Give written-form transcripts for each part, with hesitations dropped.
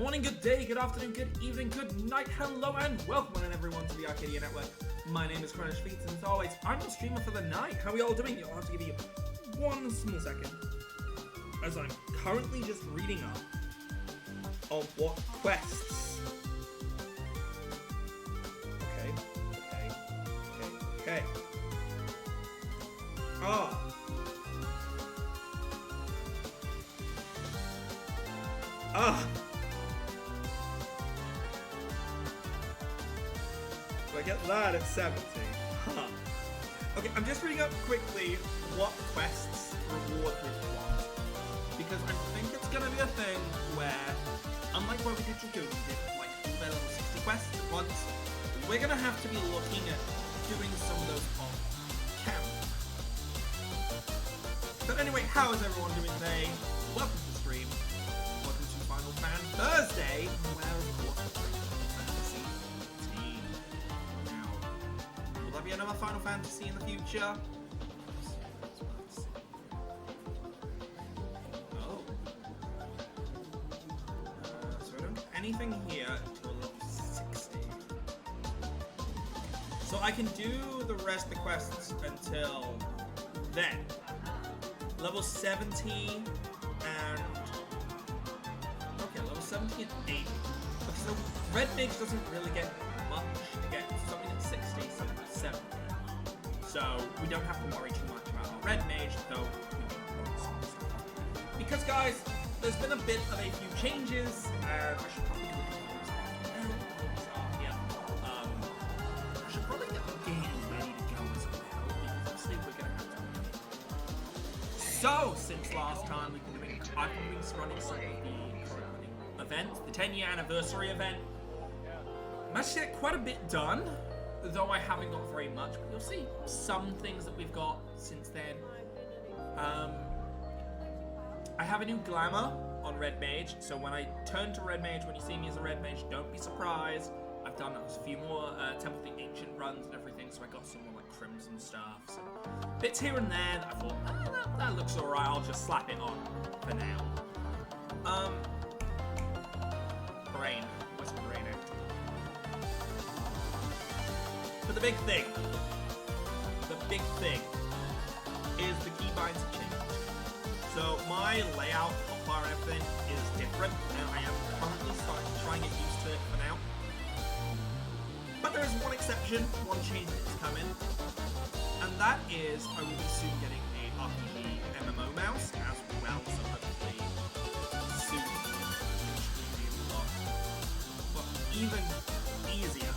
morning, good day, good afternoon, good evening, good night, hello, and welcome everyone to the Arcadia Network. My name is XIV, and as always, I'm your streamer for the night. How are we all doing? You'll have to give you one small second, as I'm currently just reading up on what quests. Okay. So I get that at 70. Huh. Okay, I'm just reading up quickly what quests reward with what. Because I think it's gonna be a thing where, unlike what we did Dragoon, we did like level 60 quests at once, we're gonna have to be looking at doing some of those on camera. But anyway, how is everyone doing today? Welcome to the stream. Welcome to Final Fan Thursday, where of course we're playing Final Fantasy 14. Now, will there be another Final Fantasy in the future? Oh. So I don't have anything here until level 60. So I can do the rest of the quests until then. Level 70 and... Okay, level 70 and 80. Okay, so Red Mage doesn't really get much. It gets something at 60, something at 70. So we don't have to worry too much about our Red Mage, though we can worry some stuff. Because guys, there's been a bit of a few changes, and I should probably do it. I should probably get the game ready to go as well, because obviously we're going to have to. So, since last time we've been doing, I've been running some of the events, the 10-year anniversary event. I managed to get quite a bit done, though I haven't got very much, but you'll see some things that we've got since then. I have a new glamour on Red Mage, so when I turn to Red Mage, when you see me as a Red Mage, don't be surprised. I've done a few more Temple of the Ancient runs and everything, so I got some more like Crimson stuff, so bits here and there that I thought, that looks alright, I'll just slap it on for now. Brain. Where's my brain at? But the big thing is the keybinds have changed. So my layout, hotbar and everything is different, and I am currently starting to try and get used to it for now. But there is one exception, one change that's coming, and that is I will be soon getting a RPG MMO mouse as well, so hopefully soon it should be a lot, but even easier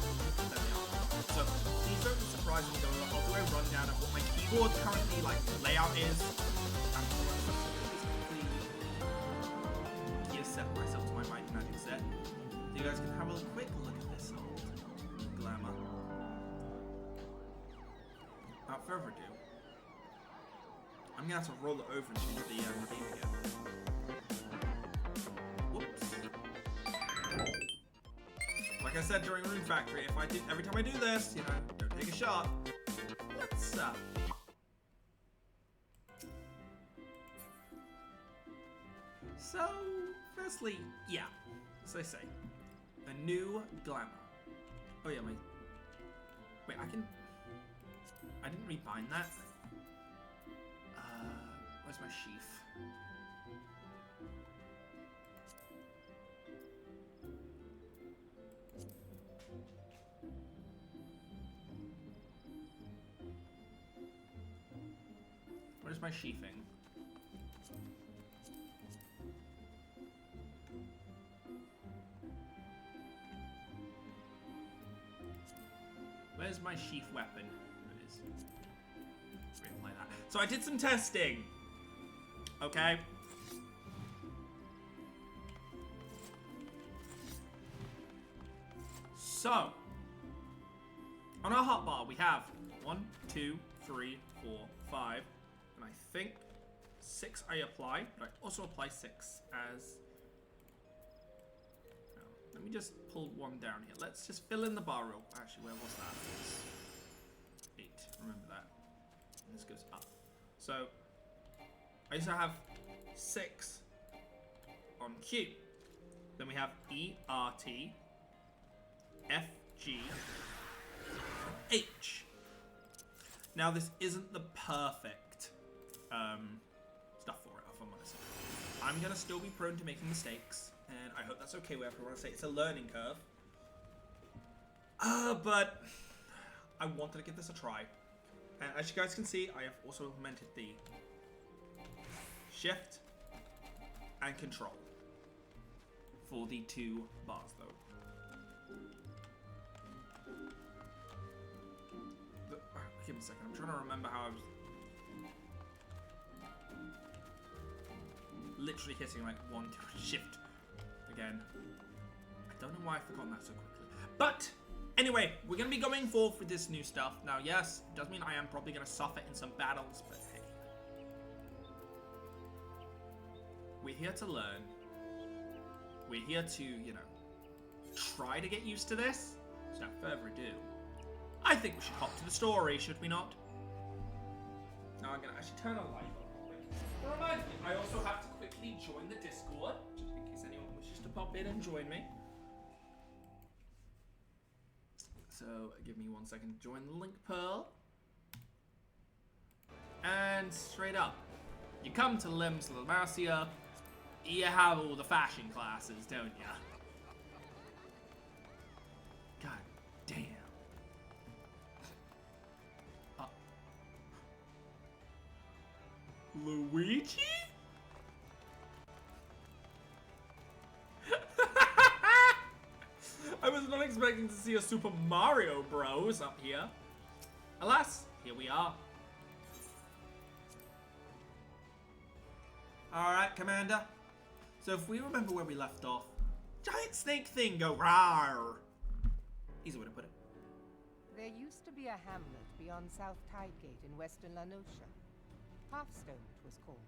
than the other. So please don't be surprised when we go. I'll do a rundown of what my keyboard currently layout is, and set myself to my mighty magic set. So you guys can have a quick look at this old glamour. Without further ado, I'm gonna have to roll it over and change the theme again. Whoops. Like I said during Rune Factory, every time I do this, don't take a shot. What's up? So, firstly, yeah, as I say, a new glamour. Oh yeah, wait, I didn't rebind that. Where's my sheath? Where's my sheathing? Where's my sheath weapon? There it is. Reapply that. So I did some testing. Okay. So on our hotbar we have 1, 2, 3, 4, 5, and I think 6 I apply, but I also apply 6 as. Let me just pull one down here. Let's just fill in the bar real. Actually, where was that? It was 8. Remember that. And this goes up. So I used to have 6 on Q. Then we have E-R-T, F-G, H. Now, this isn't the perfect stuff for it, if I'm honest. I'm going to still be prone to making mistakes, and I hope that's okay with everyone. I say it's a learning curve. But I wanted to give this a try. And as you guys can see, I have also implemented the shift and control for the 2 bars, though. Give me a second. I'm trying to remember how I was literally hitting like 1, 2, shift again. I don't know why I've forgotten that so quickly. But anyway, we're going to be going forth with this new stuff. Now, yes, it does mean I am probably going to suffer in some battles, but hey. We're here to learn. We're here to, you know, try to get used to this. So without further ado, I think we should hop to the story, should we not? Now I'm going to actually turn a light on. It reminds me, I also have to quickly join the Discord, just in case anyone wishes to pop in and join me. So, give me 1 second to join the link, Pearl. And straight up, you come to Limbs of Diplomacia, you have all the fashion classes, don't ya? God damn. Luigi? I was not expecting to see a Super Mario Bros. Up here. Alas, here we are. Alright, Commander. So if we remember where we left off, giant snake thing go rawr. Easy way to put it. There used to be a hamlet beyond South Tidegate in western Lanosha. Hearthstone, it was called.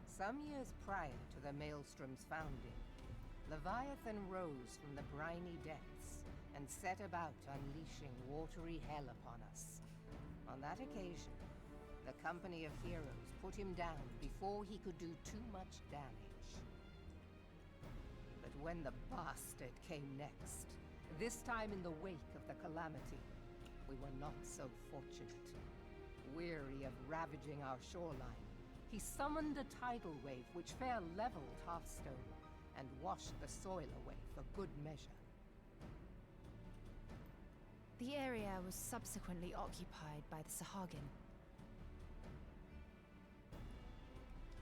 Some years prior to the Maelstrom's founding, Leviathan rose from the briny depths and set about unleashing watery hell upon us. On that occasion, the company of heroes put him down before he could do too much damage. But when the bastard came next, this time in the wake of the calamity, we were not so fortunate. Weary of ravaging our shoreline, he summoned a tidal wave which fair leveled Hearthstone and washed the soil away for good measure. The area was subsequently occupied by the Sahagin.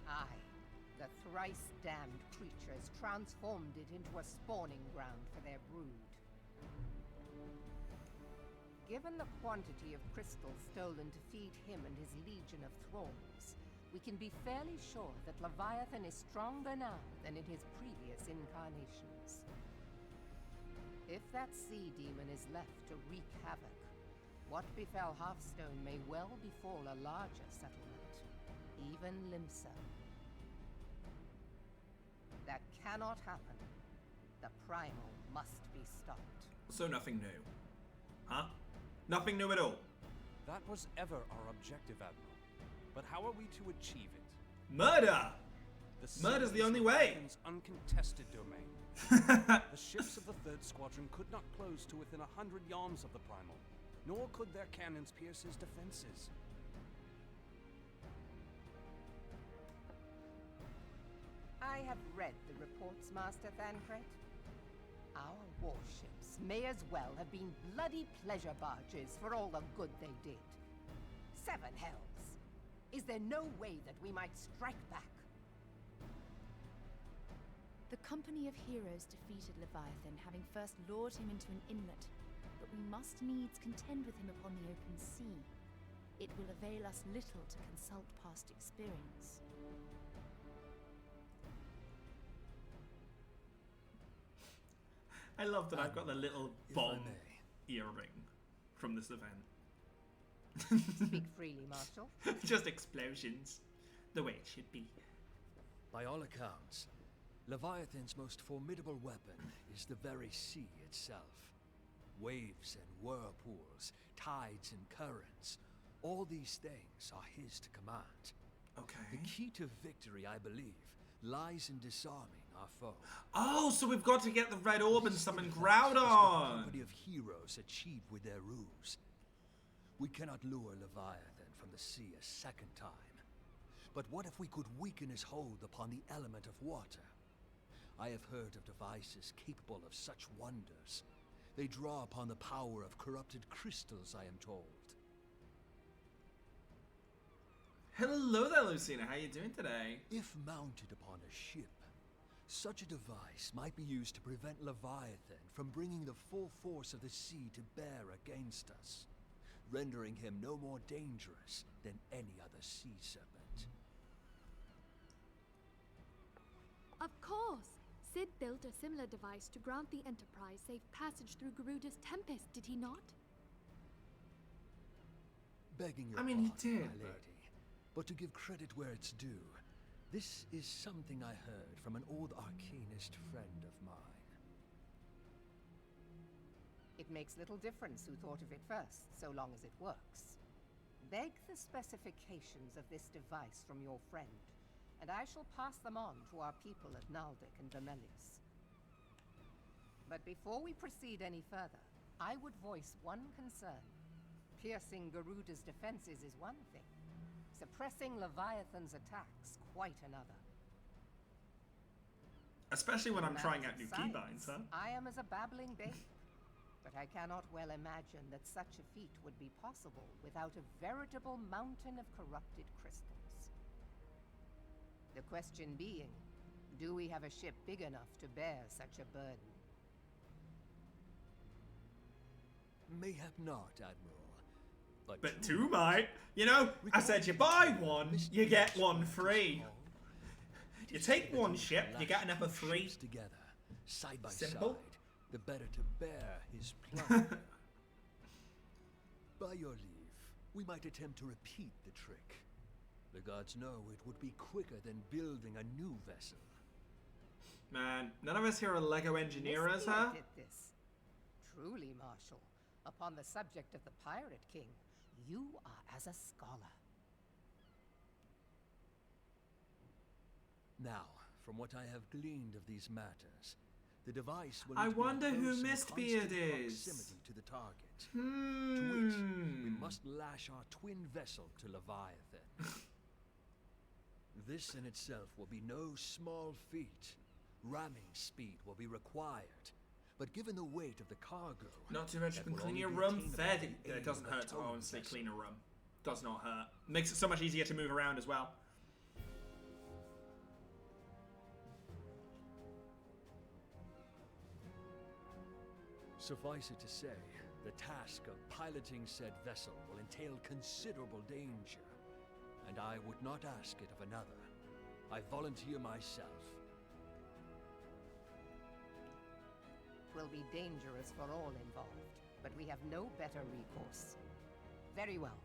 Aye, the thrice-damned creatures transformed it into a spawning ground for their brood. Given the quantity of crystals stolen to feed him and his legion of thralls, we can be fairly sure that Leviathan is stronger now than in his previous incarnations. If that sea demon is left to wreak havoc, what befell Hearthstone may well befall a larger settlement, even Limsa. That cannot happen. The primal must be stopped. So nothing new. Huh? Nothing new at all. That was ever our objective, Admiral. But how are we to achieve it? Murder! Murder's the only way! Uncontested domain. The ships of the 3rd Squadron could not close to within 100 yards of the Primal, nor could their cannons pierce his defenses. I have read the reports, Master Thancred. Our warships may as well have been bloody pleasure barges for all the good they did. 7 hells! Is there no way that we might strike back? The company of heroes defeated Leviathan, having first lured him into an inlet, but we must needs contend with him upon the open sea. It will avail us little to consult past experience. I love that I've got the little bomb earring from this event. Speak freely, Marshal. Just explosions. The way it should be. By all accounts, Leviathan's most formidable weapon is the very sea itself. Waves and whirlpools, tides and currents, all these things are his to command. Okay. The key to victory, I believe, lies in disarming our foe. Oh, so we've got to get the red orb and summon This is what the Groudon! company of heroes achieve with their ruse. We cannot lure Leviathan from the sea a second time. But what if we could weaken his hold upon the element of water? I have heard of devices capable of such wonders. They draw upon the power of corrupted crystals, I am told. Hello there, Lucina. How you doing today? If mounted upon a ship, such a device might be used to prevent Leviathan from bringing the full force of the sea to bear against us, rendering him no more dangerous than any other sea serpent. Of course! Sid built a similar device to grant the Enterprise safe passage through Garuda's Tempest, did he not? Begging your I mean, he pardon, did, my lady, but to give credit where it's due, this is something I heard from an old arcanist friend of mine. It makes little difference who thought of it first, so long as it works. Beg the specifications of this device from your friend, and I shall pass them on to our people at Naldic and Vermelius. But before we proceed any further, I would voice one concern. Piercing Garuda's defenses is one thing. Suppressing Leviathan's attacks, quite another. Especially when I'm In trying matters out new of keybinds, science, huh? I am as a babbling babe. But I cannot well imagine that such a feat would be possible without a veritable mountain of corrupted crystals. The question being, do we have a ship big enough to bear such a burden? Mayhap not, Admiral. But two might. You know, I said you buy one, you get one free. You take one ship, you get another three. Together, side by Simple. side, the better to bear his plunder. By your leave, we might attempt to repeat the trick. The gods know it would be quicker than building a new vessel. Man, none of us here are Lego engineers, Miss Tia huh? did this. Truly, Marshal, upon the subject of the Pirate King, you are as a scholar. Now, from what I have gleaned of these matters, the device will I need to be in wonder who close and Mistbeard constant is. proximity to the target. To which we Hmm. must lash our twin vessel to Leviathan. This in itself will be no small feat. Ramming speed will be required. But given the weight of the cargo... Not too much, you that can will clean only your be room. attainable Fair, with the aid it doesn't of a hurt to towing honestly vessel. clean a room. Does not hurt. Makes it so much easier to move around as well. Suffice it to say, the task of piloting said vessel will entail considerable danger, and I would not ask it of another. I volunteer myself. Will be dangerous for all involved, but we have no better recourse. Very well.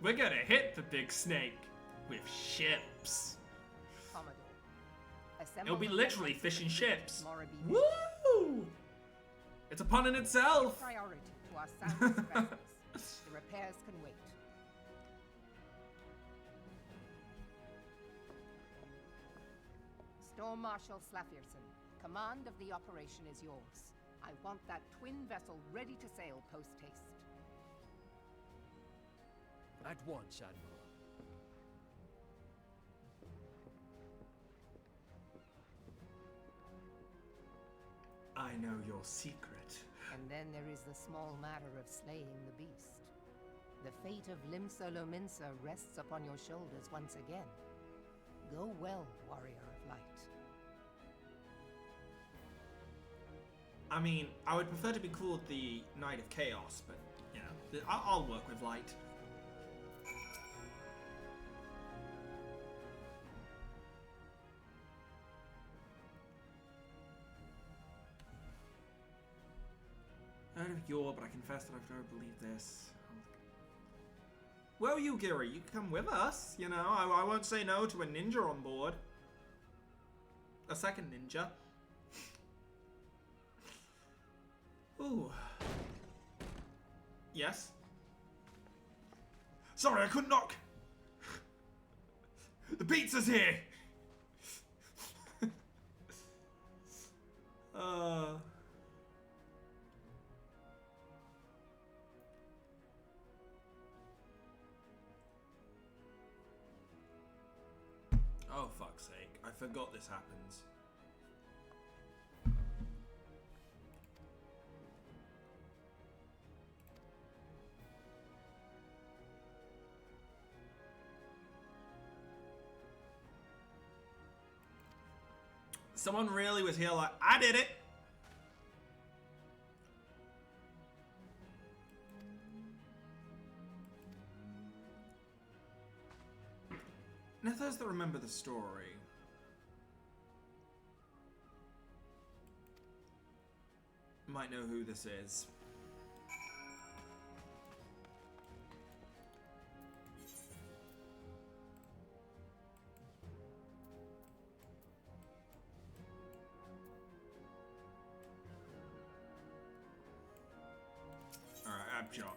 We're gonna hit the big snake with ships. Commodore, assemble It'll be the literally remnants of fishing the ships. Morabito. Woo! It's a pun in itself. Priority to our soundest vessels. The repairs can wait. Storm Marshal Slafierson, command of the operation is yours. I want that twin vessel ready to sail post-haste. At once, Admiral. I know your secret. And then there is the small matter of slaying the beast. The fate of Limsa Lominsa rests upon your shoulders once again. Go well, warrior of light. I mean, I would prefer to be called the Knight of Chaos, but, you know, I'll work with light. Out of your, but I confess that I don't believe this. Well, you, Giri, you can come with us. You know, I won't say no to a ninja on board. A second ninja. Ooh. Yes? Sorry, I couldn't knock. The pizza's here! Oh, fuck's sake. I forgot this happens. Someone really was here like, I did it! Now those that remember the story might know who this is. Alright, Abjot.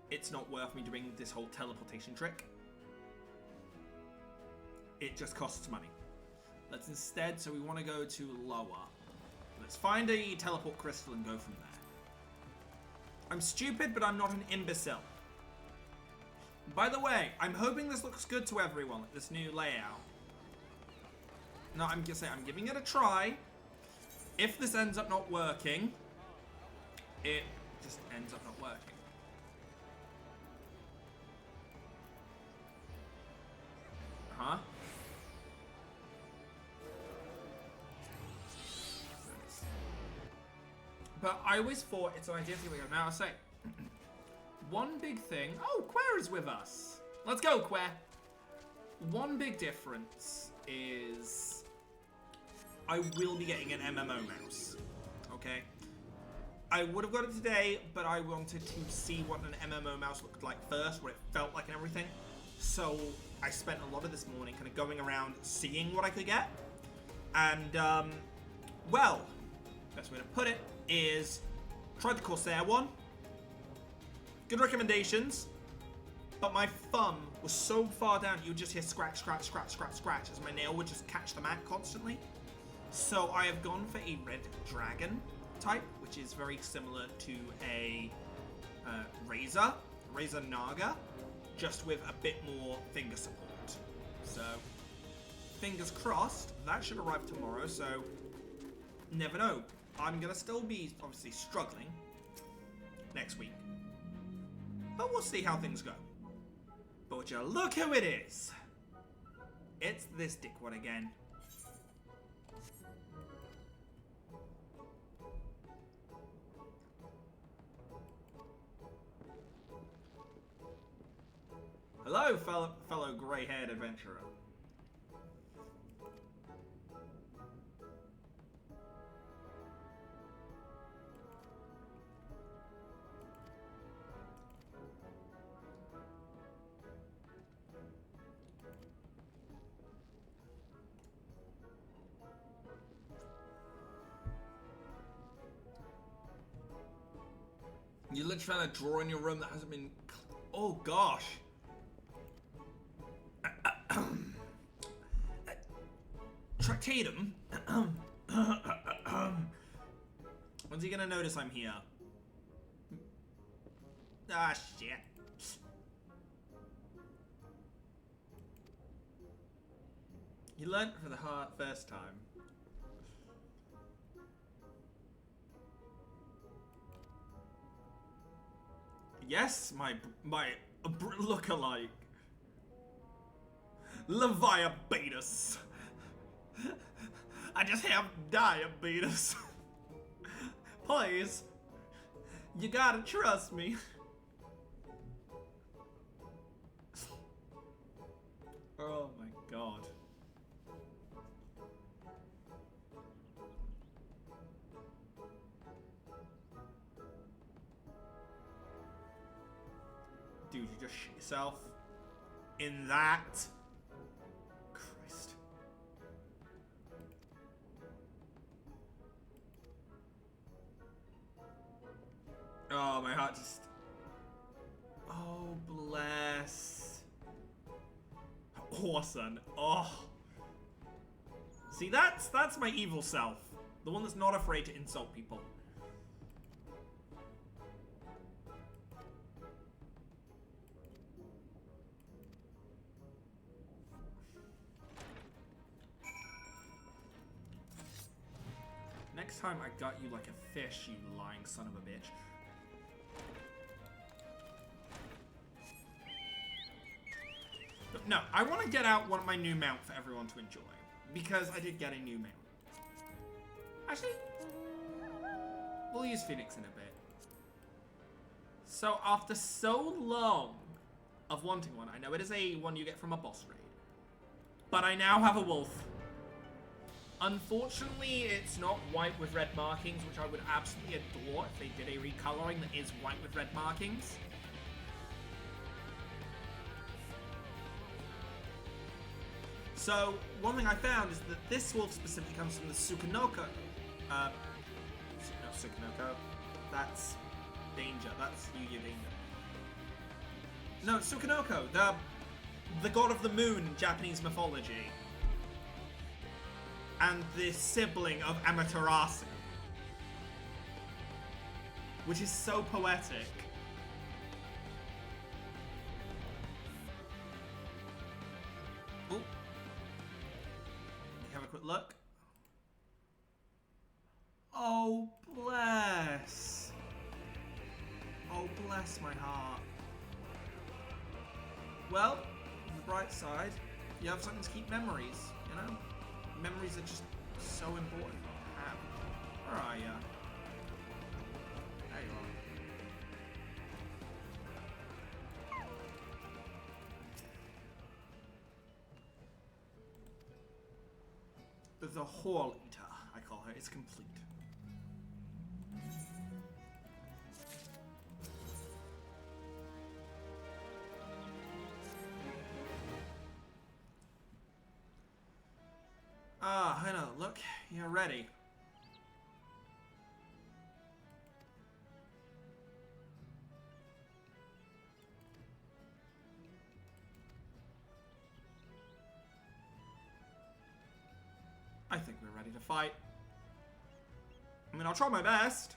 It's not worth me doing this whole teleportation trick. It just costs money. Let's instead, so we want to go to lower. Let's find a teleport crystal and go from there. I'm stupid, but I'm not an imbecile. By the way, I'm hoping this looks good to everyone, this new layout. No, I'm just saying, I'm giving it a try. If this ends up not working, it just ends up not working. Huh? But I always thought it's an idea to go. Now I'll say, one big thing. Oh, Quare is with us. Let's go, Quare. One big difference is I will be getting an MMO mouse. Okay. I would have got it today, but I wanted to see what an MMO mouse looked like first, what it felt like and everything. So I spent a lot of this morning kind of going around seeing what I could get. And, well, best way to put it is tried the Corsair one. Good recommendations. But my thumb was so far down, you would just hear scratch, scratch, scratch, scratch, scratch, as my nail would just catch the mat constantly. So I have gone for a red dragon type, which is very similar to a Razor Naga, just with a bit more finger support. So, fingers crossed, that should arrive tomorrow, so never know. I'm gonna still be obviously struggling next week, but we'll see how things go. But would you look who it is? It's this dickwad again. Hello, fellow grey-haired adventurer. You're literally trying to draw in your room that hasn't been... Oh, gosh. Tractatum? When's he gonna notice I'm here? Ah, shit. You learned for the first time. Yes, my look-alike. Leviabetus. I just have diabetes. Please. You gotta trust me. Oh my god. Dude, you just shit yourself in that. Christ. Oh, my heart just... Oh, bless. Oh, Orson. Oh. See, that's my evil self. The one that's not afraid to insult people. Next time I got you like a fish, you lying son of a bitch. But no, I want to get out my new mount for everyone to enjoy. Because I did get a new mount. Actually, we'll use Phoenix in a bit. So after so long of wanting one, I know it is a one you get from a boss raid. But I now have a wolf. Unfortunately, it's not white with red markings, which I would absolutely adore if they did a recoloring that is white with red markings. So, one thing I found is that this wolf specifically comes from the Tsukunoko. No, Tsukunoko. That's danger. That's Yu-Gi-Oh! Danger. No, Tsukunoko, the god of the moon in Japanese mythology. And the sibling of Amaterasu. Which is so poetic. Ooh. Have a quick look. Oh, bless. Oh, bless my heart. Well, on the bright side, you have something to keep memories, you know? Memories are just so important to have. Where are ya? There you are. The Hall Eater, I call her, is complete. Ah, I know. Look, you're ready. I think we're ready to fight. I mean, I'll try my best.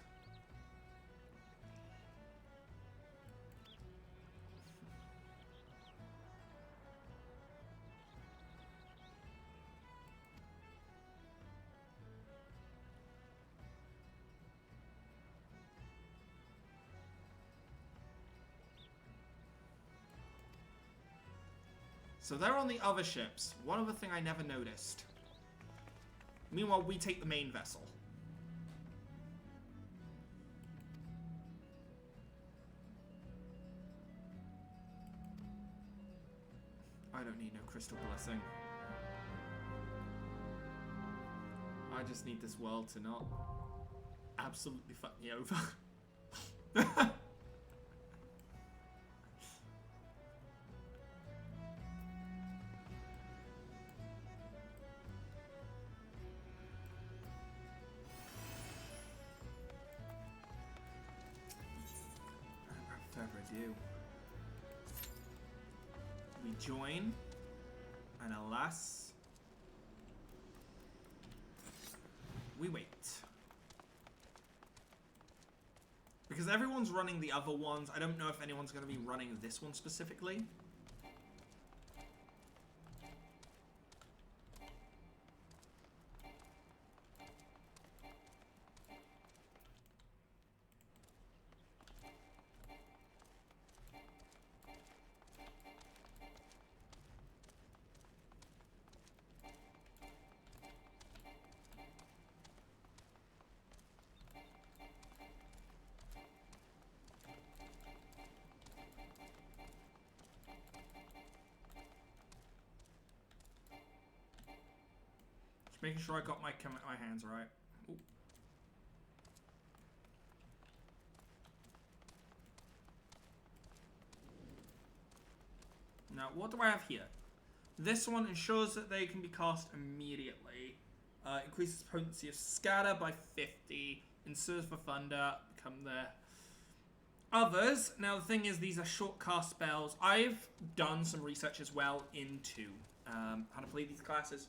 So they're on the other ships. One other thing I never noticed. Meanwhile, we take the main vessel. I don't need no crystal blessing. I just need this world to not absolutely fuck me over. We join, and alas, we wait. Because everyone's running the other ones, I don't know if anyone's going to be running this one specifically. Making sure I got my hands right. Ooh. Now, what do I have here? This one ensures that they can be cast immediately. Increases potency of scatter by 50. Ensures for thunder. Become their others. Now, the thing is, these are short cast spells. I've done some research as well into how to play these classes.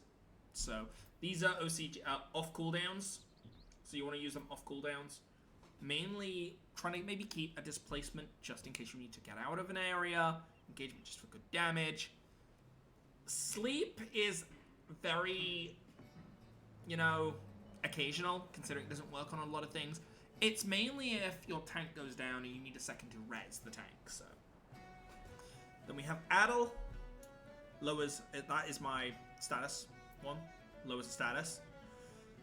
So these are OCG off cooldowns. So you want to use them off cooldowns. Mainly trying to maybe keep a displacement just in case you need to get out of an area. Engagement just for good damage. Sleep is very, you know, occasional, considering it doesn't work on a lot of things. It's mainly if your tank goes down and you need a second to res the tank. So then we have A.R.R. Lowers, that is my status one. Lowers the status.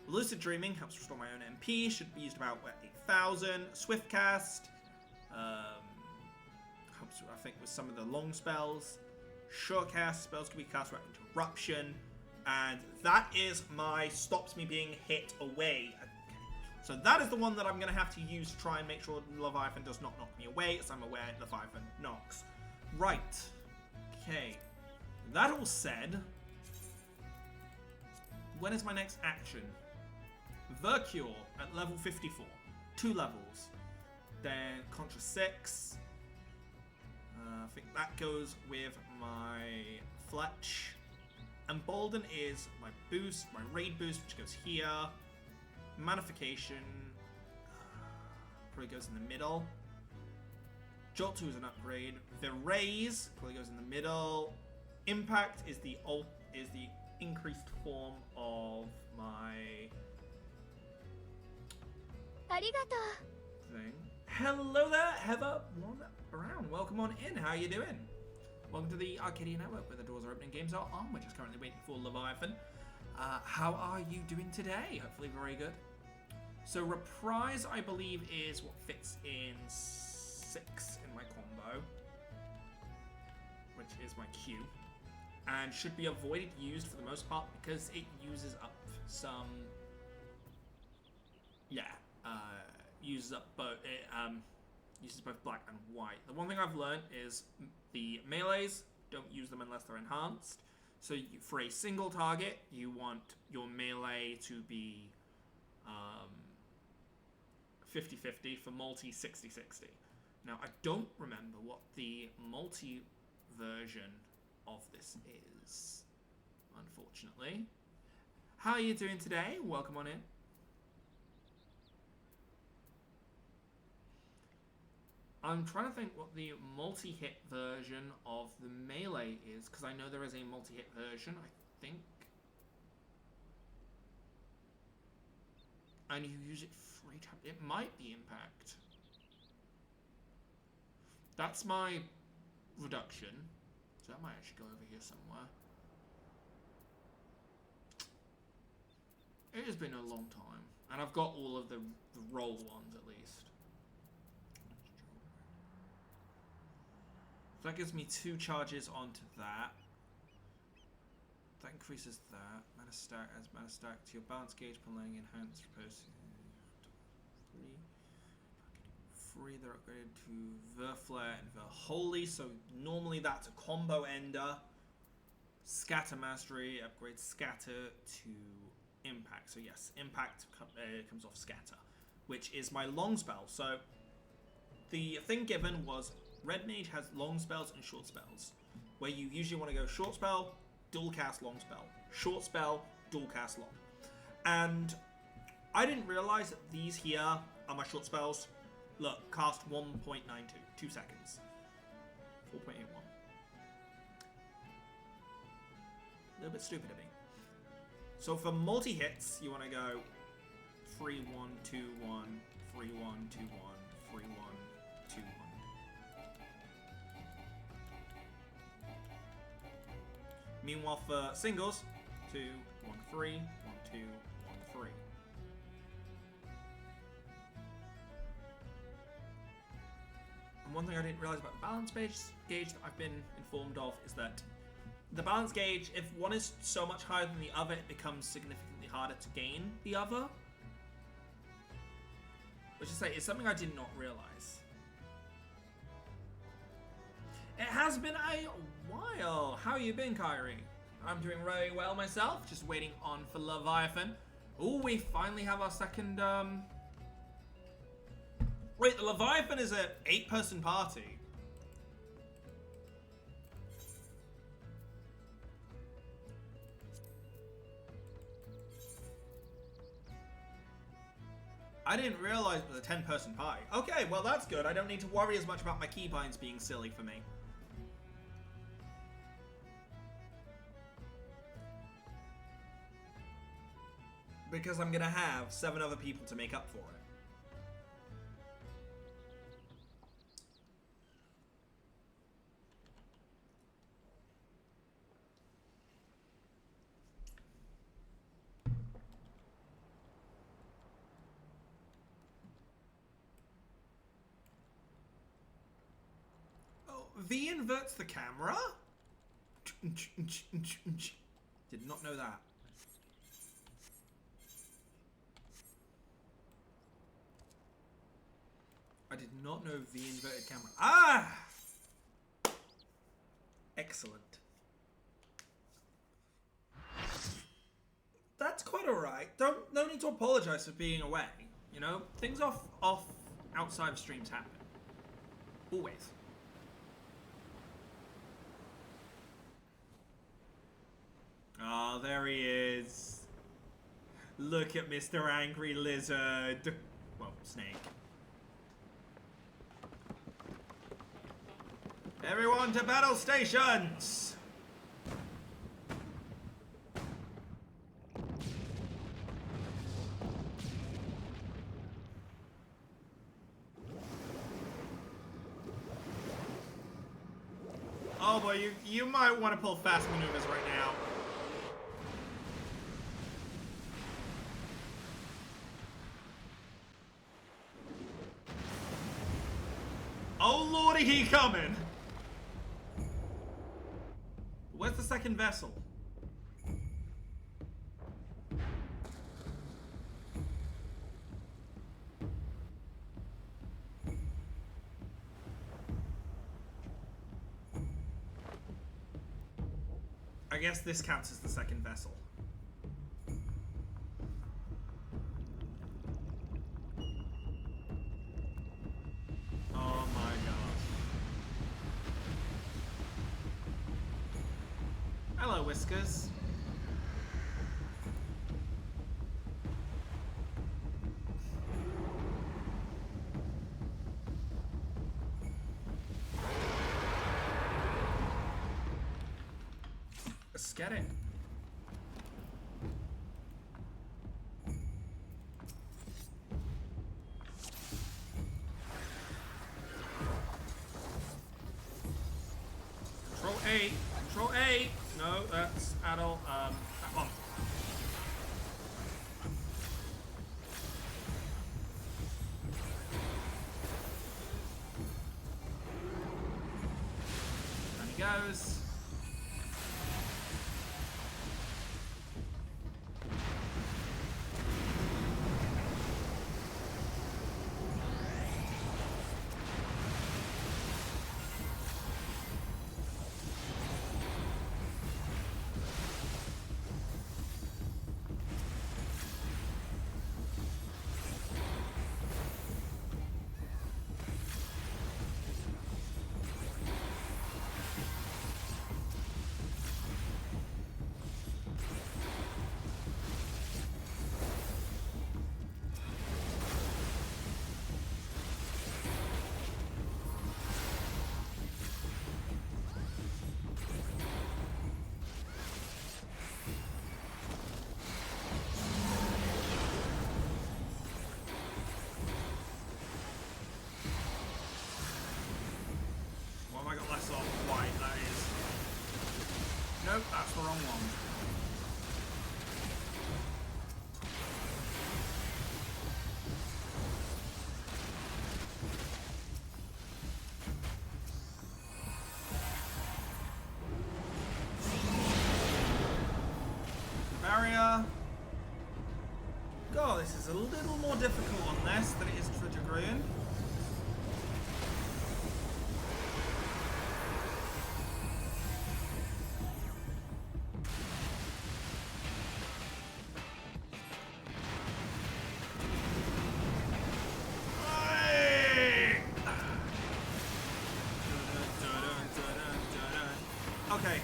Lucid Dreaming helps restore my own MP. Should be used about 8,000. Swift Cast helps, I think, with some of the long spells. Short Cast spells can be cast without interruption, and that is my stops me being hit away. Okay. So that is the one that I'm going to have to use to try and make sure Leviathan does not knock me away, as I'm aware Leviathan knocks. Right. Okay. That all said, when is my next action? Vercure at level 54. 2 levels. Then Contra 6. I think that goes with my Fletch. Embolden is my boost, my raid boost, which goes here. Manification probably goes in the middle. Jolt 2 is an upgrade. The Raise probably goes in the middle. Impact is the increased form of my thing. Hello there, Heather. One around. Welcome on in. How are you doing? Welcome to the Arcadia Network, where the doors are opening, games are on. We're just currently waiting for Leviathan. How are you doing today? Hopefully very good. So Reprise, I believe, is what fits in 6 in my combo, which is my Q, and should be avoided used for the most part because it uses up some. Yeah, uses up both. Uses both black and white. The one thing I've learned is the melees, don't use them unless they're enhanced. So for a single target, you want your melee to be 50-50, for multi 60-60. Now, I don't remember what the multi version of this is, unfortunately. How are you doing today? Welcome on in. I'm trying to think what the multi-hit version of the melee is, because I know there is a multi-hit version, I think. And you use it free tap. It might be Impact. That's my reduction. So that might actually go over here somewhere. It has been a long time. And I've got all of the roll ones at least. So that gives me 2 charges onto that. That increases that. Mana stack adds mana stack to your balance gauge upon laying enhanced repose. 3. They're upgraded to Verflare and Verholy. So normally that's a combo ender. Scatter Mastery upgrades Scatter to Impact. So yes, Impact comes off Scatter, which is my long spell. So the thing given was Red Mage has long spells and short spells, where you usually want to go short spell, dual cast, long spell. Short spell, dual cast, long. And I didn't realize that these here are my short spells. Look, cast 1.92, 2 seconds. 4.81. A little bit stupid of me. So for multi-hits, you want to go 3-1-2-1, 3-1-2-1, 3-1-2-1. Meanwhile, for singles, 2, 1, 3, 1, 2, 1, 3. And one thing I didn't realize about the balance gauge that I've been informed of is that the balance gauge, if one is so much higher than the other, it becomes significantly harder to gain the other. Which is something I did not realize. It has been a while. How you been, Kyrie? I'm doing very well myself. Just waiting on for Leviathan. Oh, we finally have our second. Wait, the Leviathan is an 8-person party. I didn't realize it was a 10-person party. Okay, well that's good. I don't need to worry as much about my keybinds being silly for me. Because I'm gonna have 7 other people to make up for it. V inverts the camera? Did not know that. I did not know V inverted camera. Ah! Excellent. That's quite alright. No need to apologize for being away. You know, things off outside of streams happen. Always. Oh, there he is. Look at Mr. Angry Lizard. Well, Snake. Everyone to battle stations! Oh boy, you might want to pull fast maneuvers right now. Oh lordy, he coming! Where's the second vessel? I guess this counts as the second vessel. Oh my gosh. Hello, Whiskers. Let's get it. Control A. Control A. No, that's adult. That one. And he goes. I got less off white, that is. Nope, that's the wrong one. Barrier. God, this is a little more difficult on this than it is for Dragoon. Okay.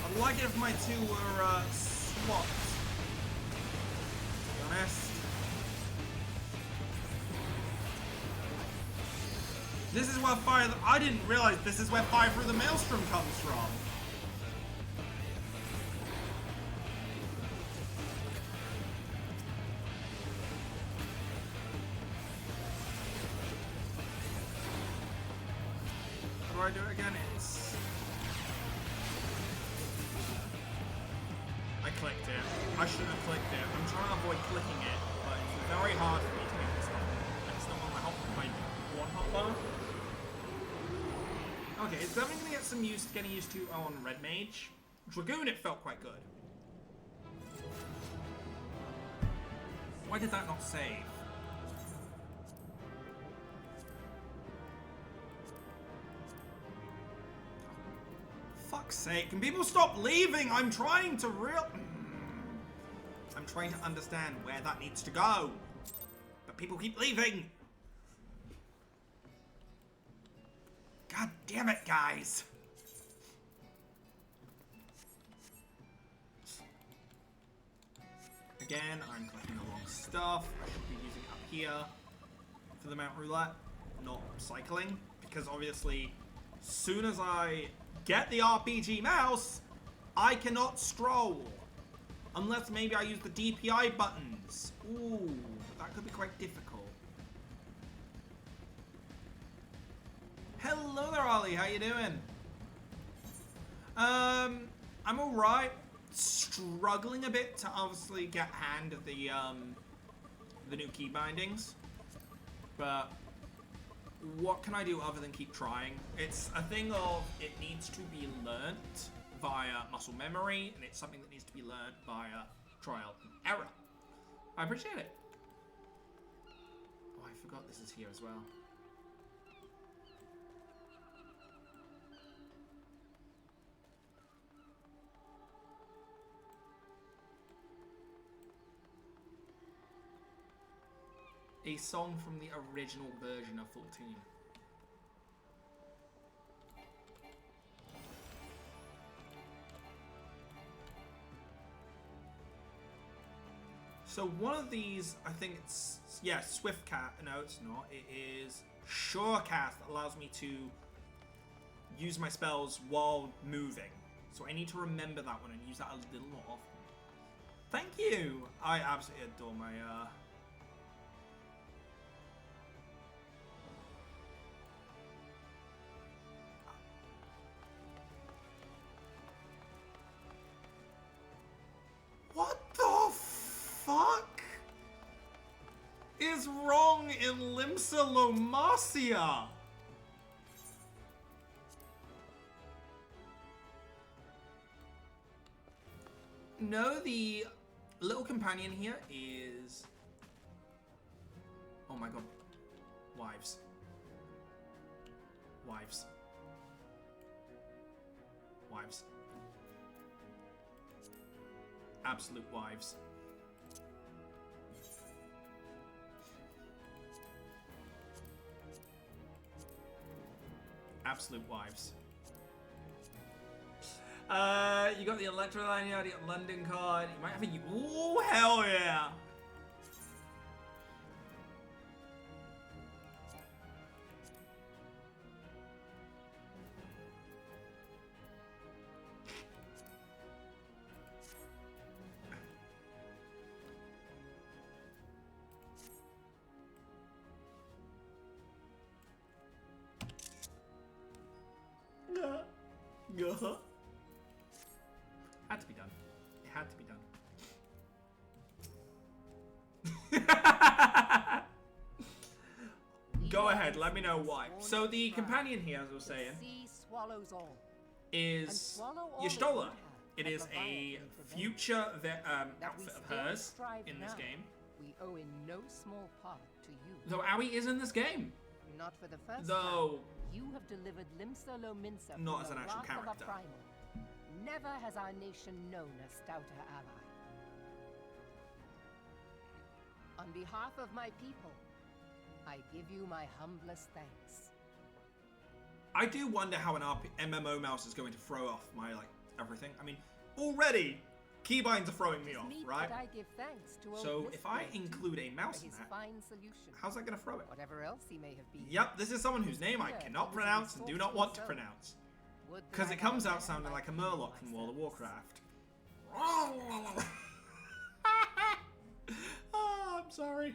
I'd like it if my two were swapped. This is where fire... I didn't realize this is where fire through the maelstrom comes from. How do I do it again? It's... I clicked it. I shouldn't have clicked it. I'm trying to avoid clicking it, but it's very hard for me to get this one. And it's not on my one hotbar. Okay, it's definitely gonna get some getting used to on Red Mage. Dragoon, it felt quite good. Why did that not save? Fuck's sake, can people stop leaving? I'm trying to I'm trying to understand where that needs to go. But people keep leaving. God damn it, guys. Again, I'm collecting the wrong stuff. I should be using up here for the Mount Roulette, not cycling. Because obviously, soon as I get the RPG mouse, I cannot stroll. Unless maybe I use the DPI buttons. Ooh, that could be quite difficult. Hello there, Ollie. How you doing? I'm alright. Struggling a bit to obviously get hand of the new key bindings. But what can I do other than keep trying? It's a thing of it needs to be learnt via muscle memory, and it's something that needs to be learnt via trial and error. I appreciate it. Oh, I forgot this is here as well. A song from the original version of 14. So one of these, I think it's, yeah, Swift Cast. No, it's not. It is Sure Cast that allows me to use my spells while moving. So I need to remember that one and use that a little more often. Thank you! I absolutely adore my, What the fuck is wrong in Limsa-Lomacia? No, the little companion here is... Oh my god. Wives. Wives. Wives. Absolute wives. Absolute wives. You got the Electroline, you got the London card. You might have a... Ooh, hell yeah! Had to be done. It had to be done. Go ahead, let me know why. So the companion here, as I was saying, is Y'shtola. It is a future outfit of hers in this game. We owe in no small part to you. Though Aoi is in this game. Not for the first Though time. You have delivered Limsa-Lominsa not from as an the actual wrath of a character. primal. Never has our nation known a stouter ally. On behalf of my people, I give you my humblest thanks. I do wonder how an MMO mouse is going to throw off my, like, everything. I mean, already, Keybinds are throwing me It is off, meet right? that I give thanks to old So if I Mistborn include a for mouse in his that, fine solution. how's that gonna throw it? Whatever else he may have been. Yep, this is someone whose name I Yeah, cannot he was a pronounce and do not want to resourceful pronounce. Would that Because I it comes had a out man sounding like a him Murloc in from my World of service. Warcraft. Oh, I'm sorry.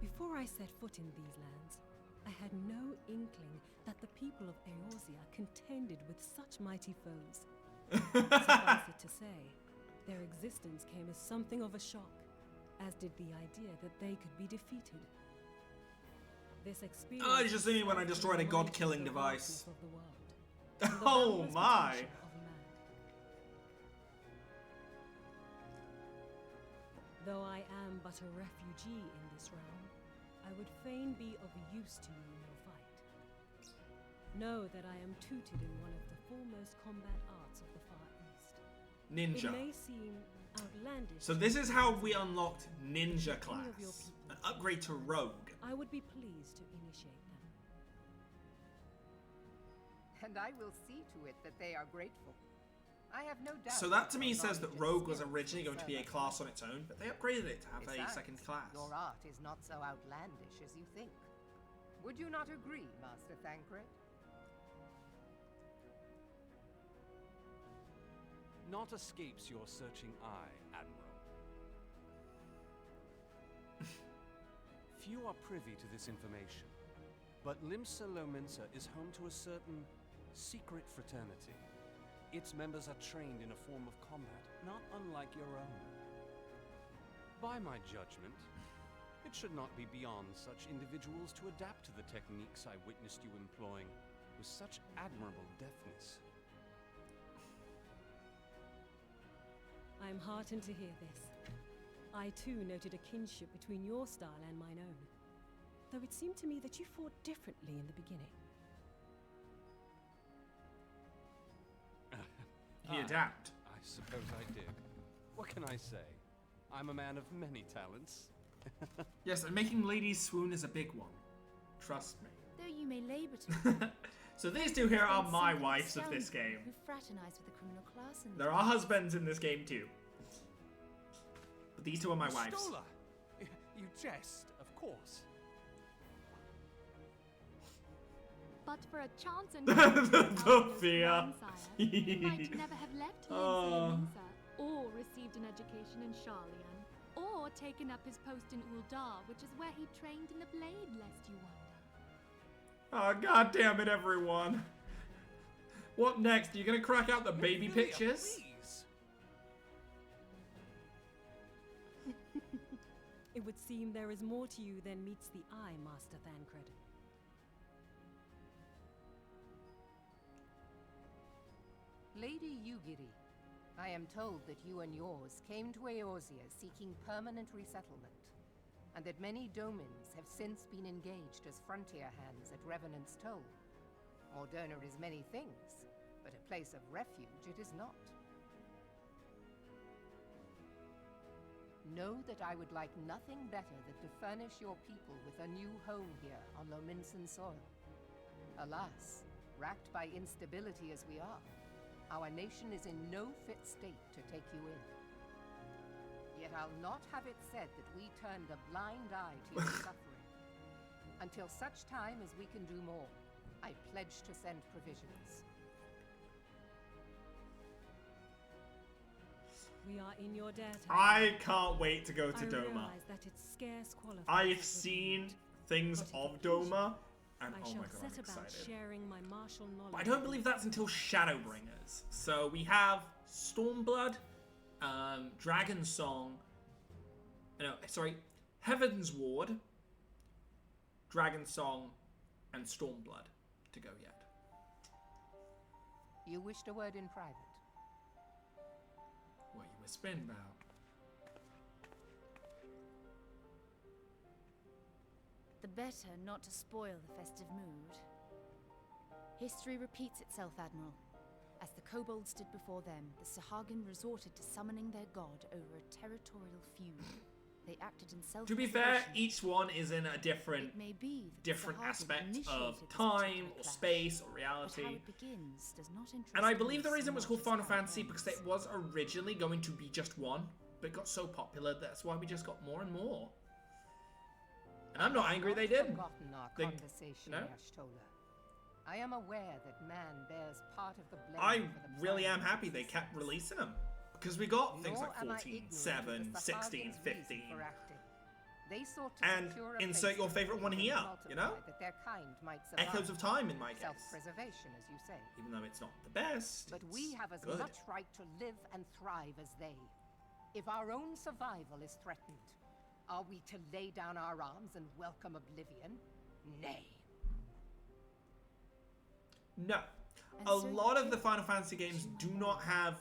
Before I set foot in these lands, I had no inkling that the people of Eorzea contended with such mighty foes. Suffice it to say, their existence came as something of a shock, as did the idea that they could be defeated. This experience Oh, you should see me when I destroyed a reminded god-killing the device. vastness of the world, and the Oh boundless my! potential of man. Though I am but a refugee in this realm, I would fain be of use to you in your fight. Know that I am tutored in one of the foremost combat arts of the Far East. It Ninja. may seem outlandish. So this is how we unlocked Ninja Any of your class. people. An upgrade to Rogue. I would be pleased to initiate them. And I will see to it that they are grateful. I have no doubt. So that to me your says that knowledge and Rogue was skills originally will going to be a serve us class well. on its own, but they upgraded it to have a Besides, second class. Your art is not so outlandish as you think. Would you not agree, Master Thancred? Naught escapes your searching eye, Admiral. Few are privy to this information, but Limsa Lominsa is home to a certain secret fraternity. Its members are trained in a form of combat not unlike your own. By my judgment, it should not be beyond such individuals to adapt to the techniques I witnessed you employing with such admirable deftness. I am heartened to hear this. I too noted a kinship between your style and mine own, though it seemed to me that you fought differently in the beginning. He adapt. I suppose I did. What can I say? I'm a man of many talents. Yes, and making ladies swoon is a big one. Trust me. Though you may labour to. So these two here are Then my seek the wives of this scoundrel game. Who fraternise with the criminal class and There are husbands in this game too. But these two are my wives. Stola! You jest, of course. But for a chance and The fear. he might never have left Ah. Lindsay or received an education in Sharlayan, or taken up his post in Uldar, which is where he trained in the blade, lest you wonder. Oh, god damn it, everyone. What next? Are you gonna crack out the baby Ophelia, pictures? please. It would seem there is more to you than meets the eye, Master Thancred. Lady Yugiri, I am told that you and yours came to Eorzea seeking permanent resettlement, and that many domins have since been engaged as frontier hands at Revenant's Toll. Moderna is many things, but a place of refuge it is not. Know that I would like nothing better than to furnish your people with a new home here on Lominsan soil. Alas, racked by instability as we are, our nation is in no fit state to take you in. Yet I'll not have it said that we turned a blind eye to your suffering. Until such time as we can do more, I pledge to send provisions. We are in your debt. I can't wait to go to I Doma. realize that it scarce qualifies I've as a seen reward, things but if of it please Doma, you, and I oh shall my god, I'm set about excited. sharing my martial knowledge. But I don't believe that's until Shadowbringers. So we have Stormblood, Dragon Song, no, sorry, Heaven's Ward, Dragon Song, and Stormblood to go yet. You wished a word in private. What are you whispering about? the better not to spoil the festive mood. History repeats itself, Admiral. As the kobolds stood before them, the Sahagin resorted to summoning their god over a territorial feud. They acted in self. To be fair, each one is in a different It may be that different the Sahagin aspect of initiated this time particular or clash, space or but reality. how it begins does not interest And I me believe the so reason it was much called as Final how it Fantasy because ends. it was originally going to be just one, but it got so popular that's why we just got more and more. And I'm not angry they did. Forgotten our They- conversation, no? Y'shtola. I am aware that man bears part of the blame I for the really am primate's happy they kept existence. releasing them. Because we got things Nor like am I 14, ignorant of 7, the 16, Sahagin's 15. reason for acting. They sought to And secure a insert place your to favorite one breed here, and you multiply know? that their kind might survive. Echoes of Time in my case. Self-preservation, as you say. Even though it's not the best, But we it's have as good. much right to live and thrive as they. If our own survival is threatened, are we to lay down our arms and welcome oblivion? Nay. No. And A so lot of the you Final Fantasy games do not have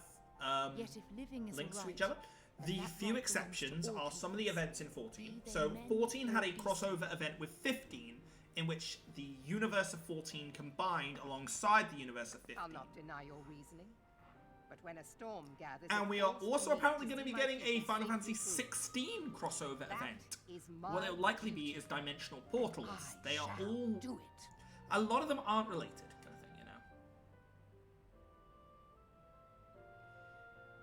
Yet if living is links a to right, each other. then The that few right belongs to exceptions all are some of the peoples, events in 14. be they So men 14 had or a beasts. crossover event with 15, in which the universe of 14 combined alongside the universe of 15. I'll not deny your reasoning. But when a storm gathers, And it we are falls to also me apparently to going to see be my getting a people Final Fantasy safely through. 16 crossover That event. is What my it'll likely be duty. is dimensional portals. I They are shall all... do it. A lot of them aren't related, kind of thing, you know.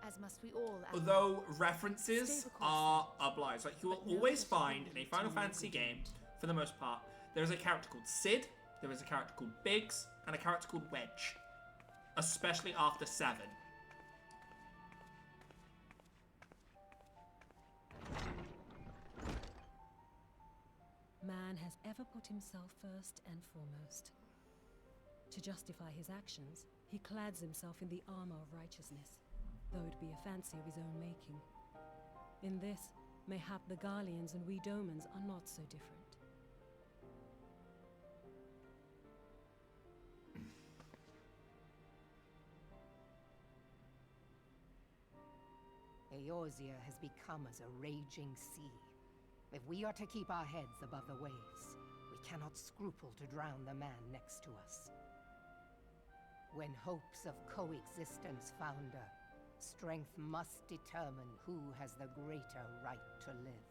as must we all. Alan. Although references Stay the course, are obliged. Like, you will But know always that it will find in a lead Final to no Fantasy good game, end. for the most part, there is a character called Cid, there is a character called Biggs, and a character called Wedge. Especially after 7. Man has ever put himself first and foremost. To justify his actions, he clads himself in the armor of righteousness, though it be a fancy of his own making. In this, mayhap the Garleans and we Domans are not so different. Eorzea has become as a raging sea. If we are to keep our heads above the waves, we cannot scruple to drown the man next to us. When hopes of coexistence founder, strength must determine who has the greater right to live.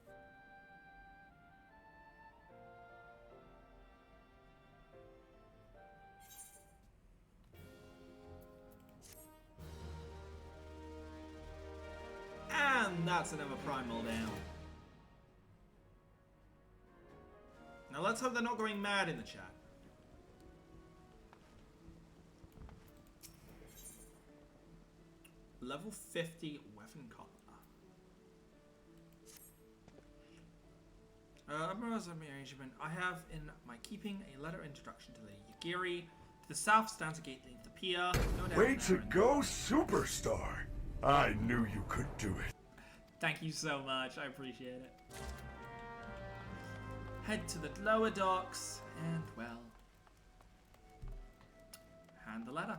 And that's another primal down. Now let's hope they're not going mad in the chat. Level 50 weapon collar. Arrangement. I have in my keeping a letter introduction to Lady Yagiri. To the south stands a gate leading to the pier. No doubt Way to there and- go, superstar! I knew you could do it. Thank you so much. I appreciate it. Head to the lower docks and, well, hand the letter.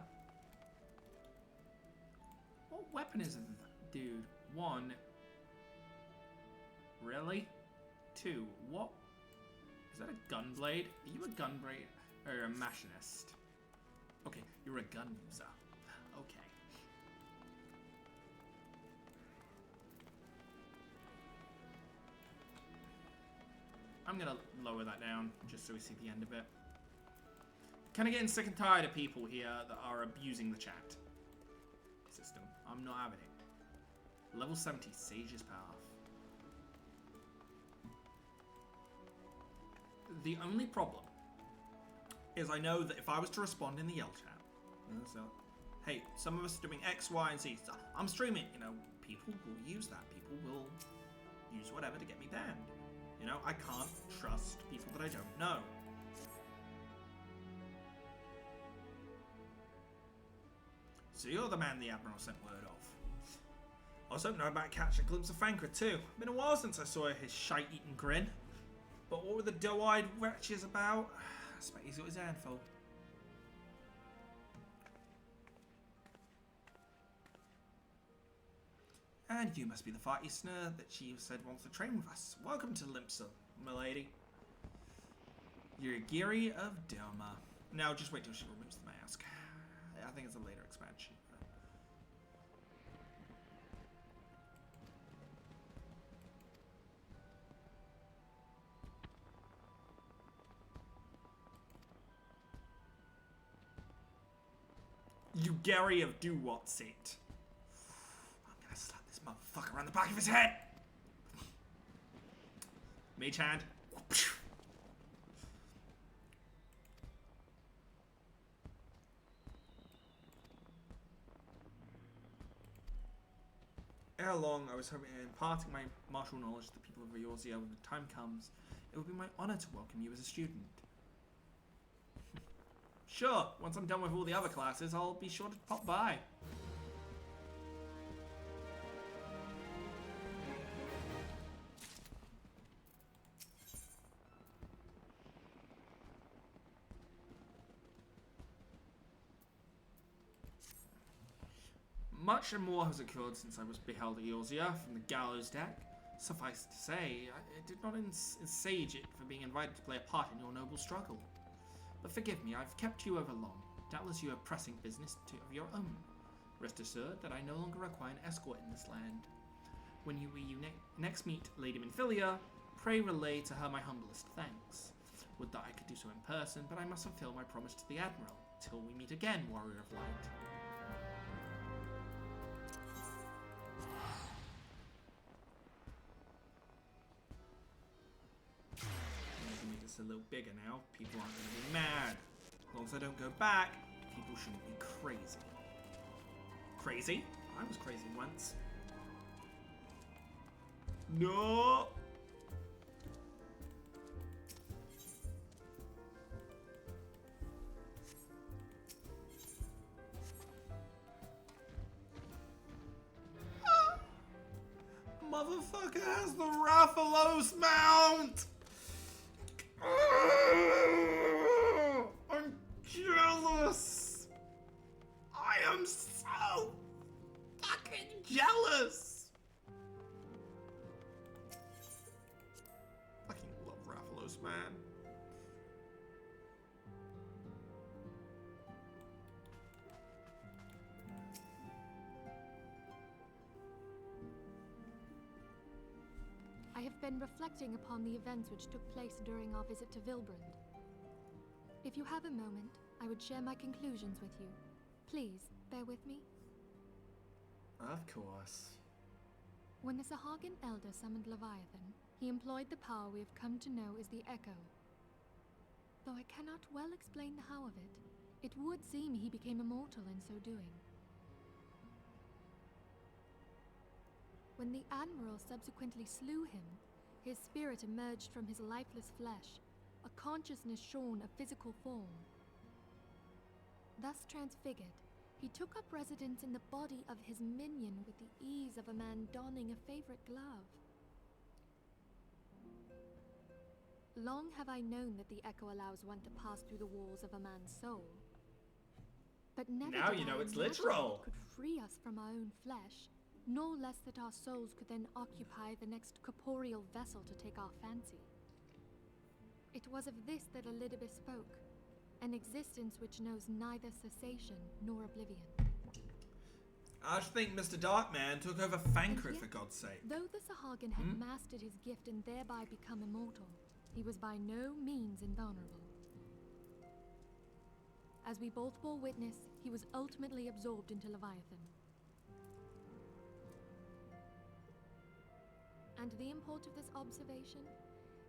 What weapon is it, dude? 1. Really? 2. What? Is that a gun blade? Are you a gun blade or a machinist? Okay, you're a gun user. Okay. I'm gonna lower that down just so we see the end of it. Kind of getting sick and tired of people here that are abusing the chat system. I'm not having it. Level 70, Sage's Path. The only problem is I know that if I was to respond in the Yell chat, so, hey, some of us are doing X, Y, and Z. So I'm streaming, you know, people will use that. People will use whatever to get me banned. You know, I can't trust people that I don't know. So you're the man the Admiral sent word of. I was hoping I might catch a glimpse of Fanart too. Been a while since I saw his shite-eating grin. But what were the doe-eyed wretches about? I suppose he's got his handful. And you must be the fighty snur that she said wants to train with us. Welcome to Limpsel, milady. You're Giri of Doma. Now just wait till she removes the mask. I think it's a later expansion. You Gary of do what's it. I'm gonna slap this motherfucker around the back of his head. Mage hand. Ere long, I was hoping imparting my martial knowledge to the people of Eorzea when the time comes, it would be my honor to welcome you as a student. Sure, once I'm done with all the other classes, I'll be sure to pop by. Much and more has occurred since I was beheld Eorzea from the gallows deck. Suffice to say, I did not ensage it for being invited to play a part in your noble struggle. But forgive me, I've kept you over long. Doubtless you have pressing business of your own. Rest assured that I no longer require an escort in this land. When you next meet Lady Minfilia, pray relay to her my humblest thanks. Would that I could do so in person, but I must fulfill my promise to the Admiral. Till we meet again, Warrior of Light. Make this a little bigger now. People aren't going to be mad. As long as I don't go back, people shouldn't be crazy. Crazy? I was crazy once. No! Motherfucker has the Rathalos mount! I'm jealous! I am so fucking jealous! Fucking love Rathalos, man. I have been reflecting upon the events which took place during our visit to Vilbrand. If you have a moment, I would share my conclusions with you. Please, bear with me. Of course. When the Sahagin Elder summoned Leviathan, he employed the power we have come to know as the Echo. Though I cannot well explain the how of it, it would seem he became immortal in so doing. When the Admiral subsequently slew him, his spirit emerged from his lifeless flesh, a consciousness shorn of physical form. Thus transfigured, he took up residence in the body of his minion with the ease of a man donning a favorite glove. Long have I known that the Echo allows one to pass through the walls of a man's soul. But never Now did you know I it's imagine literal. it could free us from our own flesh, nor less that our souls could then occupy the next corporeal vessel to take our fancy. It was of this that Elidibus spoke, an existence which knows neither cessation nor oblivion. I should think Mr. Darkman took over Fankrit, for God's sake. Though the Sahagin had mastered his gift and thereby become immortal, he was by no means invulnerable. As we both bore witness, he was ultimately absorbed into Leviathan. And the import of this observation?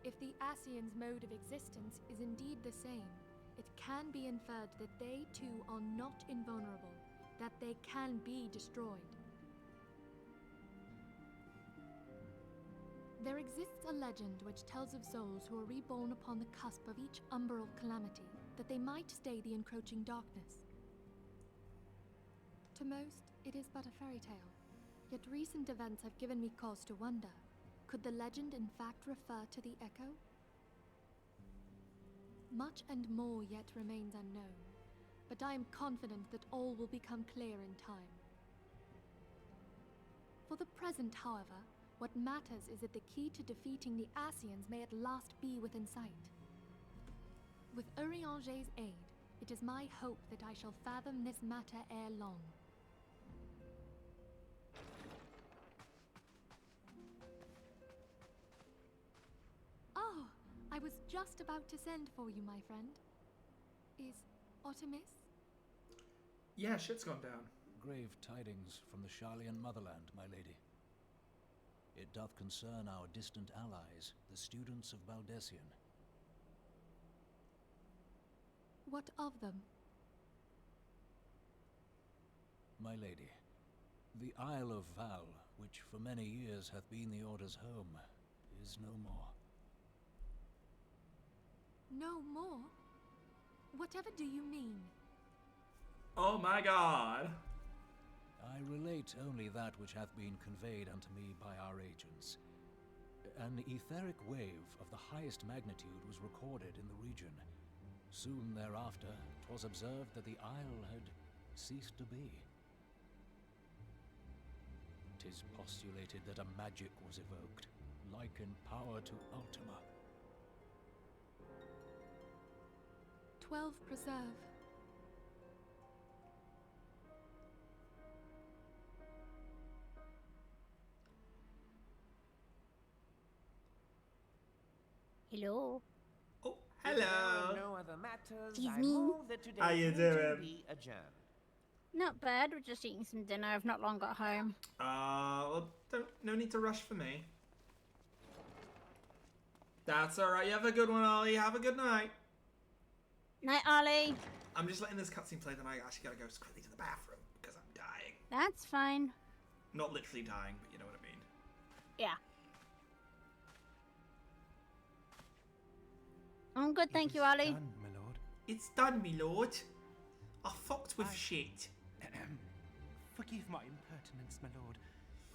If the Ascians' mode of existence is indeed the same, it can be inferred that they too are not invulnerable, that they can be destroyed. There exists a legend which tells of souls who are reborn upon the cusp of each umbral calamity, that they might stay the encroaching darkness. To most, it is but a fairy tale, yet recent events have given me cause to wonder. Could the legend in fact refer to the Echo? Much and more yet remains unknown, but I am confident that all will become clear in time. For the present, however, what matters is that the key to defeating the Ascians may at last be within sight. With Urianger's aid, it is my hope that I shall fathom this matter ere long. Oh, I was just about to send for you, my friend. Is Artemis? Yeah, shit's gone down. Grave tidings from the Charlian motherland, my lady. It doth concern our distant allies, the students of Baldessian. What of them? My lady, the Isle of Val, which for many years hath been the Order's home, is no more. No more? Whatever do you mean? Oh my god. I relate only that which hath been conveyed unto me by our agents. An etheric wave of the highest magnitude was recorded in the region. Soon thereafter, 'twas observed that the isle had ceased to be. 'Tis postulated that a magic was evoked, like in power to Ultima. 12 preserve. Hello. Oh, hello. No other matters. Excuse I me? move that today's How you meeting doing? be adjourned. Not bad. We're just eating some dinner. I've not long got home. Well, no need to rush for me. That's alright. You have a good one, Ollie. Have a good night. Night, Ollie. I'm just letting this cutscene play, then I actually gotta go quickly to the bathroom because I'm dying. That's fine. Not literally dying, but you know what I mean. Yeah. I'm good, thank you, Ollie. Done, my lord. It's done, me lord. I fucked with shit. Forgive my impertinence, my lord,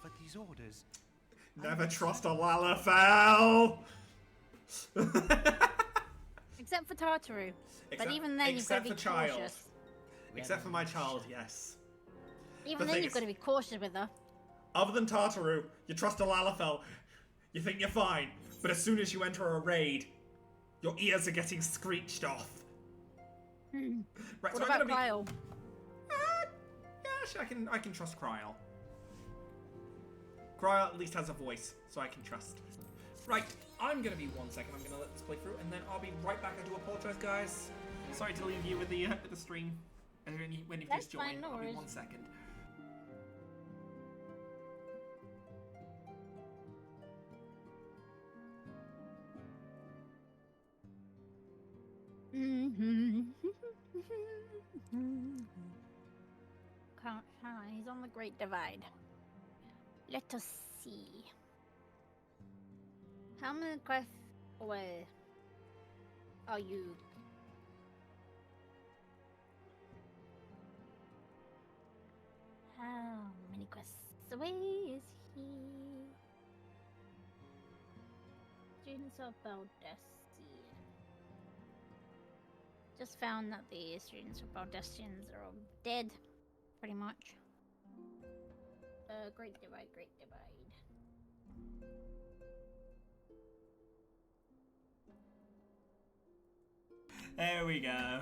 but these orders... Never trust a Lalafell. Except for Tartaru. But even then, you've got to be except for child. cautious. Except for my child, yes. Even The then, thing you've is- got to be cautious with her. Other than Tartaru, you trust a Lalafell. You think you're fine, but as soon as you enter a raid, your ears are getting screeched off. Right, What so I'm about gonna be. Kyle? Yeah, actually, I can trust Kryl. Kryl at least has a voice, so I can trust. Right, I'm gonna be 1 second. I'm gonna let this play through, and then I'll be right back. I do apologize, guys. Sorry to leave you with the stream. And when you've That's just joined, fine, no I'll be worries. 1 second. Can't find. He's on the Great Divide. Let us see. How many quests away are you? How many quests away is he? Students of Baldessian. Just found that the students of Baldessians are all dead, pretty much. Great Divide, Great Divide. There we go.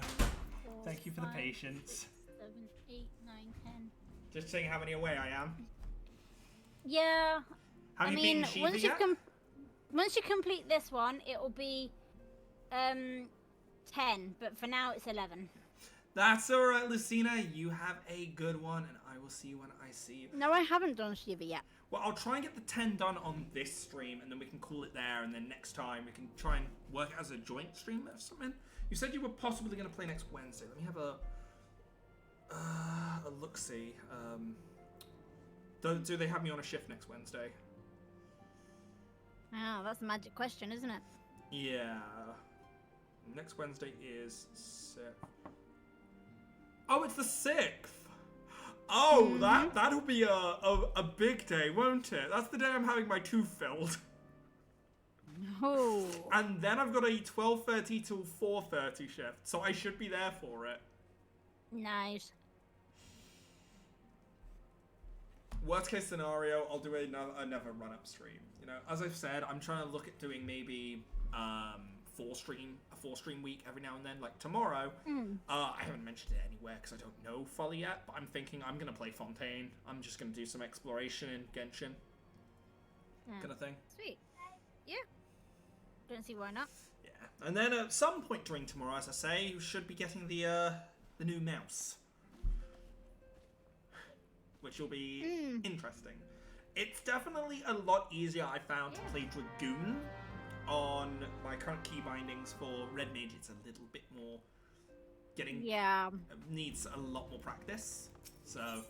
4, Thank you for the 5, patience. 7, 8, 9, 10. Just saying how many away I am. Yeah. Have I you mean, beaten Shiva yet? once you complete this one, it'll be 10, but for now it's 11. That's alright, Lucina. You have a good one, and I will see you when I see you. No, I haven't done Shiva yet. Well, I'll try and get the 10 done on this stream, and then we can call it there, and then next time we can try and work it as a joint stream or something. You said you were possibly going to play next Wednesday. Let me have a look-see. Do they have me on a shift next Wednesday? Oh, that's a magic question, isn't it? Yeah. Next Wednesday is 6th. Oh, it's the 6th! Oh, that'll be a big day, won't it? That's the day I'm having my tooth filled. Oh. And then I've got a 12:30 till 4:30 shift, so I should be there for it. Nice. Worst case scenario, I'll do another run-up stream. You know, as I've said, I'm trying to look at doing maybe a 4-stream week every now and then. Like tomorrow, I haven't mentioned it anywhere because I don't know fully yet, but I'm thinking I'm gonna play Fontaine. I'm just gonna do some exploration in Genshin, kind of thing. Sweet. Yeah. Don't see why not. Yeah, and then at some point during tomorrow, as I say, you should be getting the new mouse. which will be interesting. It's definitely a lot easier, I found, to play Dragoon on my current key bindings. For Red Mage, it's a little bit more needs a lot more practice. So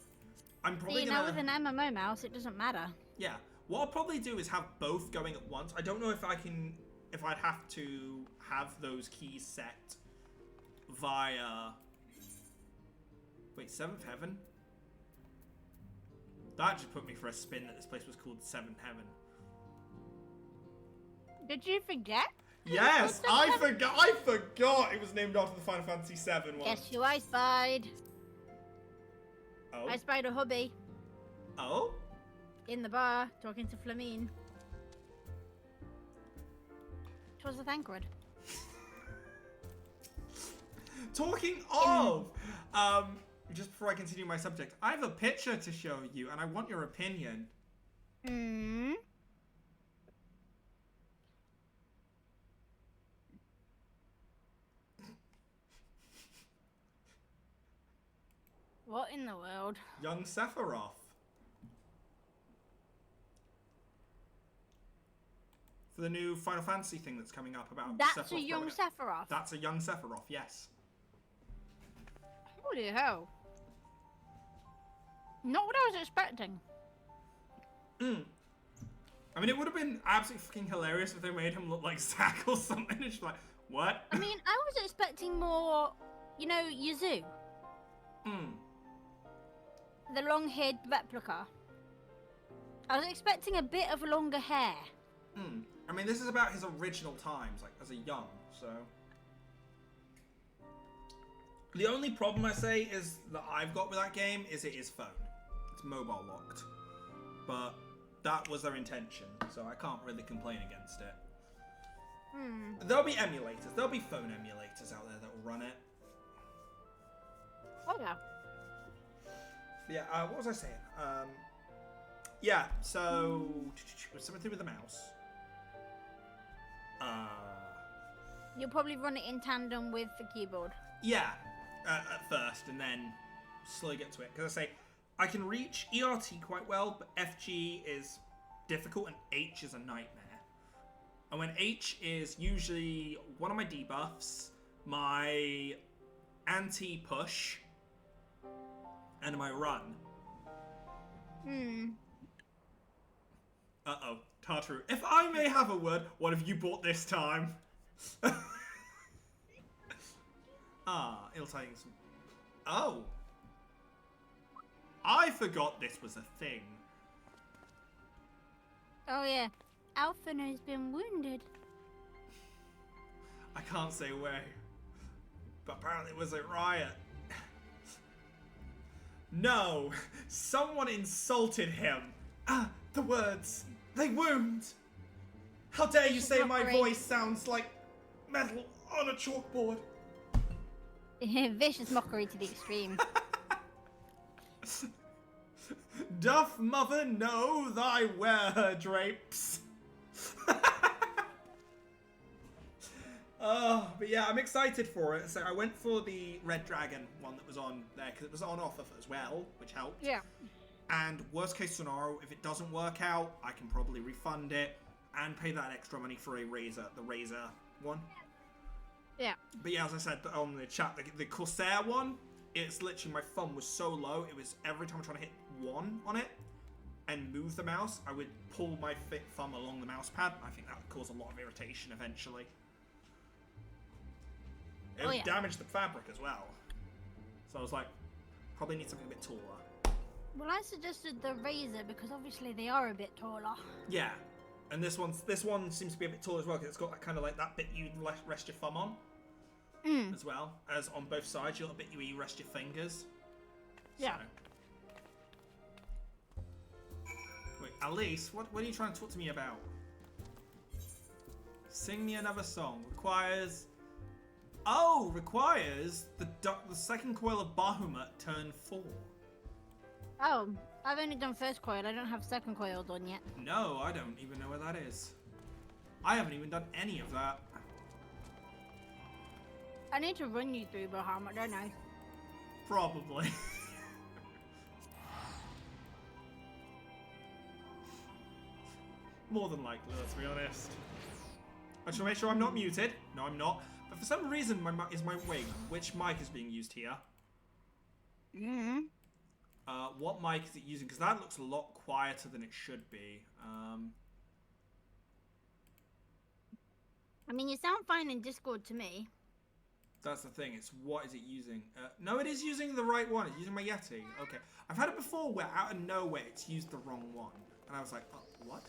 I'm probably you know, with an MMO mouse, it doesn't matter. Yeah. What I'll probably do is have both going at once. I don't know if I'd have to have those keys set via... Wait, 7th Heaven? That just put me for a spin that this place was called 7th Heaven. Did you forget? Yes, I forgot it was named after the Final Fantasy VII one. Guess who I spied? Oh? I spied a hubby. Oh? In the bar, talking to Flamine. It was a Thancred. Talking of, just before I continue my subject, I have a picture to show you, and I want your opinion. Hmm. What in the world? Young Sephiroth. For the new Final Fantasy thing that's coming up about That's Sephiroth a young growing up. Sephiroth. That's a young Sephiroth, yes. Holy hell. Not what I was expecting. I mean, it would have been absolutely fucking hilarious if they made him look like Zack or something. It's like, what? I mean, I was expecting more, you know, Yuzu. The long-haired replica. I was expecting a bit of longer hair. I mean, this is about his original times, like, as a young, so... The only problem I say is that I've got with that game is it is phone. It's mobile locked. But that was their intention, so I can't really complain against it. There'll be emulators. There'll be phone emulators out there that will run it. Oh, yeah. Yeah, what was I saying? Yeah, so... something to do with the mouse. You'll probably run it in tandem with the keyboard. Yeah, at first, and then slowly get to it. Because I say, I can reach ERT quite well, but FG is difficult, and H is a nightmare. And when H is usually one of my debuffs, my anti-push, and my run. Uh-oh, Tartaru. If I may have a word, what have you bought this time? Ill tidings. Oh. I forgot this was a thing. Oh yeah, Alphen has been wounded. I can't say where, but apparently it was a riot. No, someone insulted him. The words, they wound. How dare you say my voice sounds like metal on a chalkboard? Vicious mockery to the extreme. Doth mother know thy wear her drapes? But yeah, I'm excited for it. So I went for the Red Dragon one that was on there because it was on offer as well, which helped. Yeah. And worst case scenario, if it doesn't work out, I can probably refund it and pay that extra money for the Razor one. Yeah. But yeah, as I said on the chat, the Corsair one, it's literally, my thumb was so low, it was every time I'm trying to hit 1 on it and move the mouse, I would pull my thumb along the mouse pad. I think that would cause a lot of irritation eventually. It would damage the fabric as well. So I was like, probably need something a bit taller. Well, I suggested the Razor because obviously they are a bit taller. Yeah. And this one seems to be a bit taller as well because it's got that kind of like that bit you rest your thumb on. As well as on both sides, you'll bit you rest your fingers. Yeah. So. Wait, Alice, what are you trying to talk to me about? Sing me another song. Requires the second coil of Bahamut turn 4. Oh, I've only done first coil. I don't have second coil done yet. No, I don't even know where that is. I haven't even done any of that. I need to run you through Bahamut, don't I? Probably. More than likely, let's be honest. I should make sure I'm not muted. No, I'm not. But for some reason, which mic is being used here? What mic is it using? Because that looks a lot quieter than it should be. I mean, you sound fine in Discord to me. That's the thing. It's what is it using? No, it is using the right one. It's using my Yeti. Okay. I've had it before where out of nowhere it's used the wrong one. And I was like, oh, what?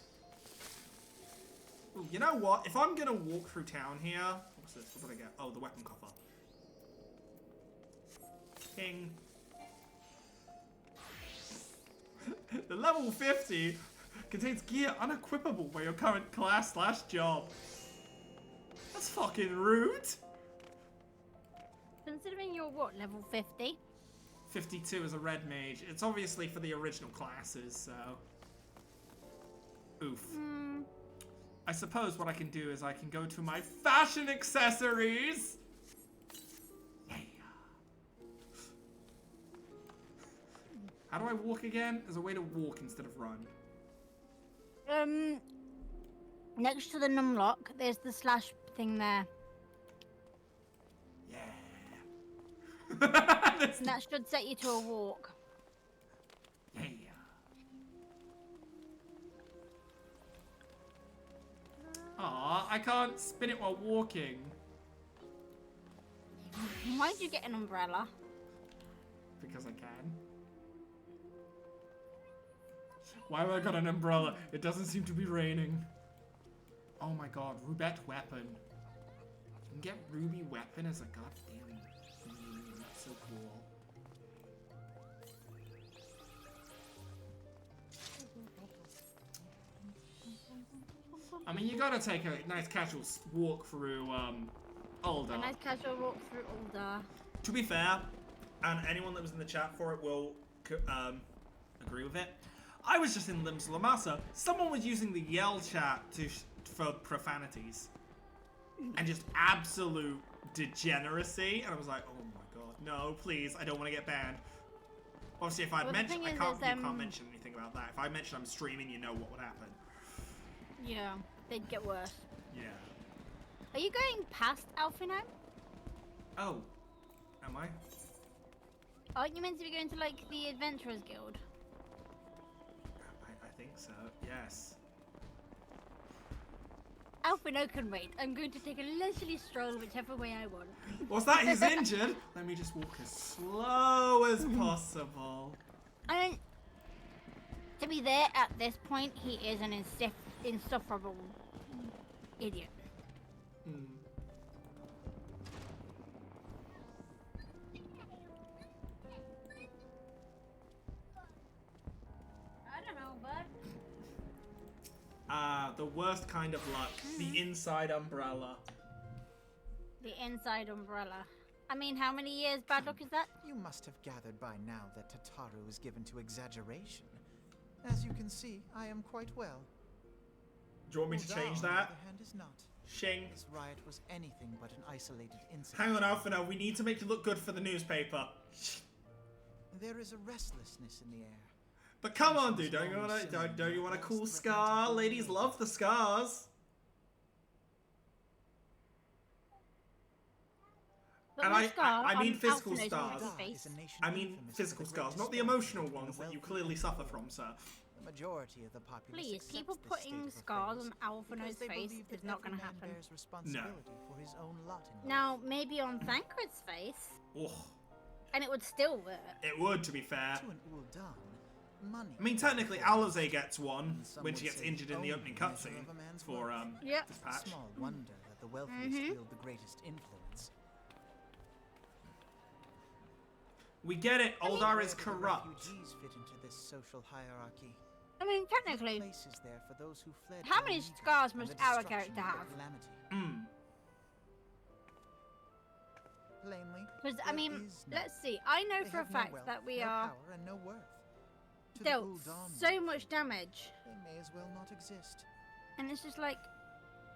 Ooh, you know what? If I'm going to walk through town here... What's this? What did I get? Oh, the weapon coffer. King. The level 50 contains gear unequipable by your current class/job. That's fucking rude. Considering you're what, level 50? 52 as a red mage. It's obviously for the original classes, so... Oof. I suppose what I can do is I can go to my fashion accessories! Yeah. How do I walk again? There's a way to walk instead of run. Next to the numlock, there's the slash thing there. And that should set you to a walk. Yeah. Aw, I can't spin it while walking. Why'd you get an umbrella? Because I can. Why have I got an umbrella? It doesn't seem to be raining. Oh my god, Rubette weapon. You can get Ruby weapon as a goddamn thing. That's so cool. I mean, you gotta take a nice casual walk through, Ulda. A nice casual walk through Ulda. To be fair, and anyone that was in the chat for it will agree with it, I was just in Limbs Lamasa. Someone was using the Yell chat for profanities. And just absolute degeneracy. And I was like, oh my god, no, please, I don't want to get banned. Obviously, if I'd mentioned, you can't mention anything about that. If I mentioned I'm streaming, you know what would happen. Yeah, they'd get worse. Yeah. Are you going past Alpha now? Oh, am I? Aren't you meant to be going to, like, the Adventurers Guild? I think so, yes. Alpha can wait. I'm going to take a leisurely stroll whichever way I want. What's that? He's injured? Let me just walk as slow as possible. I mean, to be there at this point, he is an insufferable idiot. I don't know, bud. The worst kind of luck. The inside umbrella. The inside umbrella. I mean, how many years bad luck is that? You must have gathered by now that Tataru is given to exaggeration. As you can see, I am quite well. Do you want me to change that? On the other hand, is not. Shing. This riot was anything but an isolated incident. Hang on, Alpha, now we need to make you look good for the newspaper. There is a restlessness in the air. But come on, dude, don't you want a cool scar? Ladies love the scars. And I mean physical scars. I mean physical scars, not the emotional ones that you clearly suffer from, sir. The majority of the populace. Please, people putting scars on Alphino's face is not going to happen. No. For his own lot in now, maybe on Thancred's face. Ugh. And it would still work. It would, to be fair. To an Uldan, money. I mean, technically, Alize gets one when she gets injured in the opening cutscene for this patch. Small wonder that the wealthiest wield the greatest influence. We get it. Oldar is corrupt. Refugees fit into this social hierarchy. I mean, technically, Places there for those who fled how from many Omega scars and must the our destruction character of have? calamity. Plainly, Because, I mean, there is none. let's see. I know They for a have no fact wealth, that we no are power and no worth. To the dealt Uldan so world, much damage. They may as well not exist. And it's just like,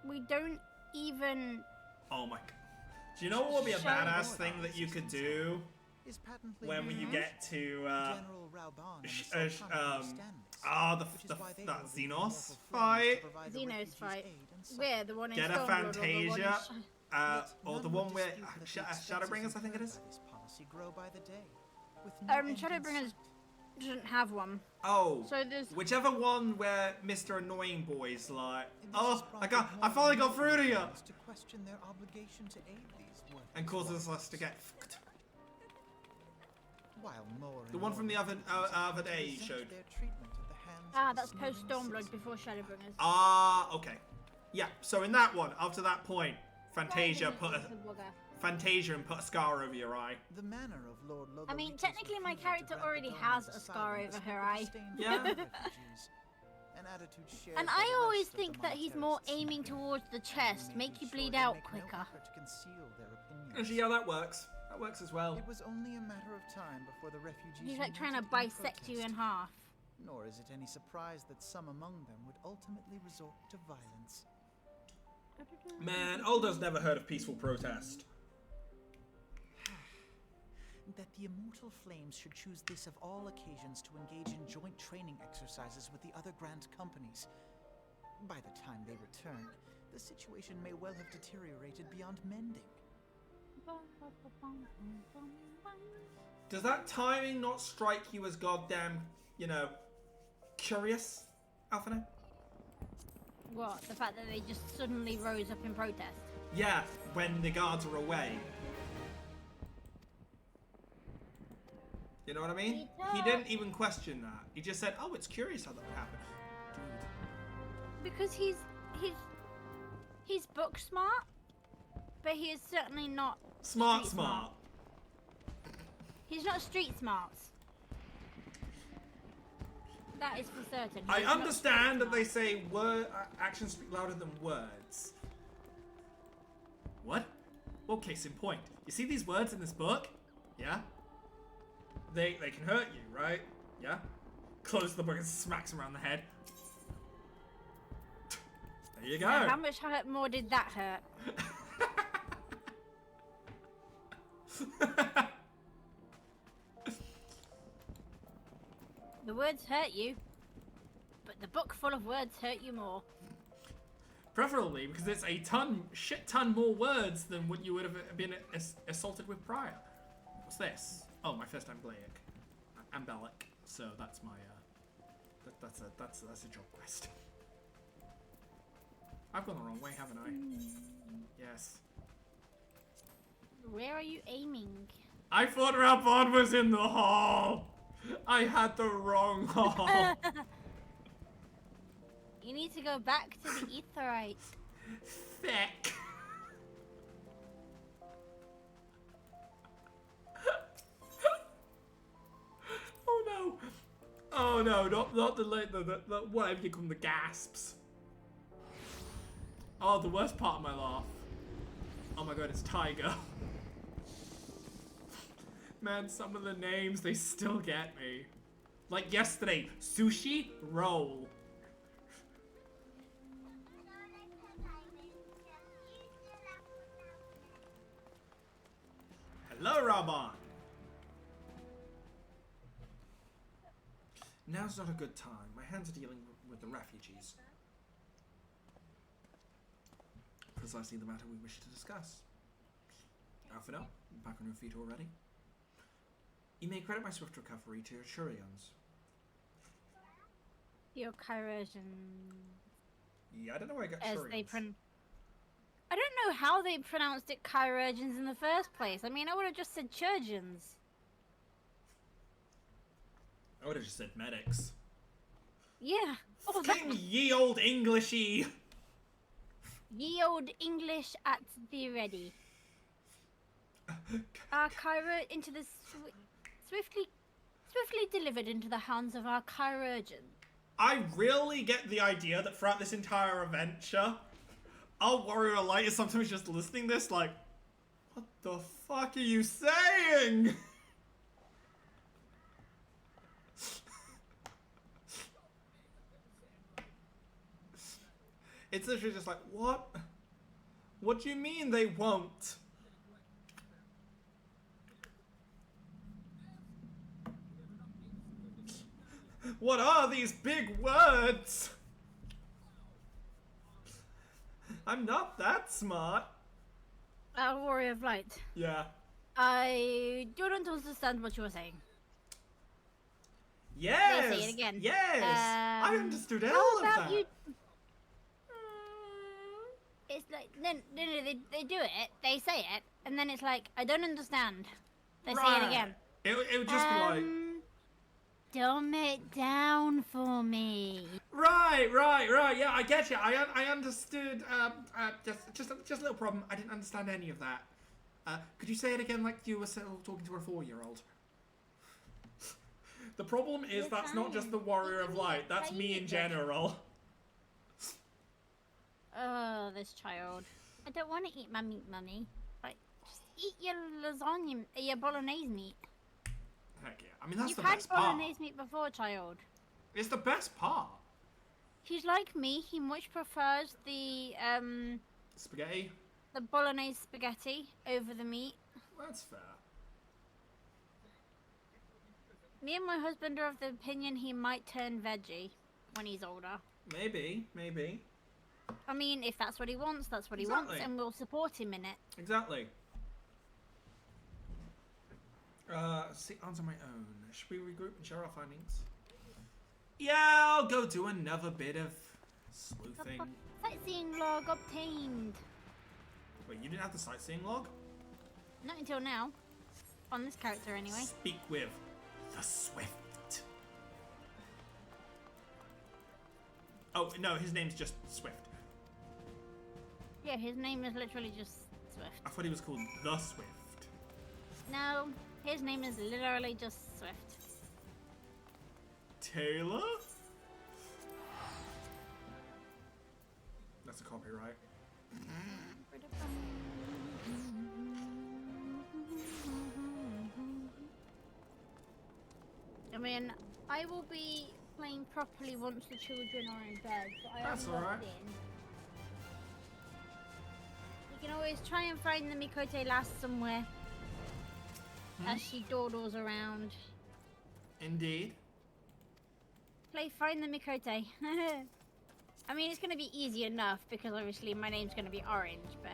we don't even... Oh my god. Do you know what would be a Show badass more thing about that you could existence. do? is patently when you get to General Rauban and the Sultan understand this, that Xenos fight. Xenos fight. Where? The one in Get a Stormblood or the one in Fantasia, or the one where Shadowbringers, I think it is. This policy grow by the day, with no end in Shadowbringers sight. doesn't have one. Oh, So there's whichever one where Mr. Annoying Boy's like, This oh, has I prompted finally more got through to you, Imperials to question their obligation to aid these worthless and causes ones. us to get fucked. While more The and one from the more other day resent showed. their treatment at the hands of that's the post sneering Stormblood citizens. before Shadowbringers. Ah, okay. Yeah, so in that one, after that point, Fantasia and put a scar over your eye. The manner of Lord I mean, Lodolito's technically my refusal to character grant the already Dawn has of a Asylum scar has over spread her the eye. disdain for Yeah. all refugees, an attitude shared And by I the always rest of think the that he's more monetarists. aiming towards the And chest, may make be you sure bleed they out make no quicker. effort to conceal their opinions. Actually, yeah, that works. That works as well. It was only a matter of time before the refugees He's like trying to united in bisect you in protest. half. Nor is it any surprise that some among them would ultimately resort to violence. Man, Aldo's never heard of peaceful protest. That the immortal flames should choose this of all occasions to engage in joint training exercises with the other Grand Companies. By the time they return, the situation may well have deteriorated beyond mending. Does that timing not strike you as goddamn, curious, Alphino? What? The fact that they just suddenly rose up in protest? Yeah, when the guards are away. You know what I mean? He didn't even question that. He just said, "Oh, it's curious how that would happen." Dude. Because he's book smart, but he is certainly not Smart. street He's not street smarts. That is for certain. I He is not understand that street they say actions speak louder than words. What? Well, case in point. You see these words in this book? Yeah? They can hurt you, right? Yeah? Closes the book and smacks him around the head. There you go. smart. How much more did that hurt? The words hurt you, but the book full of words hurt you more. Preferably because it's a shit ton more words than what you would have been assaulted with prior. What's this? Oh, my first Ambelic. So that's my that's a job quest. I've gone the wrong way, haven't I? Yes. Where are you aiming? I thought Rabon was in the hall. I had the wrong hall. You need to go back to the Aetherite. Thick. Oh no! Oh no! Not the whatever you call them, the gasps. Oh, the worst part of my laugh. Oh my god, it's Tiger. Man, some of the names, they still get me. Like yesterday, sushi roll. Hello, Raban. Now's not a good time. My hands are dealing with the refugees. Precisely the matter we wish to discuss. Alphino, back on your feet already? You may credit my swift recovery to your Shurians. Your Kyrosian. Yeah, I don't know where I got As Shurians. they I don't know how they pronounced it Kyrurgeons in the first place. I mean, I would have just said Churgeons. I would have just said medics. Yeah. Oh, Fucking ye old Englishy. Ye old English at the ready. Our Kyra into the swiftly delivered into the hands of our Kyrurgeon. I really get the idea that throughout this entire adventure, our warrior light is sometimes just listening to this like, what the fuck are you saying? It's literally just like, what? What do you mean they won't? What are these big words? I'm not that smart. Warrior of Light. Yeah. I don't understand what you were saying. Yes. Say it again. Yes. I understood all How of about that. you? It's like no, they do it. They say it, and then it's like I don't understand. They say it again. It would just be like. Dumb it down for me. Right. Yeah, I get you. I understood. Just a little problem. I didn't understand any of that. Could you say it again, like you were talking to a 4-year-old? The problem is that's not just the Warrior of Light. That's me in general. Oh, this child. I don't want to eat my meat, mummy. Like, just eat your lasagna, your bolognese meat. Heck yeah. I mean, that's You've the had best part. bolognese meat before, child. It's the best part. He's like me. He much prefers the Spaghetti? the bolognese spaghetti over the meat. That's fair. Me and my husband are of the opinion he might turn veggie when he's older. Maybe. I mean, if that's what he wants, that's what he Exactly. wants, and we'll support him in it. Exactly. See, answer my own. Should we regroup and share our findings? Yeah, I'll go do another bit of sleuthing. Sightseeing log obtained. Wait, you didn't have the sightseeing log? Not until now. On this character, anyway. Speak with the Swift. Oh, no, his name's just Swift. Yeah, his name is literally just Swift. I thought he was called the Swift. No, his name is literally just Swift. Taylor? That's a copyright. I mean, I will be playing properly once the children are in bed, but I That's am alright. logged in. You can always try and find the Mikote lass somewhere as she dawdles around. Indeed. Play Find the Mikote. I mean, it's going to be easy enough because obviously my name's going to be Orange, but...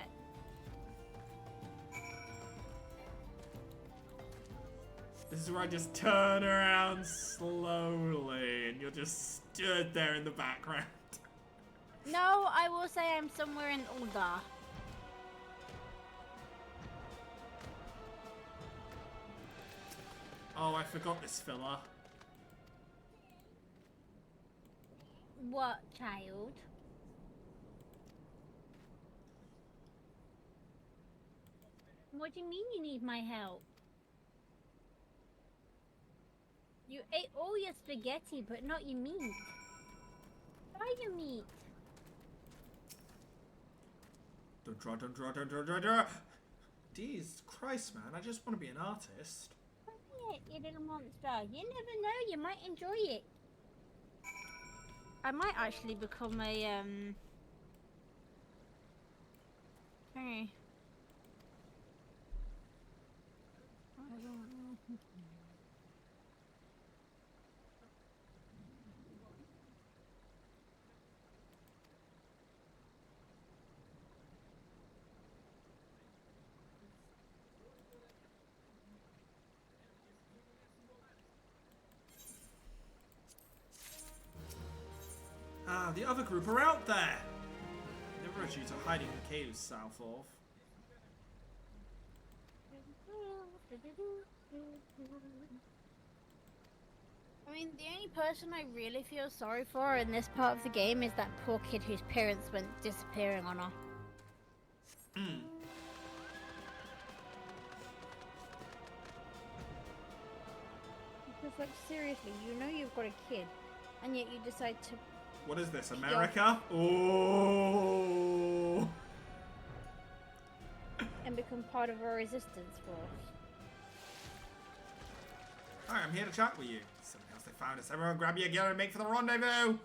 This is where I just turn around slowly and you're just stood there in the background. No, I will say I'm somewhere in Uldar. Oh, I forgot this filler. What, child? What do you mean you need my help? You ate all your spaghetti, but not your meat. Try your meat. Don't draw. Jeez Christ, man, I just want to be an artist. Try it, you little monster. You never know, you might enjoy it. I might actually become a, Hey. I don't know. Ah, the other group are out there! The Virtues are hiding in the caves south of. I mean, the only person I really feel sorry for in this part of the game is that poor kid whose parents went disappearing on her. Because, like, seriously, you know you've got a kid, and yet you decide to... What is this, America? Oh! and become part of a resistance force. Hi, I'm here to chat with you. Something else they found us. Everyone grab your gear and make for the rendezvous!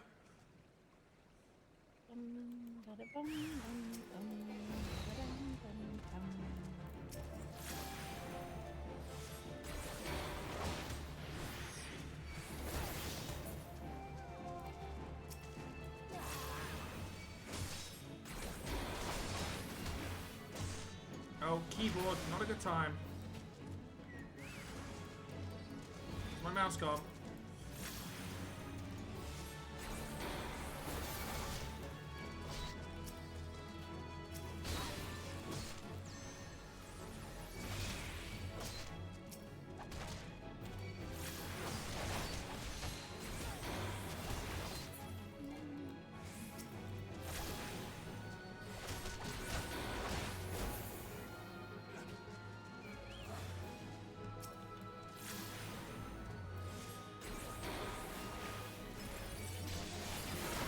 keyboard, not a good time. My mouse gone.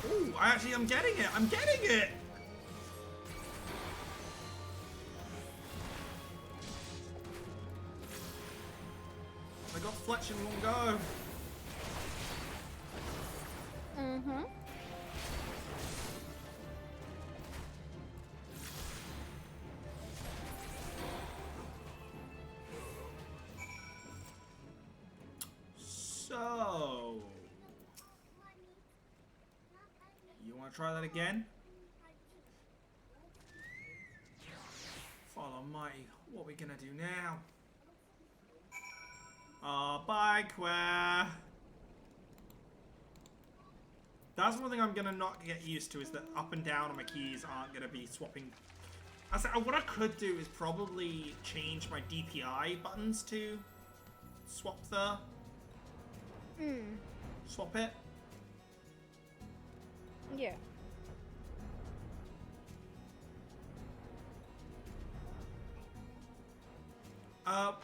Ooh, I'm getting it. I'm getting it. I got Fletch in one go. Mm-hmm. So, you want to try that again? Follow Mighty. What are we gonna do now? Oh, bye, Quare. That's one thing I'm gonna not get used to, is that up and down on my keys aren't gonna be swapping. What I could do is probably change my DPI buttons to swap swap it. Yeah.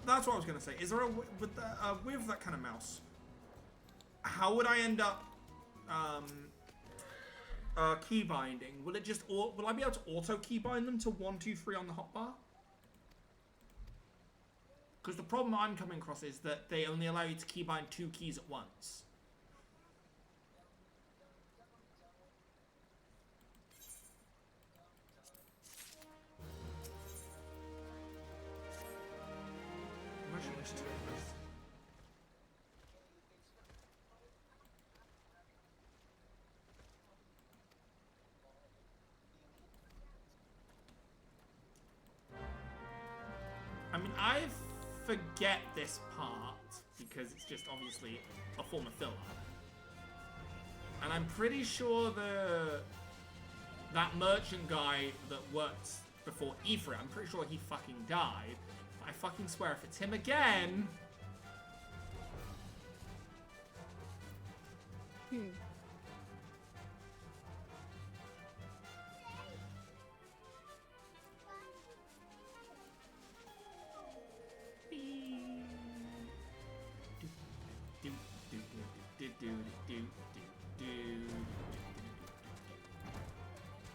That's what I was gonna say. Is there with that kind of mouse? How would I end up key binding? Will it just will I be able to auto key bind them to 1, 2, 3 on the hotbar? Because the problem I'm coming across is that they only allow you to key bind 2 keys at once. Imagine this too. I mean, I forget this part because it's just obviously a form of filler. And I'm pretty sure that merchant guy that worked before Ifrit, I'm pretty sure he fucking died. But I fucking swear if it's him again...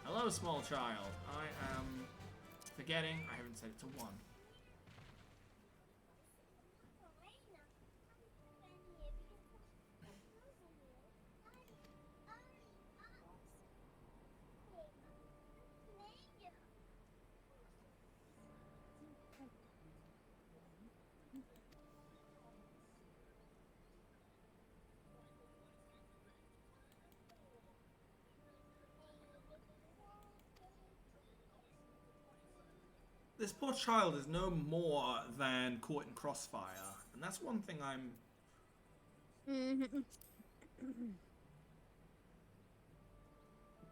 Hello, small child. I am forgetting I haven't set it to 1. This poor child is no more than caught in crossfire, and that's one thing I'm...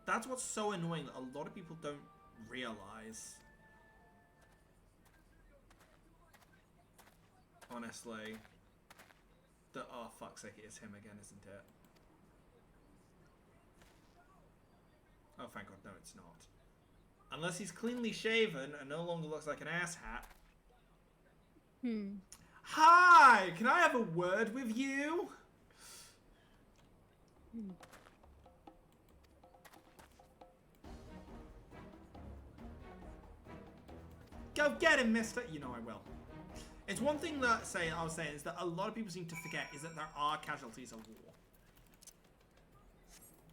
That's what's so annoying that a lot of people don't realize. Honestly. That, oh, fuck's sake, it is him again, isn't it? Oh, thank God, no, it's not. Unless he's cleanly shaven and no longer looks like an asshat. Hi! Can I have a word with you? Go get him, mister! You know I will. It's one thing that I was saying is that a lot of people seem to forget is that there are casualties of war.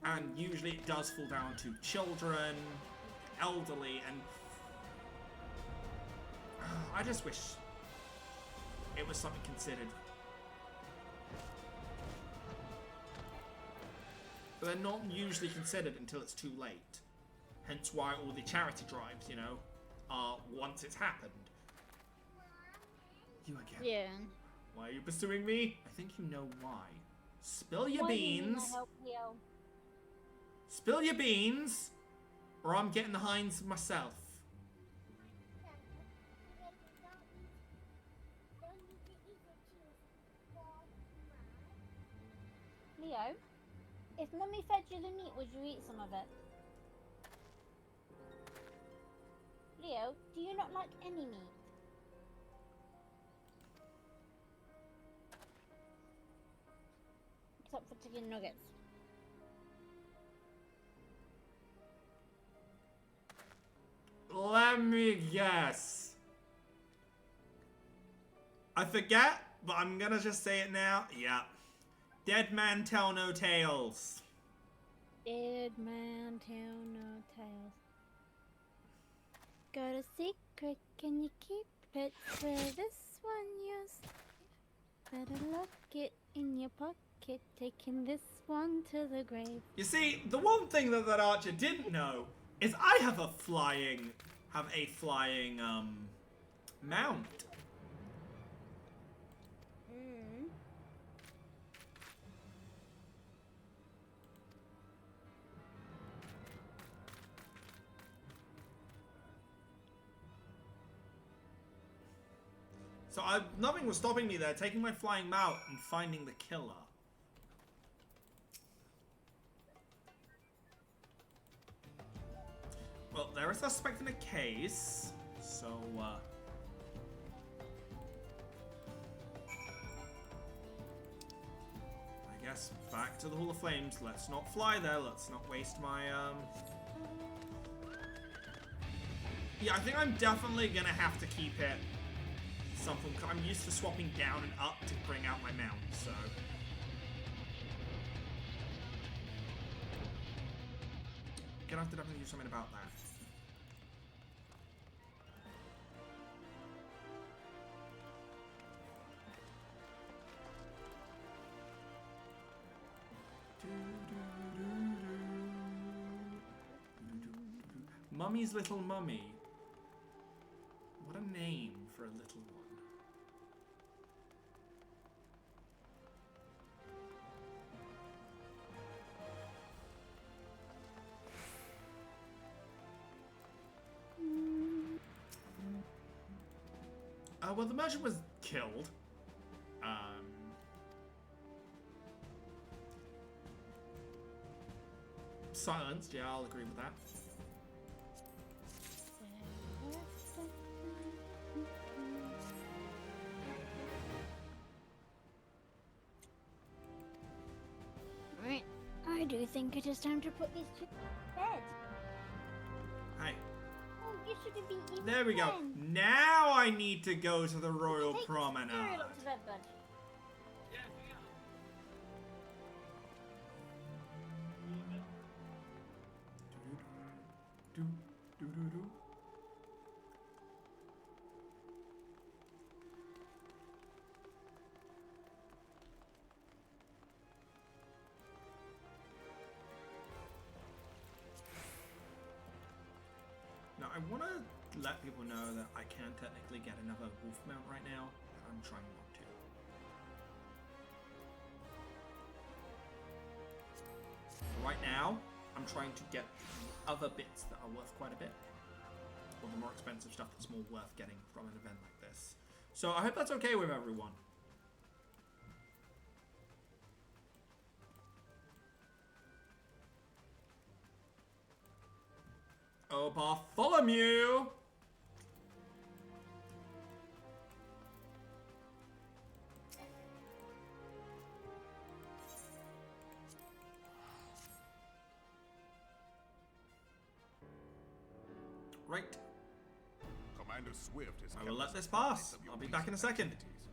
And usually it does fall down to children, elderly, and I just wish it was something considered. But they're not usually considered until it's too late. Hence why all the charity drives, you know, are once it's happened. You again. Yeah. Why are you pursuing me? I think you know why. Spill your Why do you need my beans. help, Leo? Spill your beans, or I'm getting the hinds myself. Leo, if Mummy fed you the meat, would you eat some of it? Leo, do you not like any meat? Except for chicken nuggets. Let me guess. I forget, but I'm gonna just say it now. Yeah. Dead man tell no tales. Dead man tell no tales. Got a secret, can you keep it? Swear this one yours. Better lock it in your pocket, taking this one to the grave. You see, the one thing that archer didn't know is I have a flying mount. So nothing was stopping me there, taking my flying mount and finding the killer. Well, there is a suspect in a case, so, I guess back to the Hall of Flames. Let's not fly there, let's not waste my, Yeah, I think I'm definitely gonna have to keep it something. I'm used to swapping down and up to bring out my mount, so. Gonna have to definitely do something about that. Mummy's little mummy. What a name for a little one. Well, the merchant was killed. Silenced, yeah, I'll agree with that. Right, I do think it is time to put these two to bed. Hi. Oh, you shouldn't be even There we go. then. Now I need to go to the Royal Take Promenade. the cereal up to bed, bud. Do, do, do, do. Now, I want to let people know that I can technically get another wolf mount right now, but I'm trying not to. Right now, I'm trying to get other bits that are worth quite a bit, or the more expensive stuff that's more worth getting from an event like this. So I hope that's okay with everyone. Oh, Bartholomew! Right. Commander Swift has I will kept let us this apprised pass. of your I'll be back in a recent second. activities.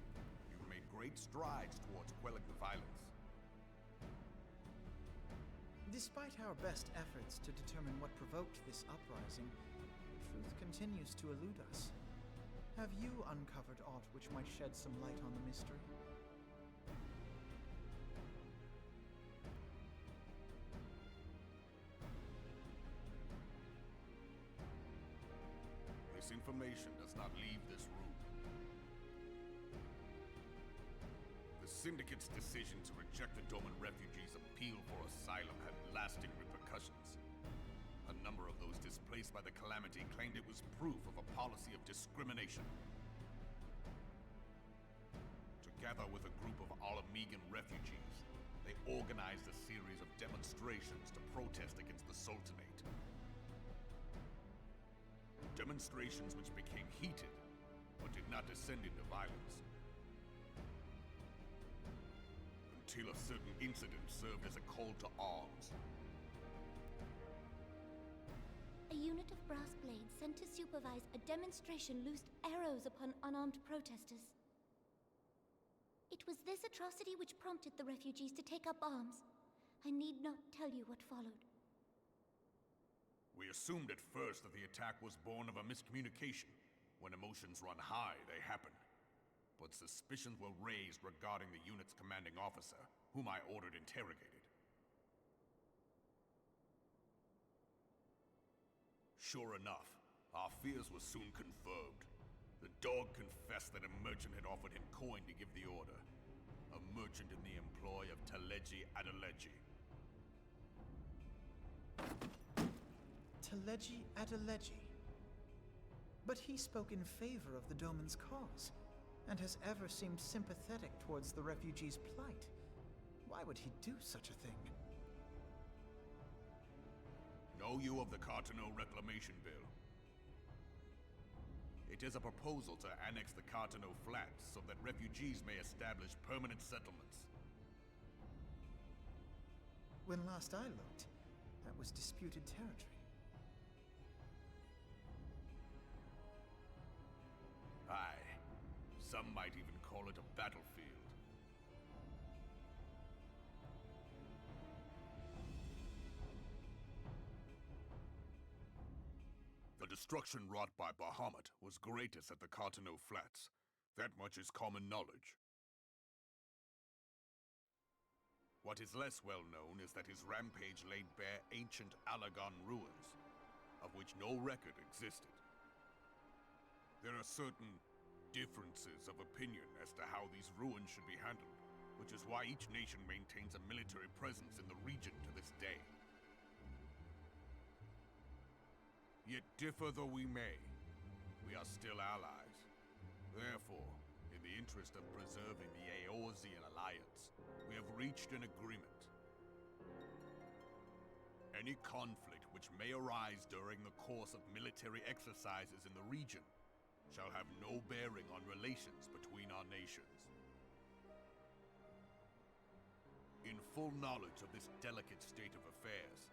You've made great strides towards quelling the violence. Despite our best efforts to determine what provoked this uprising, truth continues to elude us. Have you uncovered aught which might shed some light on the mystery? This information does not leave this room. The Syndicate's decision to reject the Doman refugees' appeal for asylum had lasting repercussions. A number of those displaced by the Calamity claimed it was proof of a policy of discrimination. Together with a group of Alamegan refugees, they organized a series of demonstrations to protest against the Sultanate. Demonstrations which became heated, but did not descend into violence. Until a certain incident served as a call to arms. A unit of brass blades sent to supervise a demonstration loosed arrows upon unarmed protesters. It was this atrocity which prompted the refugees to take up arms. I need not tell you what followed. We assumed at first that the attack was born of a miscommunication. When emotions run high, they happen. But suspicions were raised regarding the unit's commanding officer, whom I ordered interrogated. Sure enough, our fears were soon confirmed. The dog confessed that a merchant had offered him coin to give the order. A merchant in the employ of A.R.R. A.R.R. But he spoke in favor of the Doman's cause, and has ever seemed sympathetic towards the refugees' plight. Why would he do such a thing? Know you of the Cartano Reclamation Bill? It is a proposal to annex the Cartano Flats so that refugees may establish permanent settlements. When last I looked, that was disputed territory. Aye. Some might even call it a battlefield. The destruction wrought by Bahamut was greatest at the Cartano Flats. That much is common knowledge. What is less well known is that his rampage laid bare ancient Allagan ruins, of which no record existed. There are certain differences of opinion as to how these ruins should be handled, which is why each nation maintains a military presence in the region to this day. Yet differ though we may, we are still allies. Therefore, in the interest of preserving the Eorzean alliance, we have reached an agreement. Any conflict which may arise during the course of military exercises in the region shall have no bearing on relations between our nations. In full knowledge of this delicate state of affairs,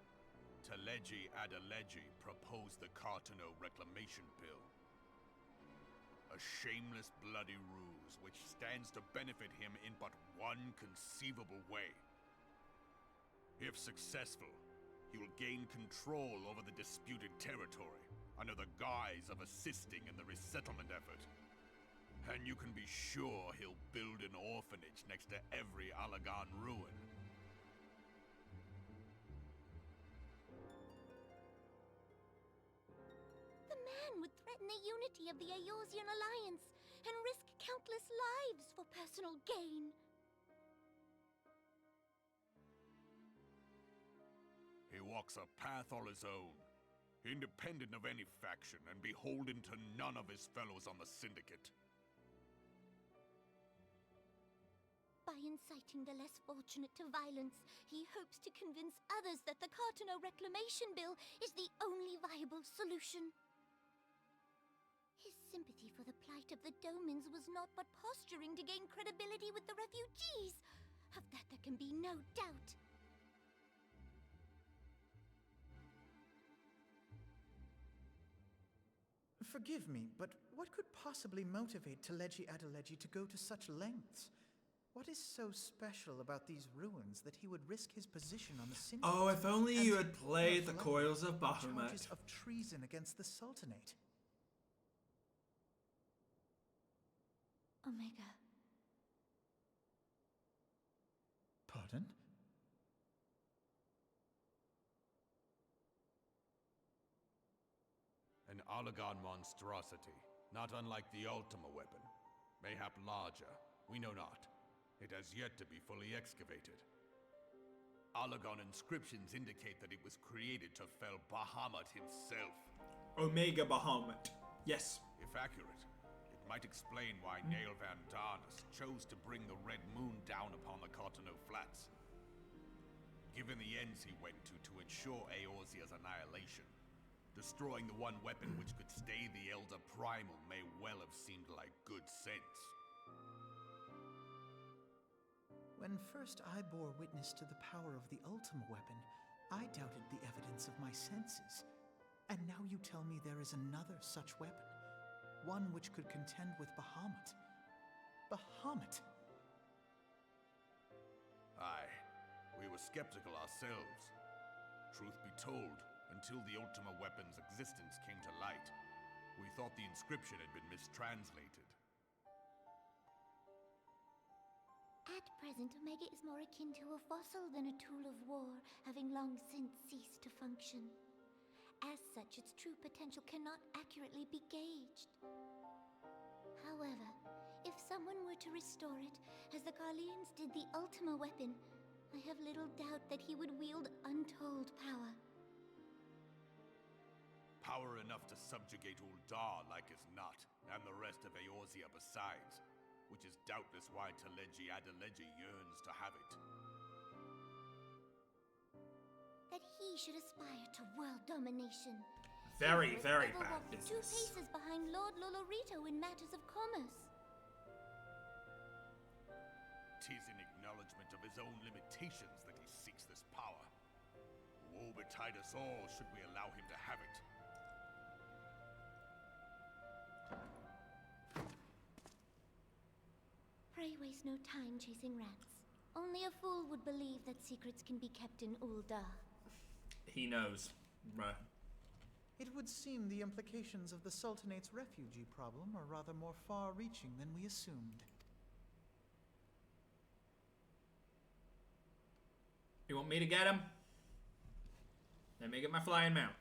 A.R.R. proposed the Cartano Reclamation Bill. A shameless bloody ruse which stands to benefit him in but one conceivable way. If successful, he will gain control over the disputed territory, under the guise of assisting in the resettlement effort. And you can be sure he'll build an orphanage next to every Allagan ruin. The man would threaten the unity of the Eorzean alliance and risk countless lives for personal gain. He walks a path all his own, independent of any faction and beholden to none of his fellows on the Syndicate. By inciting the less fortunate to violence, he hopes to convince others that the Cartano Reclamation Bill is the only viable solution. His sympathy for the plight of the Domans was not but posturing to gain credibility with the refugees. Of that there can be no doubt. Forgive me, but what could possibly motivate A.R.R. to go to such lengths? What is so special about these ruins that he would risk his position on the Syndicate? Oh, if only you had played the most Coils of likely, Bahamut. charges of treason against the Sultanate. Omega. Pardon? An Allagan monstrosity, not unlike the Ultima weapon. Mayhap larger, we know not. It has yet to be fully excavated. Allagon inscriptions indicate that it was created to fell Bahamut himself. Omega Bahamut. Yes. If accurate, it might explain why Nail Van Darnus chose to bring the Red Moon down upon the Cotonou Flats. Given the ends he went to ensure Eorzea's annihilation, destroying the one weapon which could stay the Elder Primal may well have seemed like good sense. When first I bore witness to the power of the Ultima weapon, I doubted the evidence of my senses. And now you tell me there is another such weapon, one which could contend with Bahamut. Bahamut! Aye, we were skeptical ourselves. Truth be told, until the Ultima weapon's existence came to light, we thought the inscription had been mistranslated. At present, Omega is more akin to a fossil than a tool of war, having long since ceased to function. As such, its true potential cannot accurately be gauged. However, if someone were to restore it, as the Garleans did the Ultima weapon, I have little doubt that he would wield untold power. Power enough to subjugate Uldar like as not, and the rest of Eorzea besides, which is doubtless why Teleji Adeleji yearns to have it. That he should aspire to world domination. Very, very Ever bad walked business. 2 paces behind Lord Lolorito in matters of commerce. 'Tis in acknowledgement of his own limitations that he seeks this power. Woe betide us all should we allow him to have it. Pray waste no time chasing rats. Only a fool would believe that secrets can be kept in Uldar. He knows. Bruh. It would seem the implications of the Sultanate's refugee problem are rather more far-reaching than we assumed. You want me to get him? Let me get my flying mount.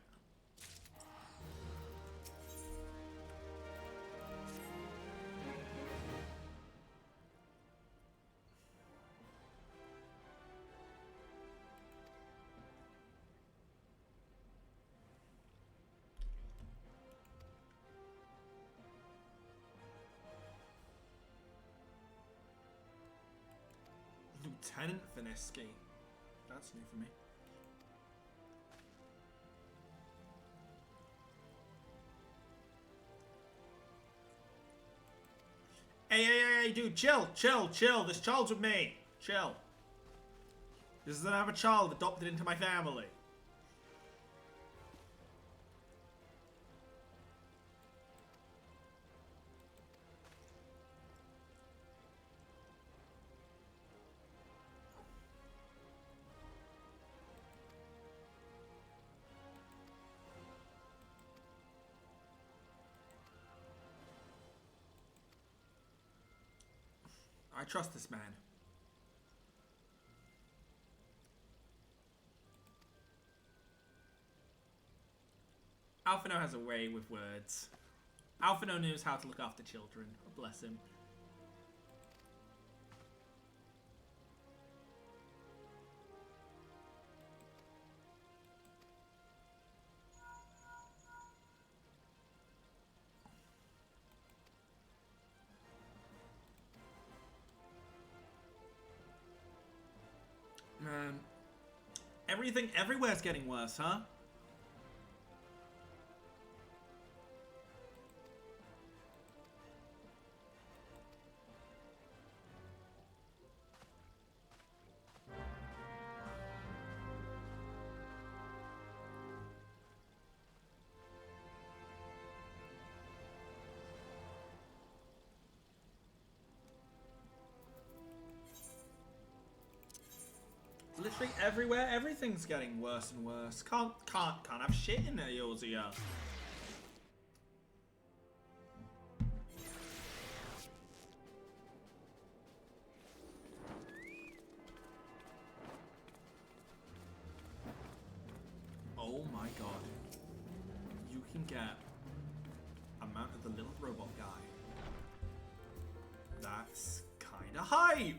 Lieutenant Fineski. That's new for me. Hey, dude, chill. This child's with me. Chill. This is another child adopted into my family. I trust this man. Alphino has a way with words. Alphino knows how to look after children. Bless him. Man, everything everywhere's getting worse, huh? Literally everywhere, everything's getting worse and worse. Can't have shit in there, Eorzea. Oh my god. You can get a mount of the little robot guy. That's kinda hype!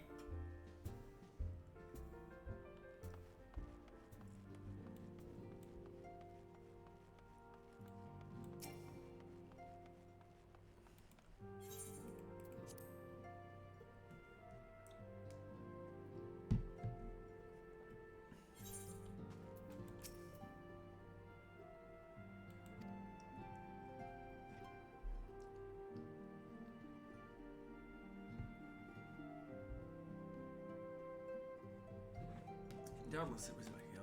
Doubtless it was a hill.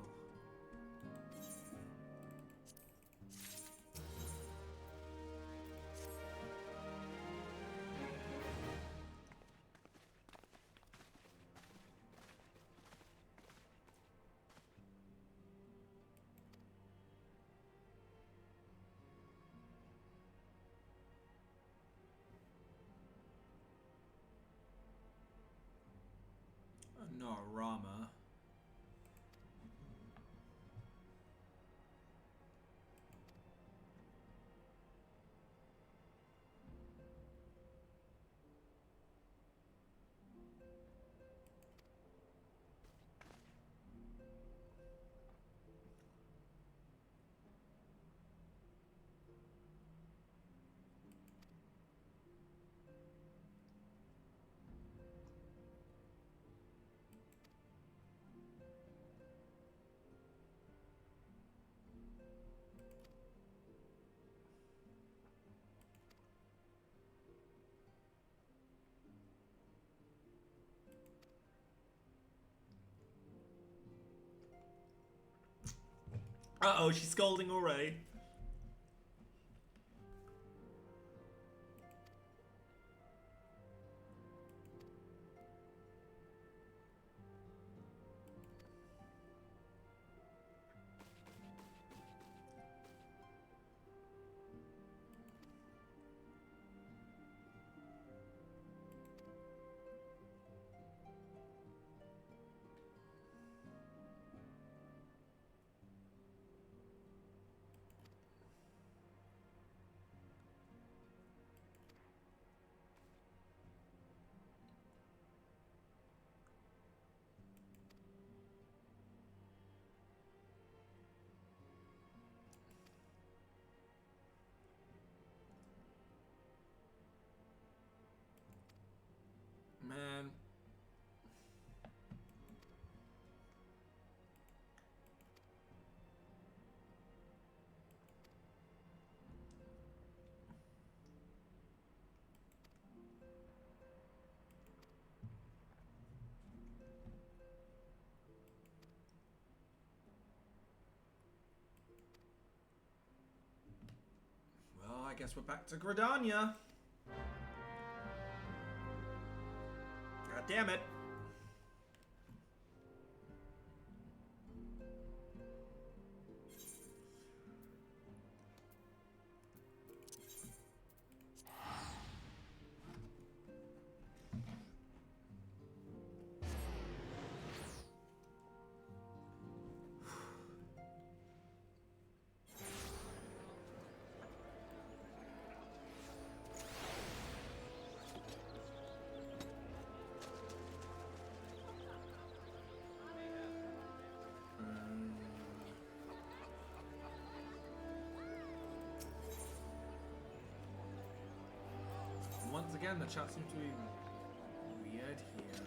No, Rama. Uh-oh, she's scolding already. Man. Well, I guess we're back to Gridania. God damn it. Once again, the chat seems to be weird here.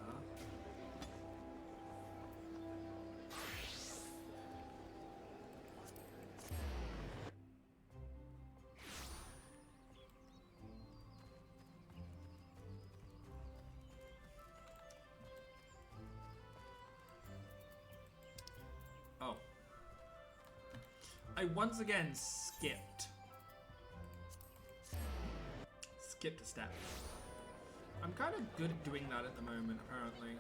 Oh. I once again skipped a step. I'm kind of good at doing that at the moment, apparently.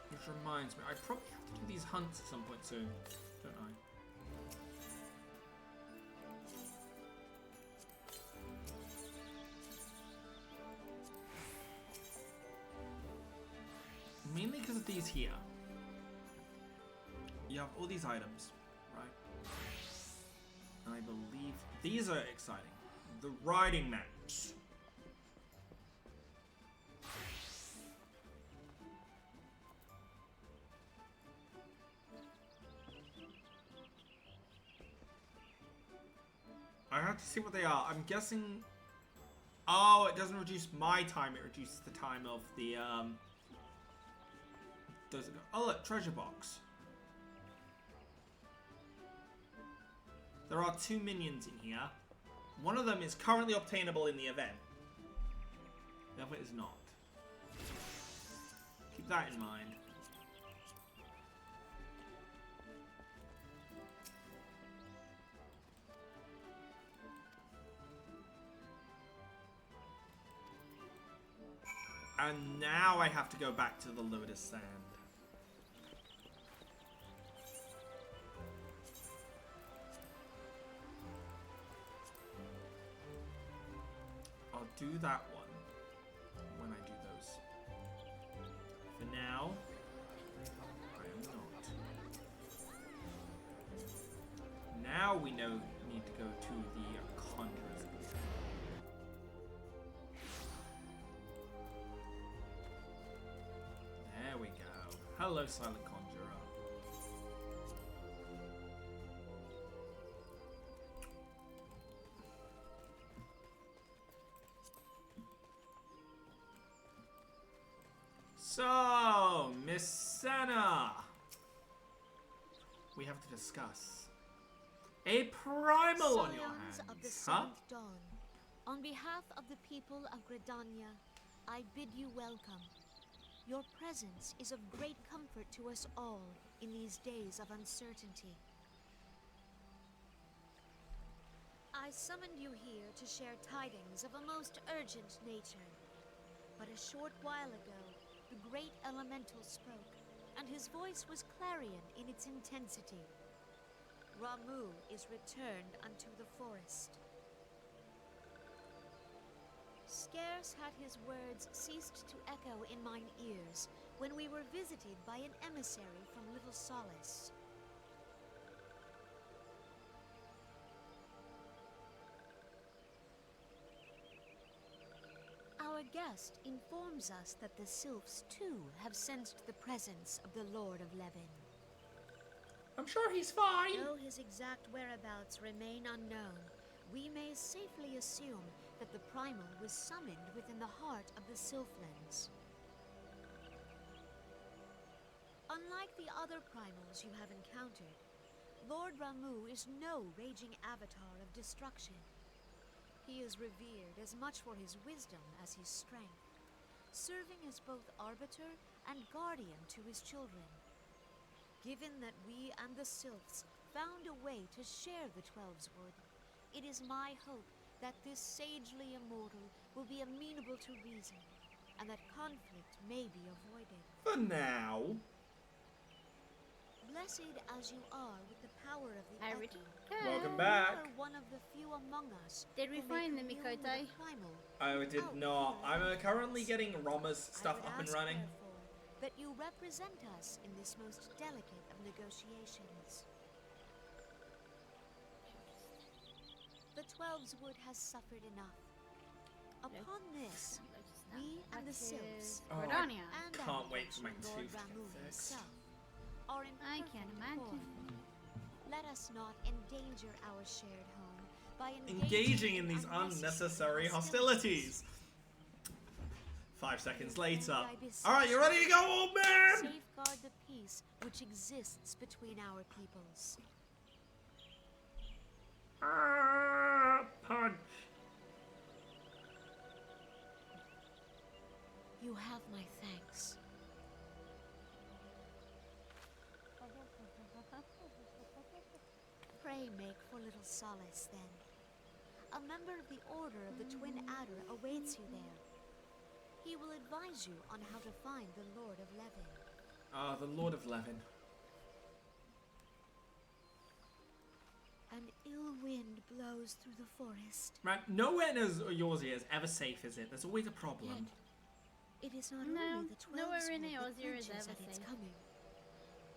Which reminds me, I probably have to do these hunts at some point soon, don't I? Mainly because of these here. You have all these items, right? And I believe these are exciting. The riding maps. I have to see what they are. I'm guessing... Oh, it doesn't reduce my time. It reduces the time of the, Oh, look, treasure box. There are 2 minions in here. One of them is currently obtainable in the event. The other is not. Keep that in mind. And now I have to go back to the Lotus Sand. I'll do that one when I do those. For now, I am not. Now we need to go to the Conjurer's Booth. There we go. Hello, Silent Conjurer. So, Miss Senna, we have to discuss a primal on your hands. Of the Huh? seventh dawn, on behalf of the people of Gridania, I bid you welcome. Your presence is of great comfort to us all in these days of uncertainty. I summoned you here to share tidings of a most urgent nature. But a short while ago, the great elemental spoke, and his voice was clarion in its intensity. Ramuh is returned unto the forest. Scarce had his words ceased to echo in mine ears when we were visited by an emissary from Little Solace. Our guest informs us that the Sylphs, too, have sensed the presence of the Lord of Levin. I'm sure he's fine. Though his exact whereabouts remain unknown, we may safely assume that the Primal was summoned within the heart of the Sylphlands. Unlike the other Primals you have encountered, Lord Ramuh is no raging avatar of destruction. He is revered as much for his wisdom as his strength, serving as both arbiter and guardian to his children. Given that we and the Sylphs found a way to share the Twelveswood, it is my hope that this sagely immortal will be amenable to reason, and that conflict may be avoided. For now. Blessed as you are with the power of the I Echo, Welcome back. you are one of the few among us. Did we who may find the commune with Mikotai? the Primal. I did not. I'm currently getting Roma's stuff I would up and ask, running. therefore, that you represent us in this most delicate of negotiations. The Twelveswood has suffered enough. Upon this, we and the Sylphs, Oh, Gridania. and can't our wait for my Lord tooth to get Ramuh fixed. himself, are in I perfect can't imagine. accord. Let us not endanger our shared home by Engaging in these unnecessary unnecessary hostilities. 5 seconds later. I beseech Alright, you ready to go, old man? Safeguard the peace which exists between our peoples. Punch. You have my thanks. Pray make for little solace, then. A member of the Order of the Twin Adder awaits you there. He will advise you on how to find the Lord of Levin. Ah, the Lord of Levin. An ill wind blows through the forest. Man, nowhere in Eorzea is ever safe, is it? There's always a problem. It is not No, only the nowhere in Twelveswood that Eorzea is flinches ever at its safe. coming.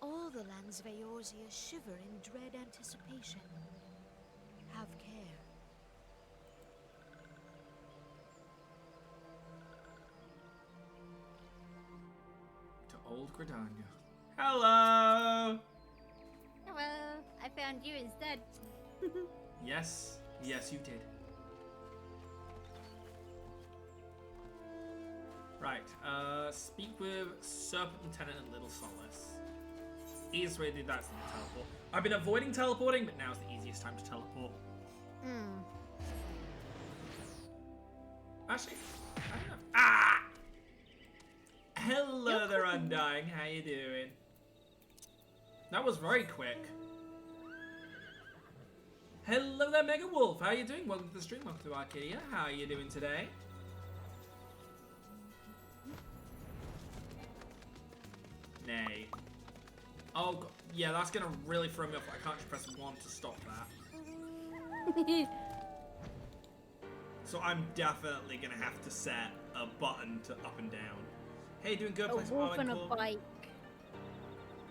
All the lands of Eorzea shiver in dread anticipation. Have care. To old Gridania. Hello! Well, I found you instead. Yes, yes, you did. Right, speak with Serpent Lieutenant and Little Solace. Easiest way to do that is to teleport. I've been avoiding teleporting, but now's the easiest time to teleport. Actually, I don't know. Ah! Hello there, Undying. How you doing? That was very quick. Hello there, Mega Wolf. How you doing? Welcome to the stream. Welcome to Arcadia. How are you doing today? Nay. Oh, God. Yeah, that's gonna really throw me off. I can't just press 1 to stop that. So I'm definitely gonna have to set a button to up and down. Hey, doing good? A wolf and a bike.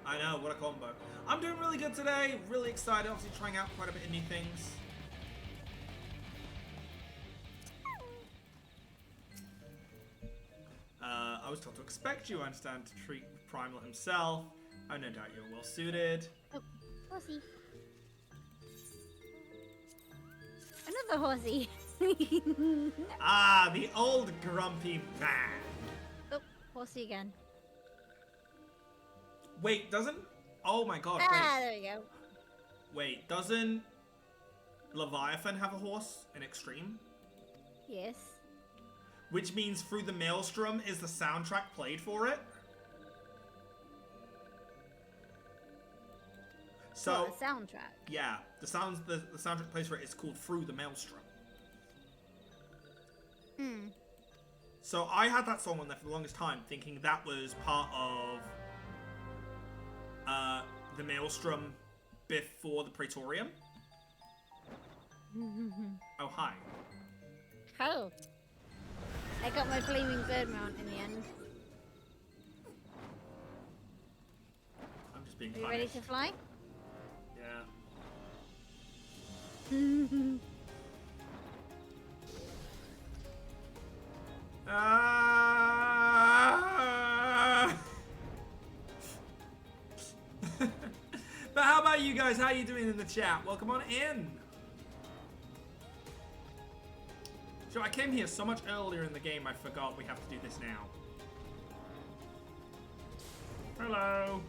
I know, what a combo. I'm doing really good today. Really excited. Obviously trying out quite a bit of new things. I was told to expect you. I understand to treat Primal himself. I have no doubt you're well suited. Oh, horsey. Another horsey. Ah, the old grumpy man. Oh, horsey again. Wait, doesn't... Oh my god, Ah, there we go. Wait, doesn't Leviathan have a horse in Extreme? Yes. Which means Through the Maelstrom is the soundtrack played for it? So... What, the soundtrack? Yeah, the soundtrack plays for it is called Through the Maelstrom. Hmm. So I had that song on there for the longest time, thinking that was part of the Maelstrom before the Praetorium. Oh, hi. Oh. I got my flaming bird mount in the end. I'm just being Are you ready to fly? Yeah. But how about you guys? How you doing in the chat? Welcome on in. So I came here so much earlier in the game, I forgot we have to do this now. Hello.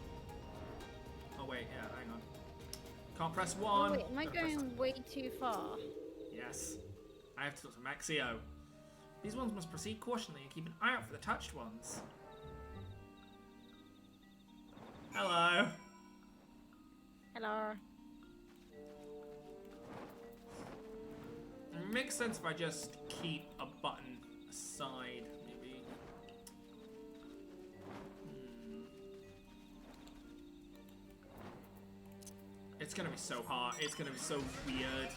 Oh wait, yeah, hang on. Can't press 1. Oh wait, am I going way too far? Yes. I have to talk to Maxio. These ones must proceed cautiously and keep an eye out for the touched ones. Hello. Hello. It makes sense if I just keep a button aside, maybe. It's gonna be so hard. It's gonna be so weird.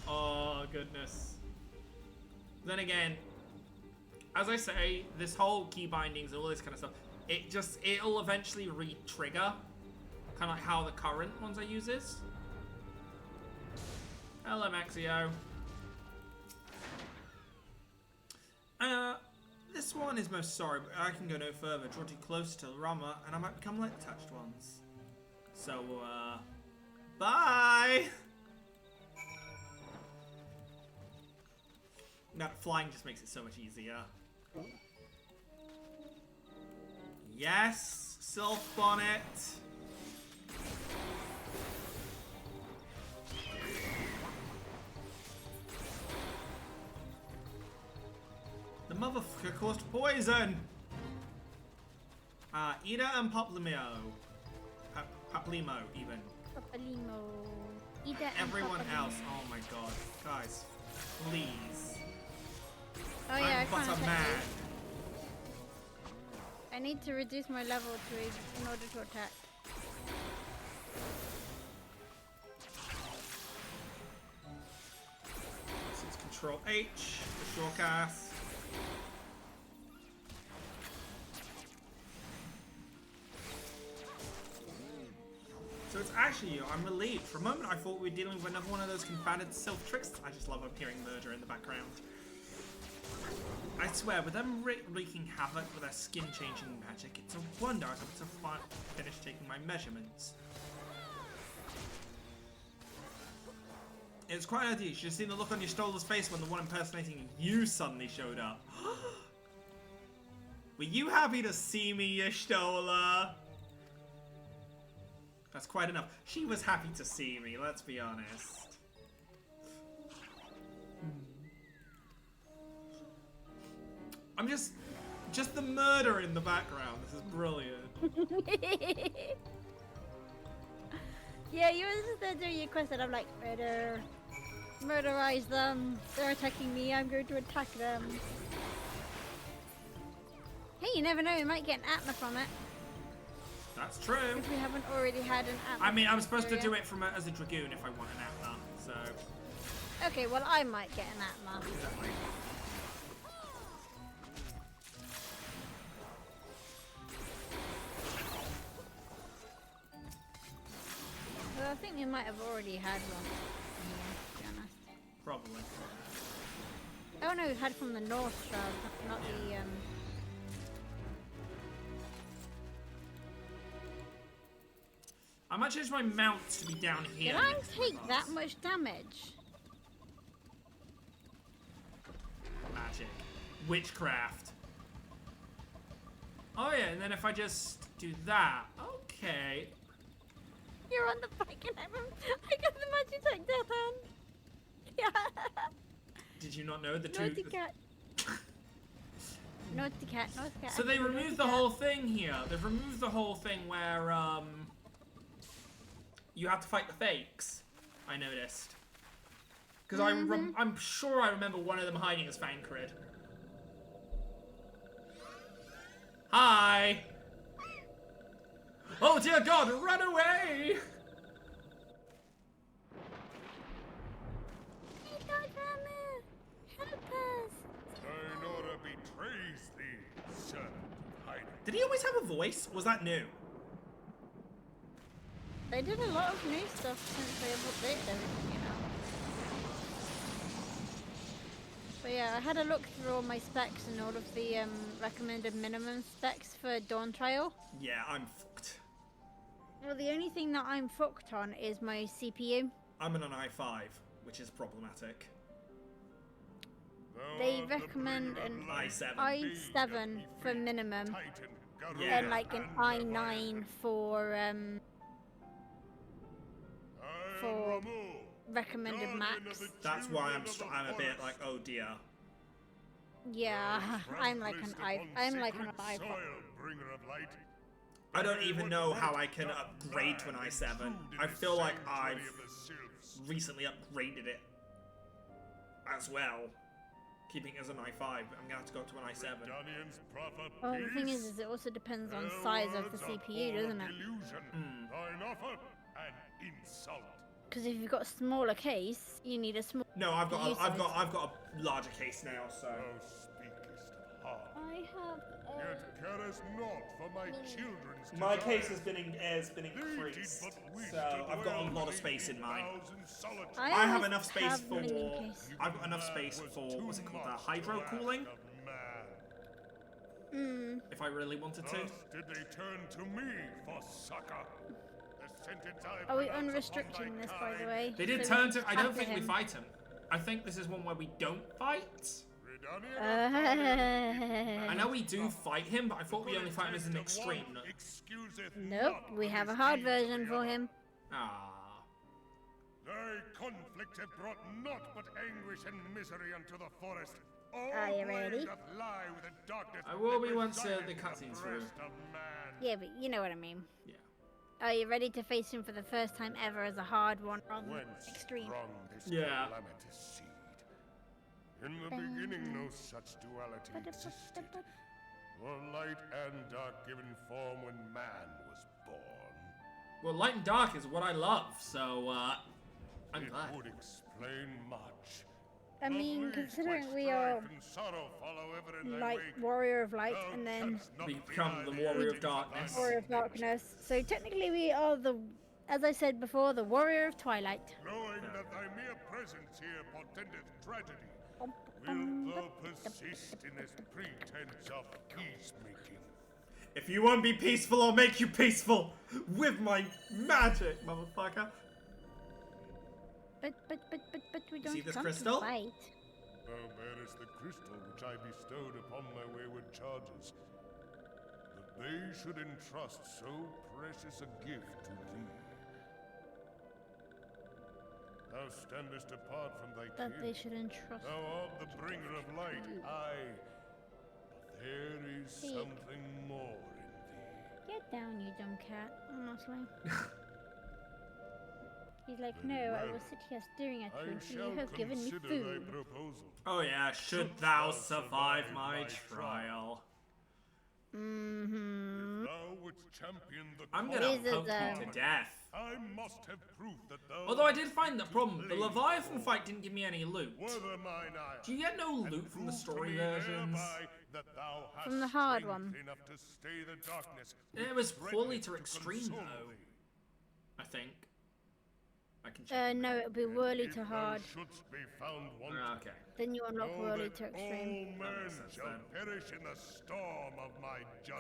Oh, goodness. Then again, as I say, this whole key bindings and all this kind of stuff, it'll eventually re-trigger. Kind of like how the current ones I use is. Hello, Maxio. This one is most sorry, but I can go no further. Draw too close to Rama, and I might become like the touched ones. So, bye! No, flying just makes it so much easier. Yes! Sylph Bonnet! The motherfucker caused poison! Ida and Poplimo. Poplimo, even. Poplimo. Ida and everyone Poplimo. else. Oh my god. Guys, please. Oh yeah, I'm but a man. I need to reduce my level in order to attack. This is Control H, the short cast. So it's actually you. I'm relieved. For a moment, I thought we were dealing with another one of those confounded self tricks. I just love hearing murder in the background. I swear, with them wreaking havoc with their skin-changing magic, it's a wonder I was able to finish taking my measurements. It's quite an idea. You should have seen the look on your Stolar's face when the one impersonating you suddenly showed up. Were you happy to see me, Stolar? That's quite enough. She was happy to see me, let's be honest. I'm just the murder in the background. This is brilliant. Yeah, you were just there doing your quest and I'm like, murder. Murderize them. They're attacking me. I'm going to attack them. Hey, you never know. We might get an Atma from it. That's true. If we haven't already had an Atma. I mean, I'm supposed to do it from as a Dragoon if I want an Atma, so... Okay, well, I might get an Atma. Well, I think we might have already had one. To be honest. Probably. Oh no, we had from the North Shroud, not the I might change my mounts to be down here. Did I take that much damage? Magic. Witchcraft. Oh yeah, and then if I just do that, okay. You're on the bike and I got the Magitek Death Hand. Yeah. Did you not know the two? Naughty cat. Naughty cat, naughty cat. So they removed the whole thing here. They've removed the whole thing where you have to fight the fakes. I noticed. Because I'm sure I remember one of them hiding as Fankrid. Hi! Oh dear God, run away! Help us! A.R.R. betrays thee, servant of hiding. Did he always have a voice? Was that new? They did a lot of new stuff since they updated everything, you know. But yeah, I had a look through all my specs and all of the recommended minimum specs for Dawn Trial. Yeah, I'm fucked. Well, the only thing that I'm fucked on is my CPU. I'm on an i5, which is problematic. They recommend an i7 for minimum, and like an i9 for recommended max. That's why I'm a bit like, oh dear. Yeah, I'm like an i5. I don't even know how I can upgrade to an i7. I feel like I've recently upgraded it as well. Keeping it as an i5, I'm gonna have to go to an i7. Well, the thing is it also depends on size of the CPU, doesn't it? Because if you've got a smaller case, you need a small. No, I've got a larger case now, so. I have. My case has been increased, so I've got a lot of space in mine. I have enough space for. I've got enough space for what's it called? Hydro cooling. If I really wanted to. Did they turn to me for succor? Are we unrestricting this, by the way? They did turn to. I don't think we fight him. I think this is one where we don't fight. I know we do fight him, but I thought we only fight him as an extreme. Nope, we have a hard version for him. Ah. Thy conflict have brought naught but anguish and misery unto the forest. Are you ready? I will be once the cutscene's through. Yeah, but you know what I mean. Yeah. Are you ready to face him for the first time ever as a hard one rather than extreme? Yeah. In the beginning, no such duality existed. For light and dark given form when man was born. Well, light and dark is what I love, so I'm glad. It would explain much. I mean, considering we are light, warrior of light, and then we become the warrior of darkness. Warrior of darkness. So technically, we are the, as I said before, the warrior of twilight. Knowing that thy mere presence here portendeth tragedy, wilt thou persist in this pretense of peacemaking? If you won't be peaceful, I'll make you peaceful with my magic, motherfucker. But we don't see this come crystal? to fight. Thou bearest the crystal which I bestowed upon thy wayward charges, that they should entrust so precious a gift to thee. Thou standest apart from thy That kin. they should entrust. Thou art the bringer of light, aye, There is Hey. something more in thee. Get down, you dumb cat. Honestly. He's like, no, I will sit here staring at you until you have given me food. Oh yeah, should thou survive my trial? Mm-hmm. I'm gonna poke you to death. I must have proved that thou Although I did find the problem, the Leviathan fight didn't give me any loot. Do you get no loot from the story versions? From the hard one. It was poorly to extreme though. I think. I can check. No, it'll be whirly to hard. Okay. Then you unlock whirly to extreme.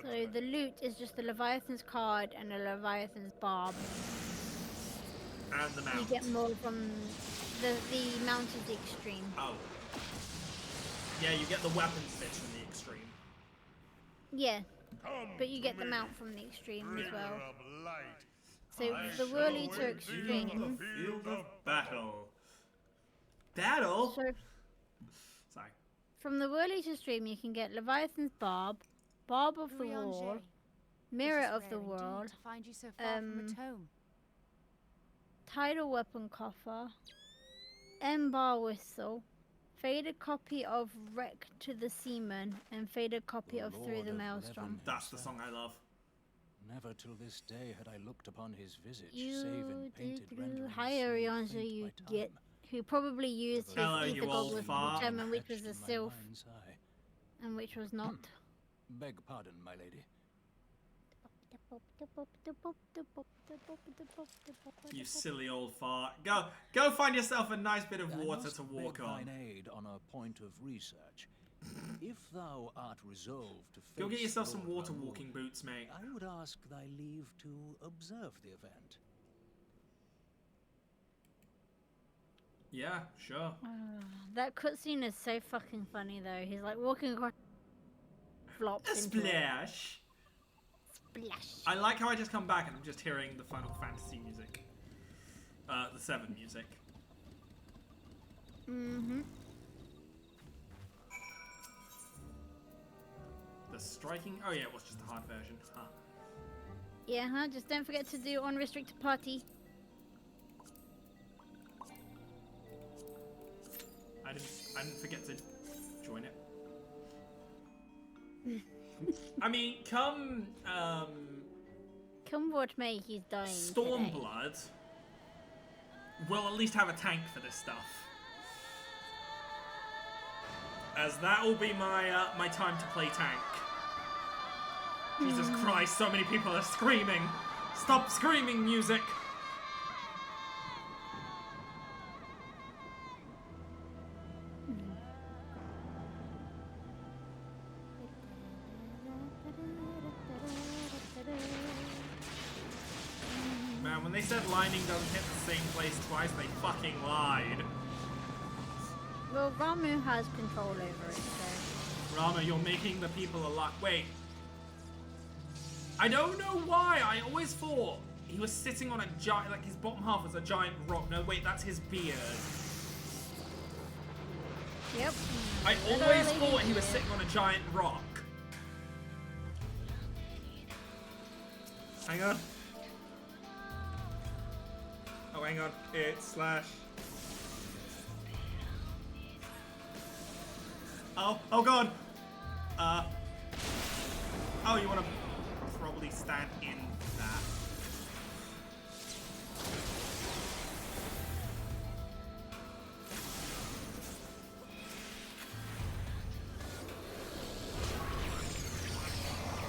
So the loot is just the Leviathan's card and the Leviathan's barb. And the mount. You get more from the mount is the extreme. Oh. Yeah, you get the weapon stitch from the extreme. Yeah, but you get the mount from the extreme as well. So the whirly to extreme. Field of battle. Battle? So sorry. from the whirly to extreme, you can get Leviathan's barb, barb of the wall, mirror of the world, to find you so far from the tome. tidal weapon coffer, bar whistle, faded copy of Wreck to the Seaman, and faded copy of Through the Maelstrom. That's the song I love. Never till this day had I looked upon his visage, You save in painted renderings. Hi Arianza, you get who probably used his Hello, you ether old goggles to fart. determine which was a sylph and which was not. Beg pardon, my lady. You silly old fart. Go find yourself a nice bit of water to walk beg on. thine aid on a point of research. If thou art resolved to face Go get yourself some Lord water Raoul, walking boots, mate. I would ask thy leave to observe the event. Yeah, sure. That cutscene is so fucking funny though. He's like walking across flops. A splash. Splash. I like how I just come back and I'm just hearing the Final Fantasy music. The 7 music. Mm-hmm. The striking... Oh yeah, it was just the hard version. Huh. Yeah, huh? Just don't forget to do unrestricted party. I didn't forget to join it. I mean, come watch me, he's dying. Stormblood, we'll at least have a tank for this stuff. As that will be my my time to play tank. Jesus Christ, so many people are screaming. Stop screaming, music. Man, when they said lightning doesn't hit the same place twice, they fucking lied. Well, Ramu has control over it, so... Rama, you're making the people a lot. Wait. I don't know why. I always thought he was sitting on a giant, like his bottom half was a giant rock. No, wait, that's his beard. Yep. I always thought he was sitting on a giant rock. Hang on. Oh, hang on. It's slash. Oh god. Oh, you want to probably stand in that.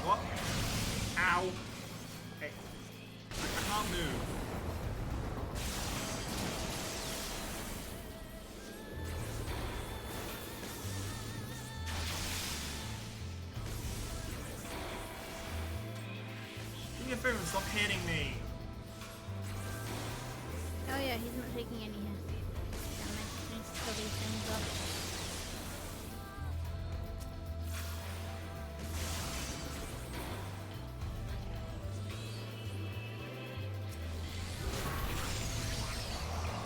What? Ow. Hey. I can't move. Do me a favor and stop hitting me. Oh yeah, he's not taking any hits. Damn it, he needs to fill these things up.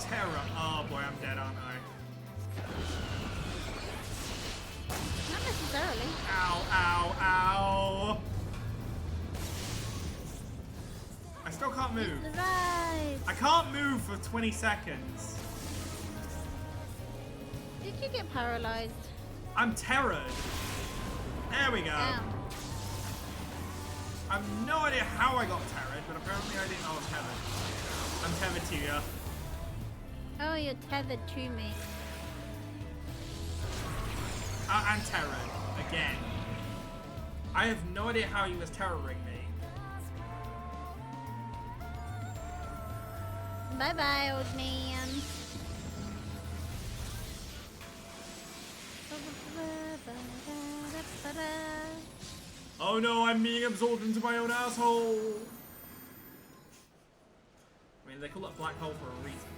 Terror. Oh boy, I'm dead, aren't I? Not necessarily necessarily. Ow, ow, ow. I still can't move. Right. I can't move for 20 seconds. Did you get paralyzed? I'm terrored. There we go. Ow. I have no idea how I got terrored, but apparently I didn't. Oh, tethered. I'm tethered to you. Oh, you're tethered to me. I'm terrored. Again. I have no idea how he was terroring me. Bye-bye, old man. Oh no, I'm being absorbed into my own asshole. I mean, they call it a black hole for a reason.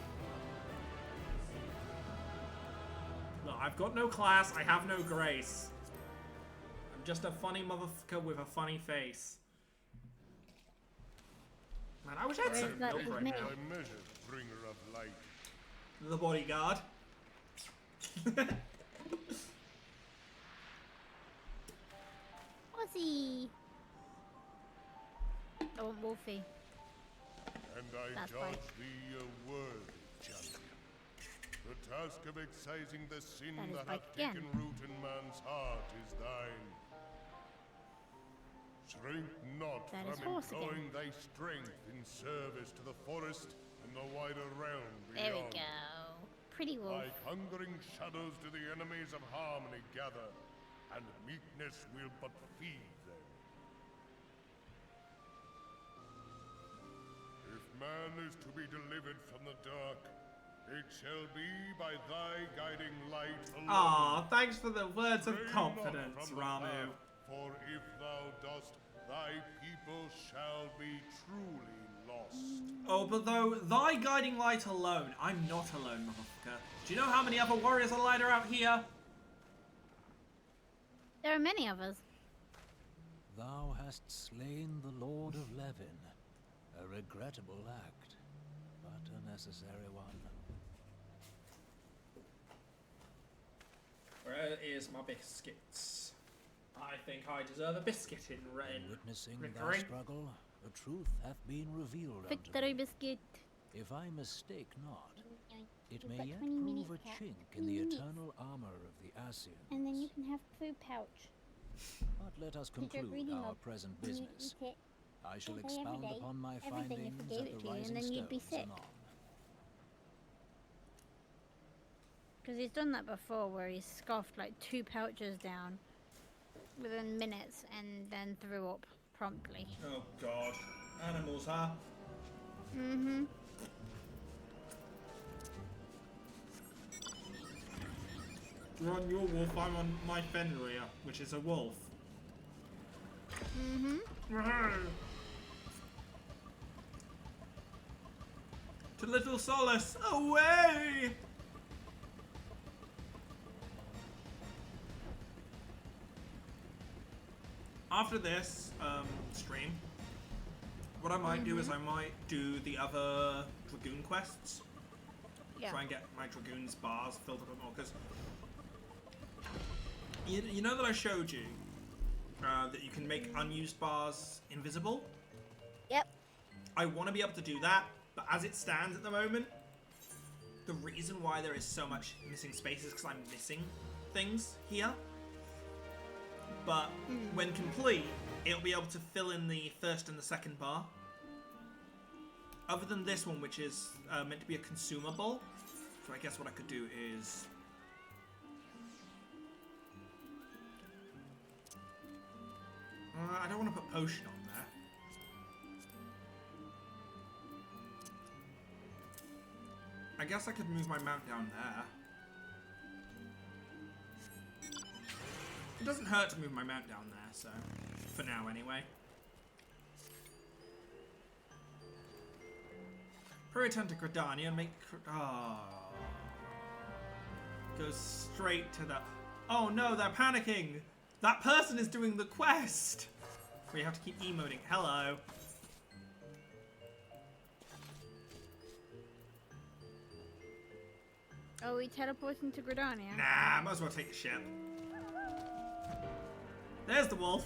Look, I've got no class, I have no grace. I'm just a funny motherfucker with a funny face. Man, I wish I had some milk right now. I measure, bringer of light. The bodyguard. Ozzy. I want Wolfie. And I That's judge fine. thee a worthy champion. The task of excising the sin That is that right hath again. taken root in man's heart is thine. Shrink not That is from horse employing again. thy strength in service to the forest and the wider realm There we beyond. go. Pretty wolf. Like hungering shadows do the enemies of harmony gather, and meekness will but feed them. If man is to be delivered from the dark, it shall be by thy guiding light alone. Aw, thanks for the words of Stray confidence, not from the Ramu. path, for if thou dost, thy people shall be truly lost. Oh, but though, thy guiding light alone, I'm not alone, motherfucker. Do you know how many other warriors are lighter out here? There are many of us. Thou hast slain the Lord of Levin. A regrettable act, but a necessary one. Where is my biscuits? I think I deserve a biscuit in red. Witnessing thy Rickering. struggle, the truth hath been revealed unto Victory thee. biscuit. If I mistake not, it You've may got yet 20 prove minutes, a Cat. chink in 20 the minutes. eternal armor of the Assyrians. And then you can have food pouch. But let us Did your conclude reading our log. present You business. eat it I shall all day, every expound day, upon my everything if findings I gave at it the to you, rising and then you'd be stones sick. anon. Because he's done that before where he scoffed like 2 pouches down within minutes and then threw up promptly. Oh god. Animals, huh? Mm-hmm. You're on your wolf, I'm on my Fenrir, which is a wolf. Mm-hmm. To little solace, away! After this stream, what I might do is I might do the other Dragoon quests. Yeah. Try and get my Dragoon's bars filled up a bit more, because you know that I showed you that you can make unused bars invisible? Yep. I want to be able to do that, but as it stands at the moment, the reason why there is so much missing space is because I'm missing things here. But when complete, it'll be able to fill in the first and the second bar. Other than this one, which is meant to be a consumable, so I guess what I could do is... I don't want to put potion on there. I guess I could move my mount down there. It doesn't hurt to move my mount down there, so... For now, anyway. Return to Gridania and make... Goes straight to the... Oh no, they're panicking! That person is doing the quest! We have to keep emoting. Hello. Oh, we teleporting to Gridania? Nah, might as well take the ship. There's the wolf.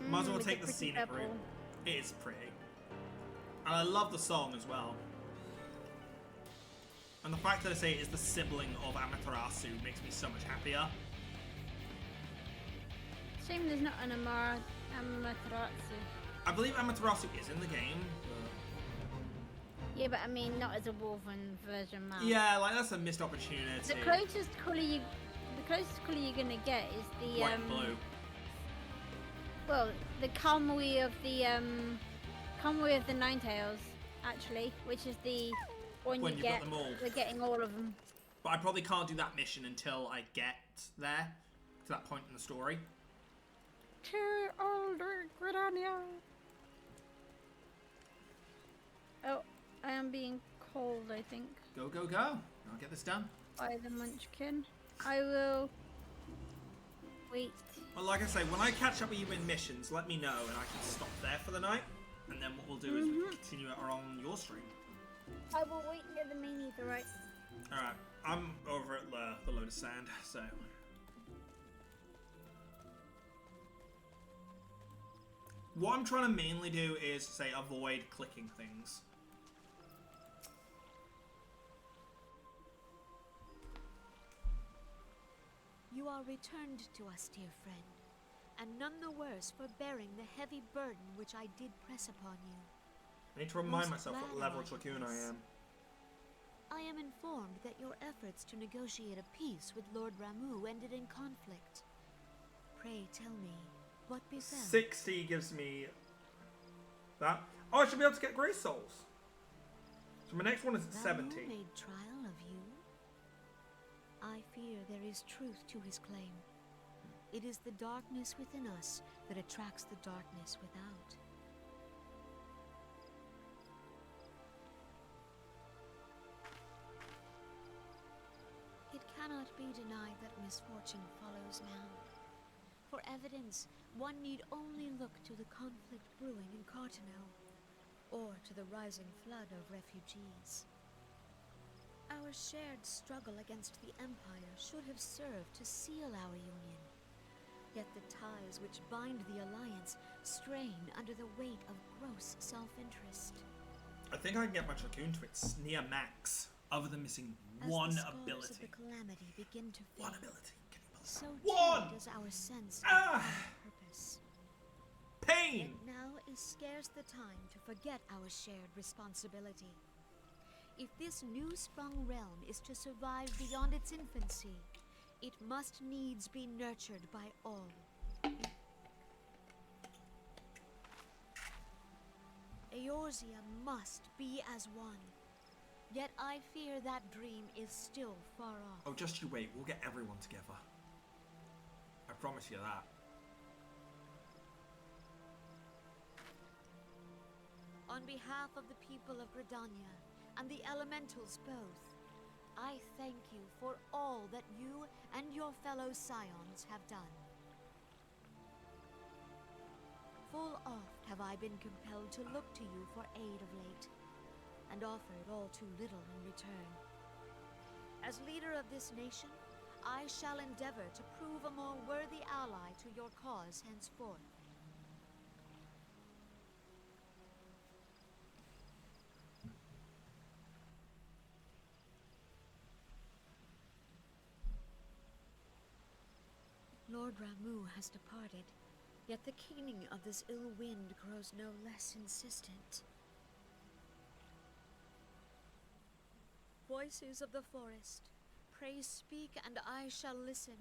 Might as well with take the pretty scenic purple. route. It is pretty. And I love the song as well. And the fact that I say it is the sibling of Amaterasu makes me so much happier. Shame there's not an Amaterasu. I believe Amaterasu is in the game. Yeah, but I mean, not as a Wolven version map. Yeah, like that's a missed opportunity. The closest colour you're gonna get is the White and blue. Well, the Kamui of the Ninetales, actually, which is the one When you you've get. got them all. We're getting all of them. But I probably can't do that mission until I get there, to that point in the story. To older Gridania. Oh, I am being called, I think, Go, go, go. I'll get this done. by the Munchkin. I will wait. Well, like I say, when I catch up with you in missions, let me know and I can stop there for the night. And then what we'll do is we can continue it on your stream. I will wait near the main etherite. Alright, I'm over at the Lotus Sand, so... What I'm trying to mainly do is, say, avoid clicking things. You are returned to us, dear friend, and none the worse for bearing the heavy burden which I did press upon you. I need to remind Most myself what glad level am I of Dracoon I this. am. I am informed that your efforts to negotiate a peace with Lord Ramu ended in conflict. Pray tell me, what befell? 60 gives me that. Oh, I should be able to get Grey Souls. So my next one is at 70. Ramu made trial of you? I fear there is truth to his claim. It is the darkness within us that attracts the darkness without. It cannot be denied that misfortune follows now. For evidence, one need only look to the conflict brewing in Cartano, or to the rising flood of refugees. Our shared struggle against the Empire should have served to seal our union. Yet the ties which bind the Alliance strain under the weight of gross self-interest. I think I can get my Dracoon to its near max, other than missing one As the scars ability. of the calamity begin to fade, One ability. Can you believe so One! too does our sense Ah! of our purpose. Pain! Yet now is scarce the time to forget our shared responsibility. If this new-sprung realm is to survive beyond its infancy, it must needs be nurtured by all. Eorzea must be as one. Yet I fear that dream is still far off. Oh, just you wait. We'll get everyone together. I promise you that. On behalf of the people of Gridania and the elementals both, I thank you for all that you and your fellow scions have done. Full oft have I been compelled to look to you for aid of late, and offered all too little in return. As leader of this nation, I shall endeavor to prove a more worthy ally to your cause henceforth. Lord Ramu has departed, yet the keening of this ill wind grows no less insistent. Voices of the forest, pray speak and I shall listen.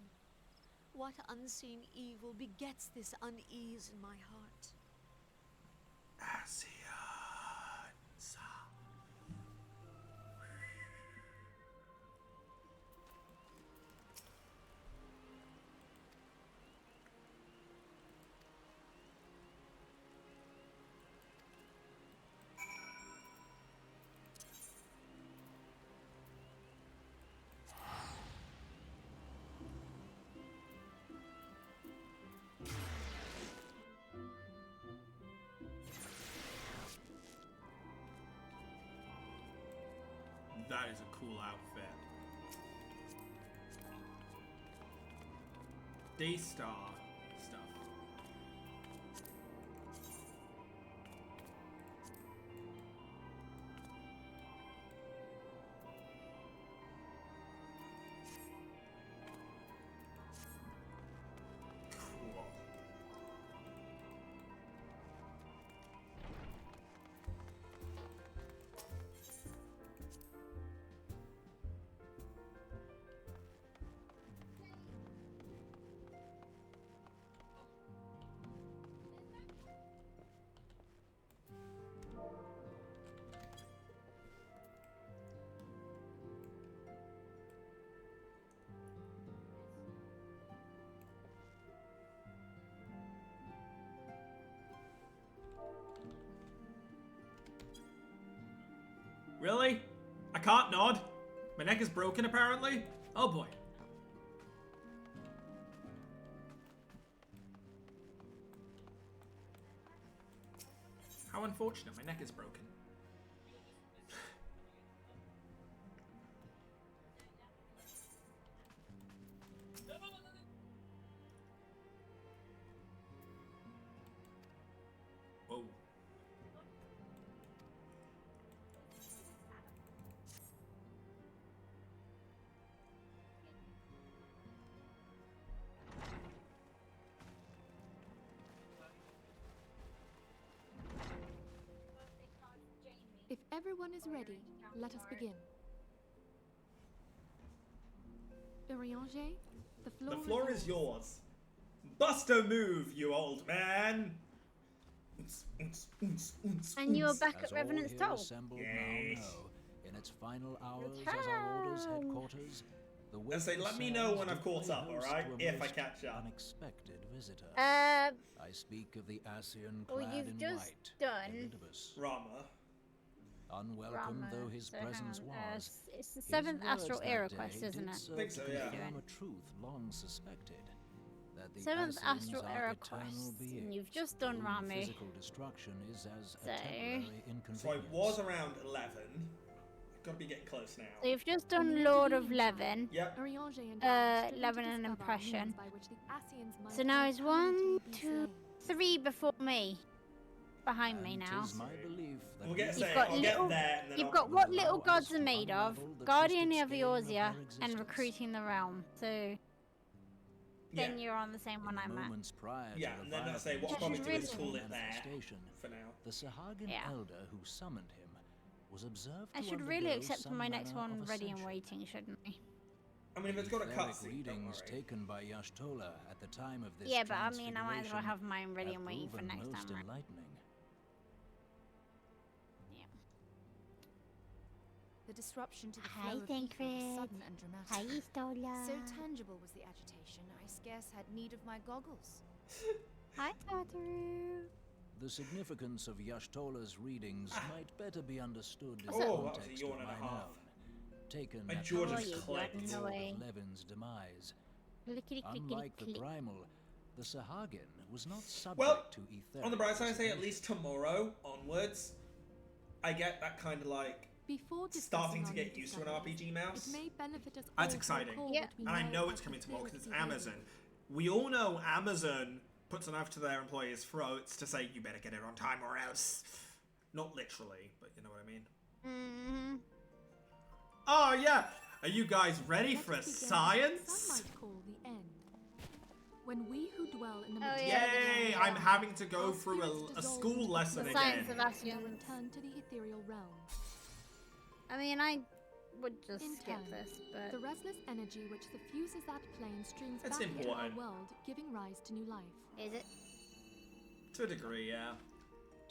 What unseen evil begets this unease in my heart? Asianza. That is a cool outfit. D-Star stuff. Cool. Really? I can't nod? My neck is broken, apparently? Oh boy. How unfortunate, my neck is broken. Whoa. If everyone is ready, let us begin. Urianger, The floor is yours. Bust a move, you old man. And you are back As at Revenant's all Toll. here assembled now know, in its final hours as our Order's headquarters, the And say, let me know when I've caught up, alright? If I catch up. Unexpected visitor. Uh, I speak of the Asian well, clad you've in just white, done Elidibus. Rama. Unwelcome Rama, though his so hang presence on, was, it's the his 7th words Astral that Era day quest, isn't did it? serve Think so, to yeah. confirm a truth long suspected, that the 7th Asians Astral are Era eternal quest, beings and you've just done whom Ramu. Physical destruction is as So- a temporary inconvenience. So I was around 11. Gotta be getting close now. So you've just done Lord of Leven. Yep. Leven and Impression. So now is 1, 2, 3 before me. Behind me now. Tis my belief that We'll get we say, You've got I'll little- get there and then You've I'll... got what will little allow gods us are to made of, unravel the Guardian twisted of skein of Eorzea, our and existence. Recruiting the Realm. So Yeah. then you're on the same one In the I'm at. moments prior to Yeah, and then I say, Leviathan's what I'll Which probably is do is really call it there manifestation, for now. the Sahagin Yeah. elder who summoned him was observed I to should really undergo accept some my next manner one of ready and ascension. waiting, shouldn't I? I mean, if it's got a Etheric cutscene, don't readings worry. taken by Yashtola at the time of this Yeah, but I mean, I might as well transfiguration have mine ready have and waiting for proven next most time. Right? enlightening. Yeah. The disruption to the Hi, flow of ether Thancred. was sudden and dramatic. Hi, Stola. So tangible was the agitation, I scarce had need of my goggles. Hi, Tataru. The significance of Yashtola's readings might better be understood in Oh, the that was a context yawn of and a mine half. own, taken My at jaw the just moment clicked. of Away. Levin's demise. Clickety, clickety, Unlike the click. Primal, the Sahagin was not subject Well, to etheric on the bright side, I say at dissipation. least tomorrow onwards, I get that kind of like Before starting discussing to our get new used to an discoveries, RPG mouse. It may benefit us all That's to exciting. recall Yeah. what we And I know it's as coming tomorrow because it's etheric Amazon. behavior. We all know Amazon puts a knife to their employees' throats to say, you better get it on time or else. Not literally, but you know what I mean. Mm-hmm. Oh, yeah. Are you guys ready Let for us begin with what science? some might call the end. When we who dwell in the Oh, material yeah, Yay! yeah. I'm having to go our through spirits a dissolve school into lesson The again. science of now Ascians. return to the ethereal realm. I mean, I would just In skip turn, this, the but restless energy which diffuses that plane streams It's back into our important. world, giving rise to new life. is it? To a degree, yeah.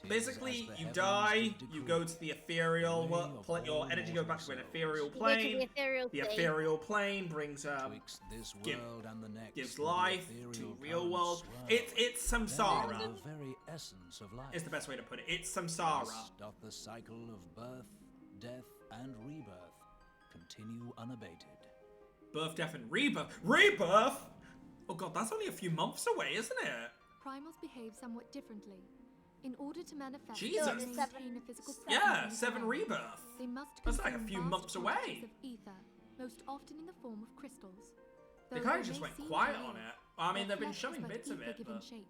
Tis Basically, as the you heavens die, did you decree. go to the ethereal, The way of your all energy goes back to an mortal ethereal souls. You go to the plane. ethereal The state. ethereal plane brings Twixt this give- world and the next, gives the life ethereal to real currents world. swirl. It's Then samsara. The very essence of life. Is the best way to put it. It's samsara. Thus doth the cycle of birth, death, and rebirth continue unabated. Birth, death, and rebirth. Rebirth? Oh god, that's only a few months away, isn't it? Primals behave somewhat differently. In order to manifest Jesus. and maintain a physical presence Yeah, in the 7 world, rebirth. they must That's like a consume few vast months quantities away. of ether, most often in the form of crystals. They Though kind of they just may went seem quiet to on live, it. I mean, Their they've been flesh is showing but bits of ether it, given but... shape.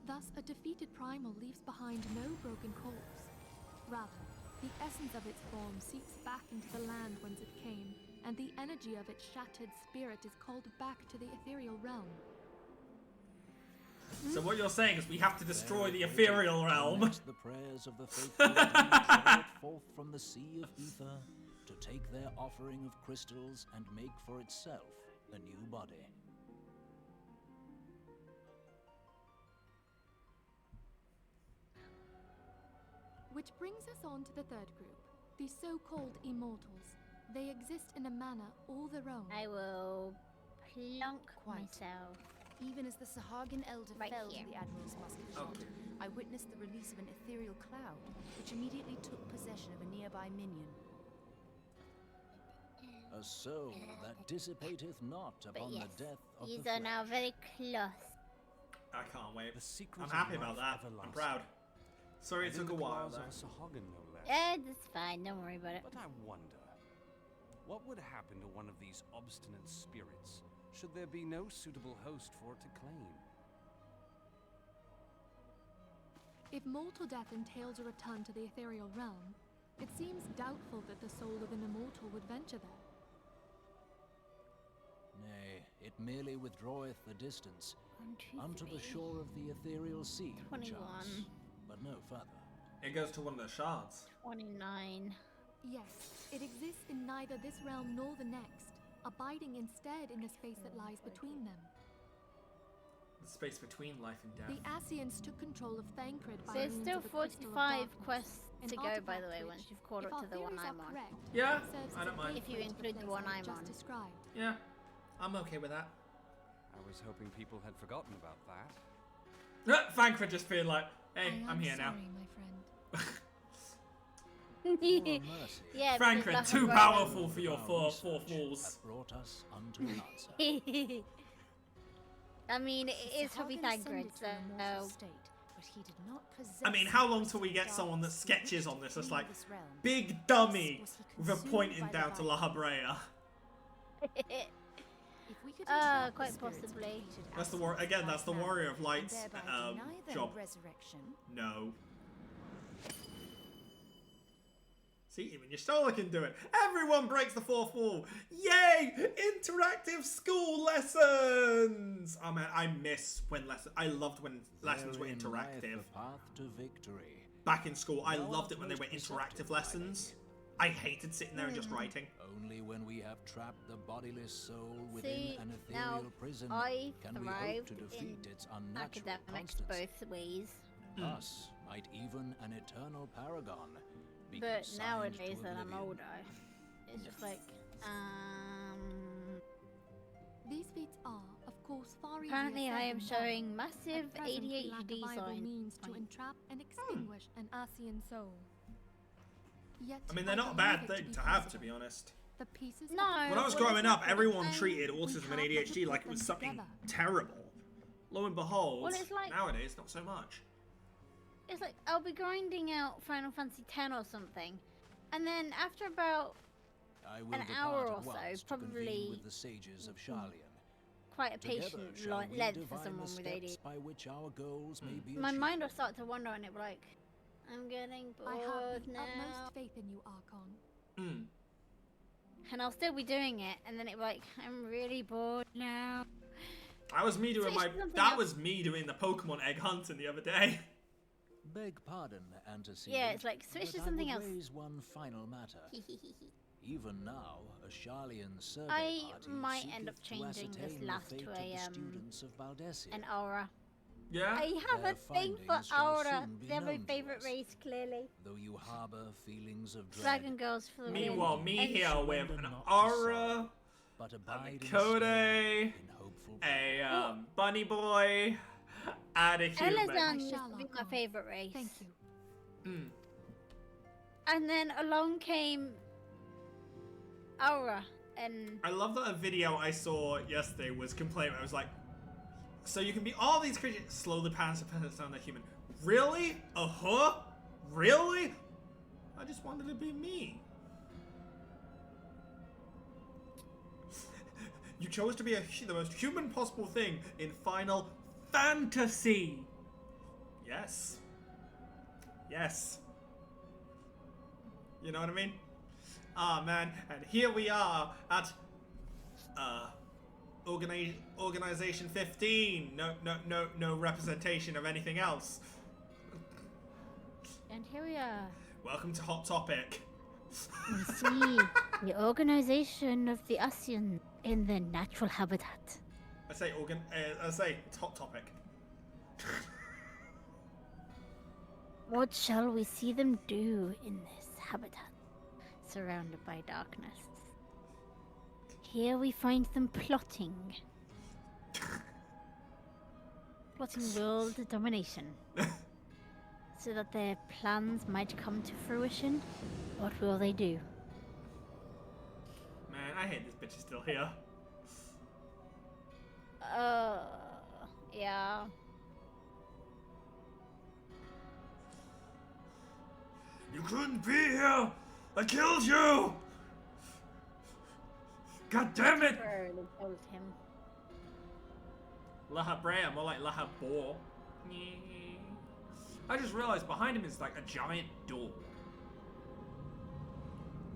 Thus, a defeated primal leaves behind no broken corpse. Rather, the essence of its form seeps back into the land whence it came, and the energy of its shattered spirit is called back to the ethereal realm. So what you're saying is we have to destroy the ethereal realm. The prayers of the faithful draw it forth from the sea of ether to take their offering of crystals and make for itself a new body. Which brings us on to the third group, the so-called immortals. They exist in a manner all their own. I will plonk myself. Even as the Sahagin elder Right fell here. to the Admiral's musket shot, Okay. I witnessed the release of an ethereal cloud, which immediately took possession of a nearby minion. A soul that dissipateth not upon yes, the death of these the are now flesh. very close. I can't wait. The secret I'm of happy life about that. I'm everlasting. proud. Sorry it And in took a the while claws of though. a Sahagin, no less. That's fine, don't worry about it. But I wonder, what would happen to one of these obstinate spirits should there be no suitable host for it to claim? If mortal death entails a return to the ethereal realm, it seems doubtful that the soul of an immortal would venture there. Nay, it merely withdraweth the distance 1, 2, unto the 3. shore of the ethereal sea, 21. perchance, but no further. It goes to one of the shards. 29. Yes, it exists in neither this realm nor the next, abiding instead in the space that lies between them. The space between life and The death. Ascians took control of Thancred by There's means still of the Crystal of 45 Darkness, quests an to go, by artifact the way, which, once you've caught if up our to the one theories I'm are on. correct, Yeah, serves I as don't a mind. If you gateway to include the place one I I'm just on. described. Yeah, I'm okay with that. I was hoping people had forgotten about that. Thankful just being like, hey, I am I'm here now. sorry, my friend. mercy. Yeah, Frankrin, because too Lahan powerful for your Our four research walls. hath brought us unto an answer. Graham- I mean, it The is probably Sahagin Thancred, ascended to an immortal so... state, but he did not possess I mean, how long the till we get dark someone that which sketches on to this? That's free like, this realm? big dummy Was he with a consumed pointing by down to the La viper? Habrea. If we could entrap the quite spirits of possibly. defeated That's the Ascians again. right That's the now, Warrior of and Light's thereby deny them job. resurrection. No. See, even your Stola can do it. Everyone breaks the fourth wall. Yay! Interactive school lessons. Oh man, I miss when lessons. I loved when lessons were Therein lieth interactive. the path to victory. Back in school, I Thou loved art it when they were most interactive receptive, my lessons. I hated sitting there and just writing. Only when we have trapped the bodiless soul within See, an now, ethereal prison I can we hope thrived to defeat in its unnatural academics constancy. both ways. Thus might even an eternal paragon be But consigned nowadays to that I'm oblivion. older, it's just like, These feats are, of course, far easier apparently said I am than showing done. massive At present, we lack a ADHD viable sign. means to entrap and extinguish an Ascian soul. Yet, I mean, they're not a believe bad it thing be to have, to possible. be honest. The pieces of No, the When I was well, growing it's up, not- everyone and treated we autism and have to ADHD put like it them was something together. terrible. Lo and behold, Well, it's like- nowadays, not so much. It's like I'll be grinding out Final Fantasy X or something, and then after about I will an depart hour at or so, once to convene probably with the sages of Sharlayan. quite a Together patient shall we length for divine someone the with steps ADHD. by which our goals may be My achieved. mind will start to wander and it'll be like, I'm getting I have bored the now. utmost faith in you, Archon. Mm. And I'll still be doing it, and then it'll be like, I'm really bored now. That was me doing Switch to something That else. was me doing the Pokemon egg hunting the other day. Beg pardon, antecedent. Yeah, it's like, switch but to something I else. would raise one final matter. Even now, a Sharlayan survey I party might end up seeketh to changing this ascertain the last fate to of a, the students of Baldesia. an aura. Yeah? I have Their a thing for findings shall aura. soon be They're my known to favorite us. race, clearly. Though you harbor feelings of dread, Dragon girls for the win. Meanwhile, me And here with surrender an not to aura, but a abide Mikode, in hopeful a bunny boy, and a human. Elazan used shall to be my Archon. favorite race. Thank you. Mm. And then along came Aura, and I love that a video I saw yesterday was complaining. I was like, so you can be all these creatures slowly pass down the human. Really? Really? I just wanted to be me. chose to be the most human possible thing in Final Fantasy. Yes. Yes. You know what I mean? Ah, man. And here we are at Organization 15. No representation of anything else. And here we are. Welcome to Hot Topic. We see the organization of the Ascian in their natural habitat. I say it's Hot Topic. What shall we see them do in this habitat, surrounded by darkness? Here we find them plotting world domination, so that their plans might come to fruition. What will they do? Man, I hate this bitch is still here. Yeah. You couldn't be here! I killed you! God damn it! Barely killed him. Lahabrea, more like Lahabor. I just realized behind him is like a giant door.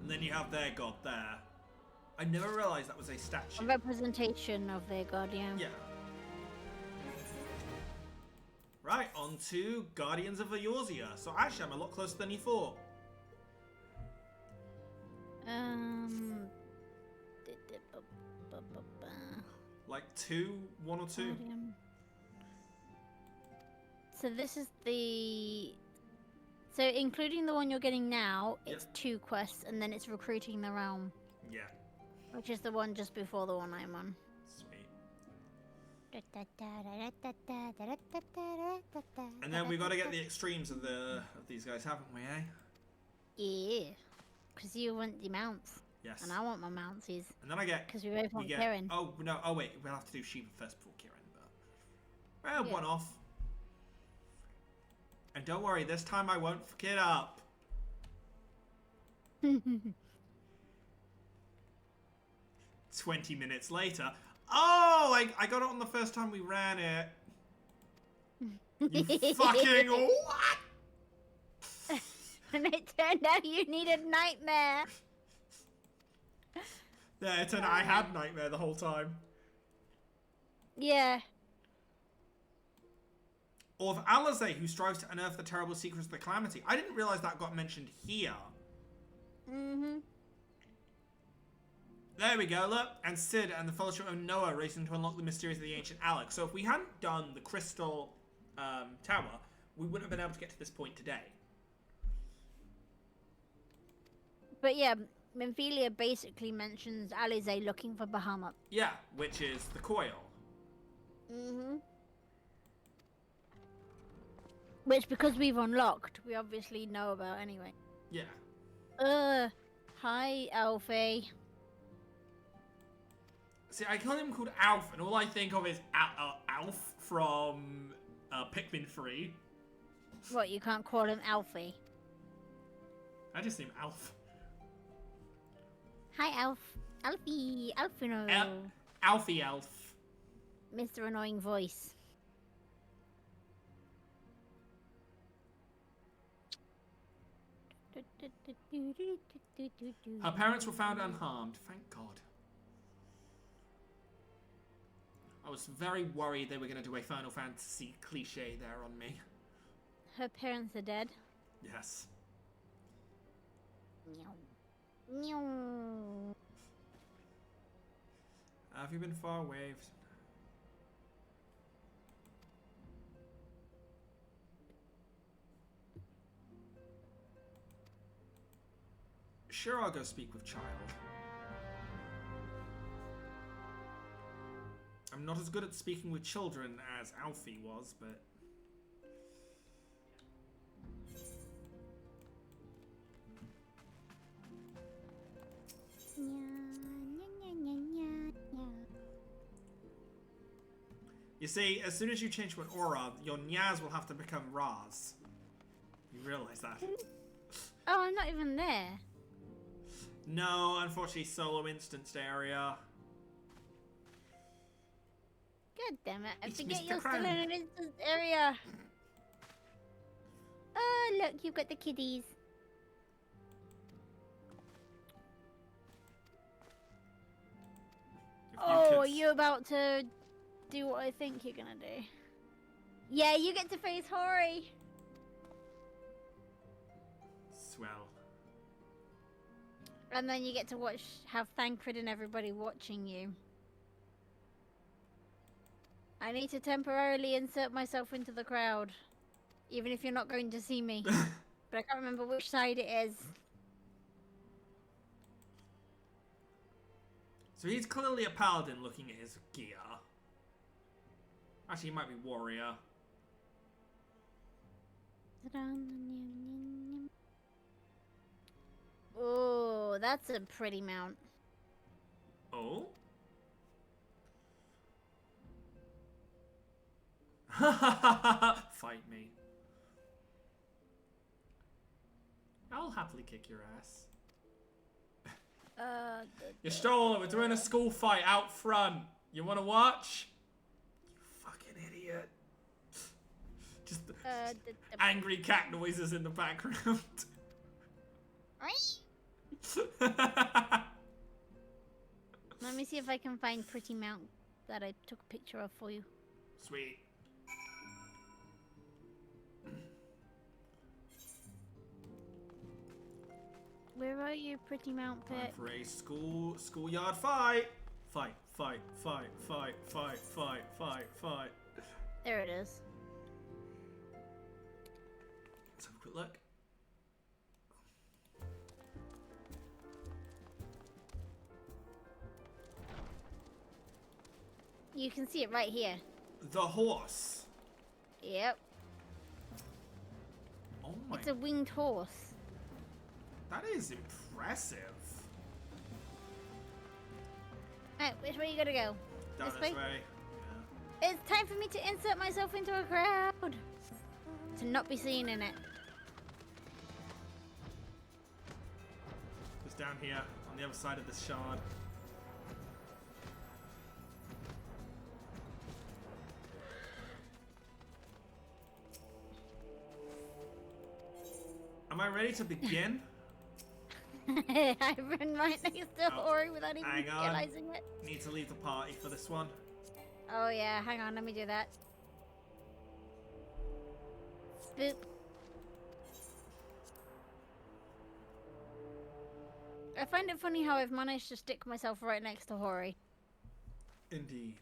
And then you have their god there. I never realized that was a statue. A representation of their god, yeah. Yeah. Right, on to Guardians of Eorzea. So actually, I'm a lot closer than you thought. Like 1 or 2. Guardian. So this is the... So including the one you're getting now, it's 2 quests, and then it's recruiting the realm. Yeah. Which is the one just before the one I'm on. Sweet. And then we got to get the extremes of these guys, haven't we, eh? Yeah. Because you want the mounts. Yes. And I want my mountsies. And then I get... Because we both want Kieran. Oh, no. Oh, wait. We'll have to do Sheba first before Kieran. But... Well, one off. And don't worry, this time I won't fuck it up. 20 minutes later. Oh, I got it on the first time we ran it. You fucking what? And it turned out you needed Nightmare. Yeah, it turned out I had Nightmare the whole time. Yeah. Or of Alizé, who strives to unearth the terrible secrets of the Calamity. I didn't realize that got mentioned here. Mm-hmm. There we go, look. And Sid and the Fellowship of Noah racing to unlock the mysteries of the ancient Alex. So if we hadn't done the Crystal Tower, we wouldn't have been able to get to this point today. But yeah, Memphilia basically mentions Alizé looking for Bahamut. Yeah, which is the coil. Mm-hmm. Which, because we've unlocked, we obviously know about anyway. Yeah. Hi, Alfie. See, I call him called Alf, and all I think of is Alf from Pikmin 3. What, you can't call him Alfie? I just name Alf. Hi, Alf. Alfie. Alfino. Alfie Alf. Mr. Annoying Voice. Her parents were found unharmed, thank God. I was very worried they were going to do a Final Fantasy cliche there on me. Her parents are dead? Yes. Have you been far away? Sure, I'll go speak with Child. I'm not as good at speaking with children as Alfie was, but... You see, as soon as you change to an aura, your nyas will have to become ras. You realize that? Oh, I'm not even there. No, unfortunately, solo instanced area. God damn it! I It's forget Mr. you're still in Crown. an instance area. Oh, look, you've got the kiddies. Oh, are you about to do what I think you're gonna do? Yeah, you get to face Hori. Swell. And then you get to have Thancred and everybody watching you. I need to temporarily insert myself into the crowd. Even if you're not going to see me. But I can't remember which side it is. So he's clearly a paladin looking at his gear. Actually, he might be warrior. Oh, that's a pretty mount. Oh? Fight me. I'll happily kick your ass. You stole it. We're doing a school fight out front. You want to watch? You fucking idiot. Just angry cat noises in the background. Let me see if I can find pretty mount that I took a picture of for you. Sweet. Where are you, pretty mount Time pit? for a schoolyard fight. Fight. There it is. Let's have a quick look. You can see it right here. The horse. Yep. Oh my. It's a winged horse. That is impressive. Alright, which way you gotta go? Down this way. It's time for me to insert myself into a crowd. To not be seen in it. It's down here on the other side of this shard. Am I ready to begin? I run right next to Ori without even hang on. realizing it. Need to leave the party for this one. Oh yeah, hang on, let me do that. Boop. I find it funny how I've managed to stick myself right next to Hori. Indeed.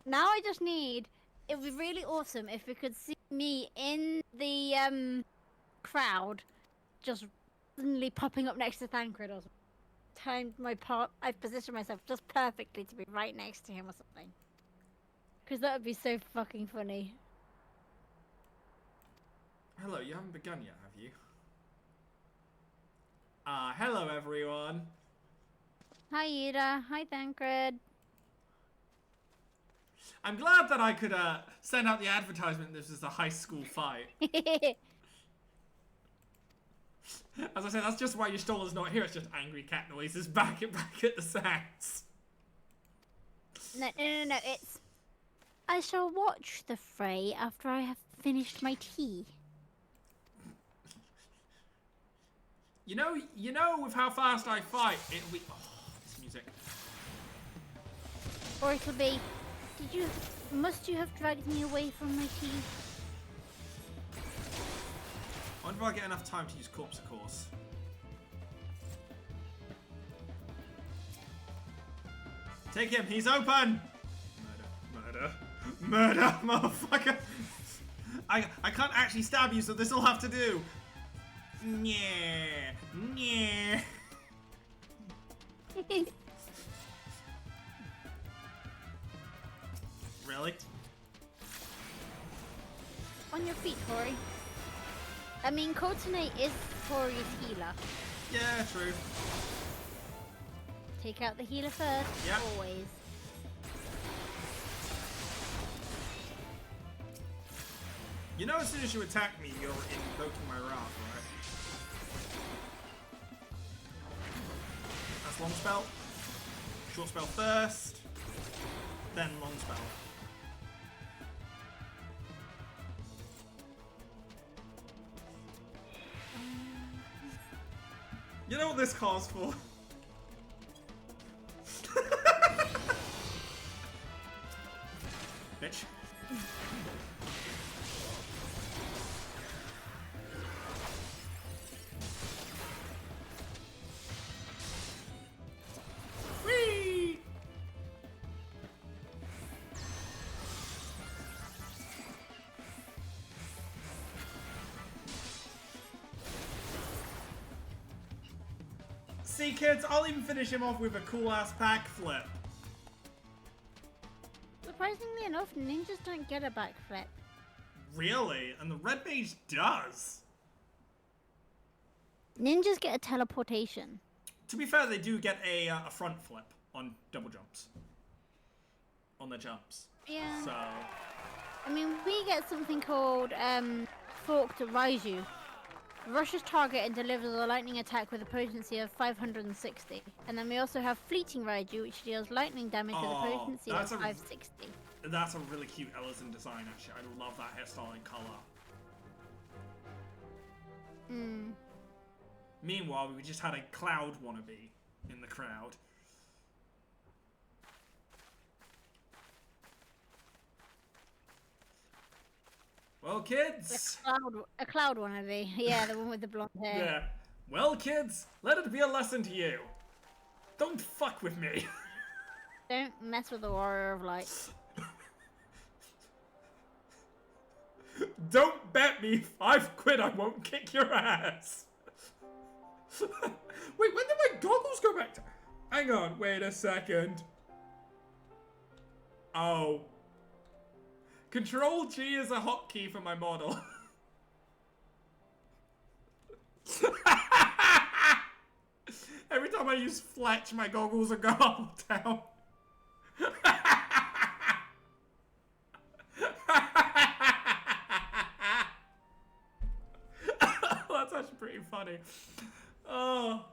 Now I just need... It would be really awesome if we could see me in the crowd just suddenly popping up next to Thancred or something. Timed my part. I've positioned myself just perfectly to be right next to him or something. Because that would be so fucking funny. Hello, you haven't begun yet, have you? Hello everyone. Hi Ida. Hi Thancred. I'm glad that I could send out the advertisement this is a high school fight. As I said, that's just why your stall is not here. It's just angry cat noises back at the sounds. No, it's... I shall watch the fray after I have finished my tea. You know, with how fast I fight, it'll be... Oh, this music. Or it'll be... Must you have dragged me away from my tea? I wonder if I get enough time to use Corpse, of course. Take him, he's open! Murder, motherfucker! I can't actually stab you, so this will have to do. Yeah. Really? On your feet, Hori. I mean, Cotonate is Hori's healer. Yeah, true. Take out the healer first, yep. Always. You know, as soon as you attack me, you're invoking my wrath, right? That's long spell. Short spell first. then long spell. You know what this calls for? Bitch. Whee! See, kids, I'll even finish him off with a cool-ass pack flip. Surprisingly enough, ninjas don't get a backflip. Really? And the red mage does. Ninjas get a teleportation. To be fair, they do get a front flip on double jumps. On their jumps. Yeah. So... I mean, we get something called Forked Raiju. Rushes target and delivers a lightning attack with a potency of 560. And then we also have Fleeting Raiju, which deals lightning damage with a potency of 560. That's a really cute Ellison design, actually. I love that hairstyle and color. Hmm. Meanwhile, we just had a Cloud wannabe in the crowd. Well, kids. A cloud wannabe. Yeah, the one with the blonde hair. Yeah. Well, kids, let it be a lesson to you. Don't fuck with me. Don't mess with the Warrior of Light. Don't bet me 5 quid I won't kick your ass. Wait, when did my goggles go back to... Hang on, wait a second. Oh. Control G is a hotkey for my model. Every time I use Fletch, my goggles are gone down. That's actually pretty funny. Oh.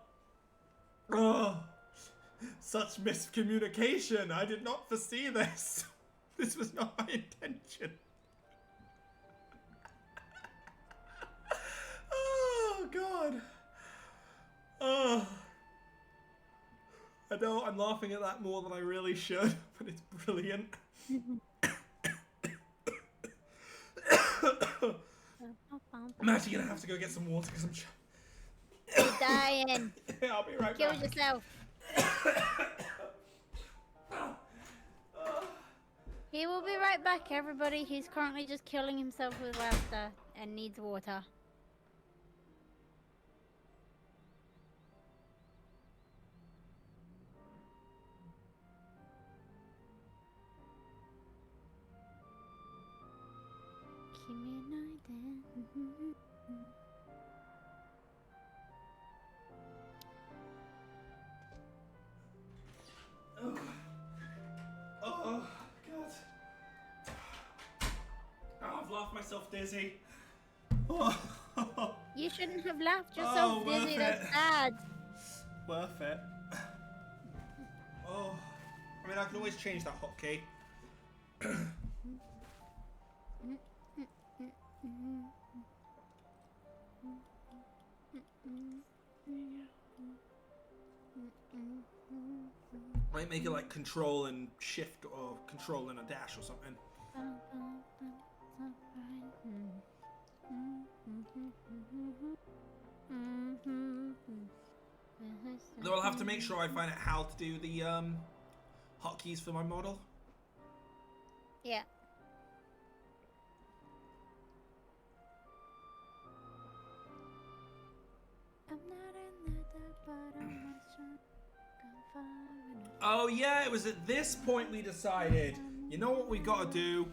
Such miscommunication. I did not foresee this. This was not my intention. Oh, God. Oh. I know I'm laughing at that more than I really should, but it's brilliant. I'm actually gonna have to go get some water because I'm You're dying. I'll be right Kill back. yourself. He will be right back, everybody. He's currently just killing himself with laughter and needs water. Oh, God. Oh, I've laughed myself dizzy. Oh. You shouldn't have laughed yourself dizzy. That's sad. Worth it. Oh. I mean, I can always change that hotkey. Might make it like control and shift or control and a dash or something. Though I'll have to make sure I find out how to do the hotkeys for my model. Yeah. I'm not in the dark, but I'm not sure. Oh yeah, it was at this point we decided, you know what we've got to do?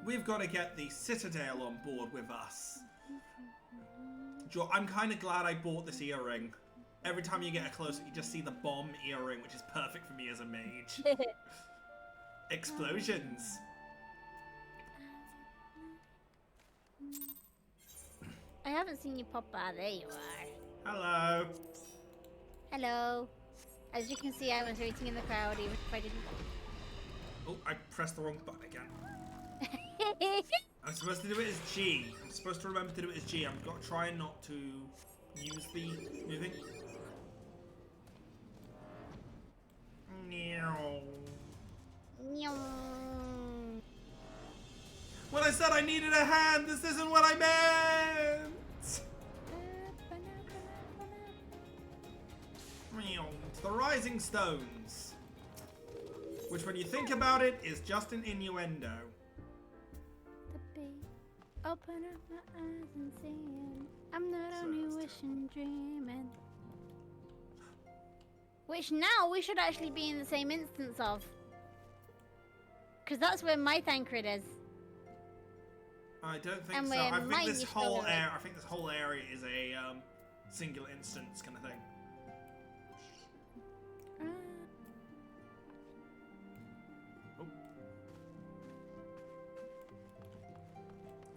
We've got to get the Citadel on board with us. Joe, I'm kind of glad I bought this earring. Every time you get a close, you just see the bomb earring, which is perfect for me as a mage. Explosions. I haven't seen you pop by. There you are. Hello. Hello. As you can see, I was waiting in the crowd, even if I didn't. Oh, I pressed the wrong button again. I'm supposed to do it as G. I'm supposed to remember to do it as G. I'm got to try not to use the moving. When I said I needed a hand, this isn't what I meant! The Rising Stones. Which, when you think about it, is just an innuendo. Open up my eyes and see it. I'm not only wishing, dreaming. Which now we should actually be in the same instance of. Because that's where my Thancred is. I don't think And so. where I think mine this used to whole live. area. I think this whole area is a single instance kind of thing. Oh.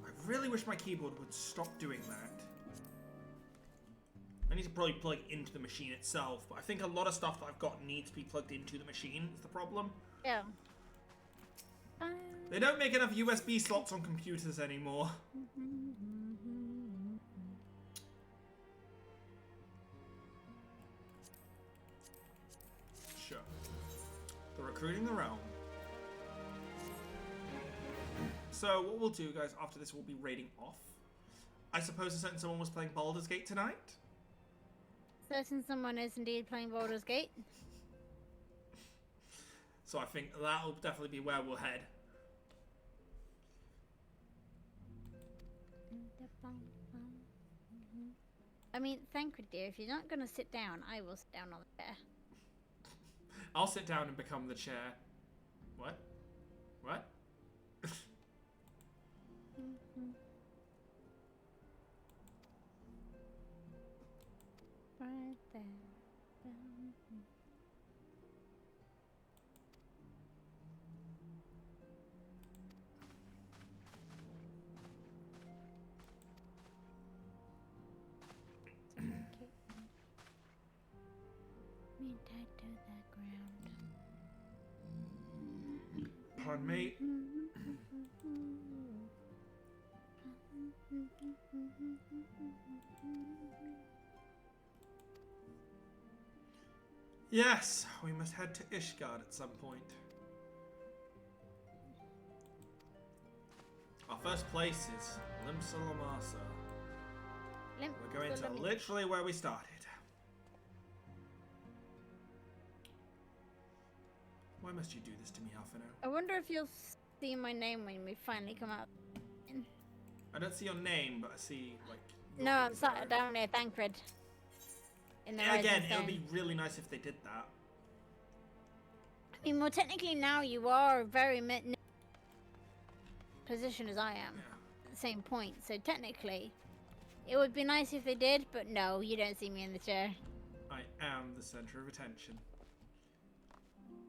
I really wish my keyboard would stop doing that. I need to probably plug into the machine itself, but I think a lot of stuff that I've got needs to be plugged into the machine. Is the problem? Yeah. They don't make enough USB slots on computers anymore. Sure. They're recruiting the realm. So what we'll do, guys, after this, we'll be raiding off. I suppose a certain someone was playing Baldur's Gate tonight? Certain someone is indeed playing Baldur's Gate. So I think that'll definitely be where we'll head. I mean, Thancred dear, if you're not going to sit down, I will sit down on the chair. I'll sit down and become the chair. What? What? Right there. Me tied to the ground. Pardon me. Yes, we must head to Ishgard at some point. Our first place is Limsa. We're going to literally where we started. Why must you do this to me, Alphino? I wonder if you'll see my name when we finally come out. I don't see your name, but I see, like... No, I'm sat down near Thancred. In the Rising Again, it Stone. would be really nice if they did that. I mean, well, technically now you are very position as I am. At the same point, so technically, it would be nice if they did, but no, you don't see me in the chair. I am the center of attention.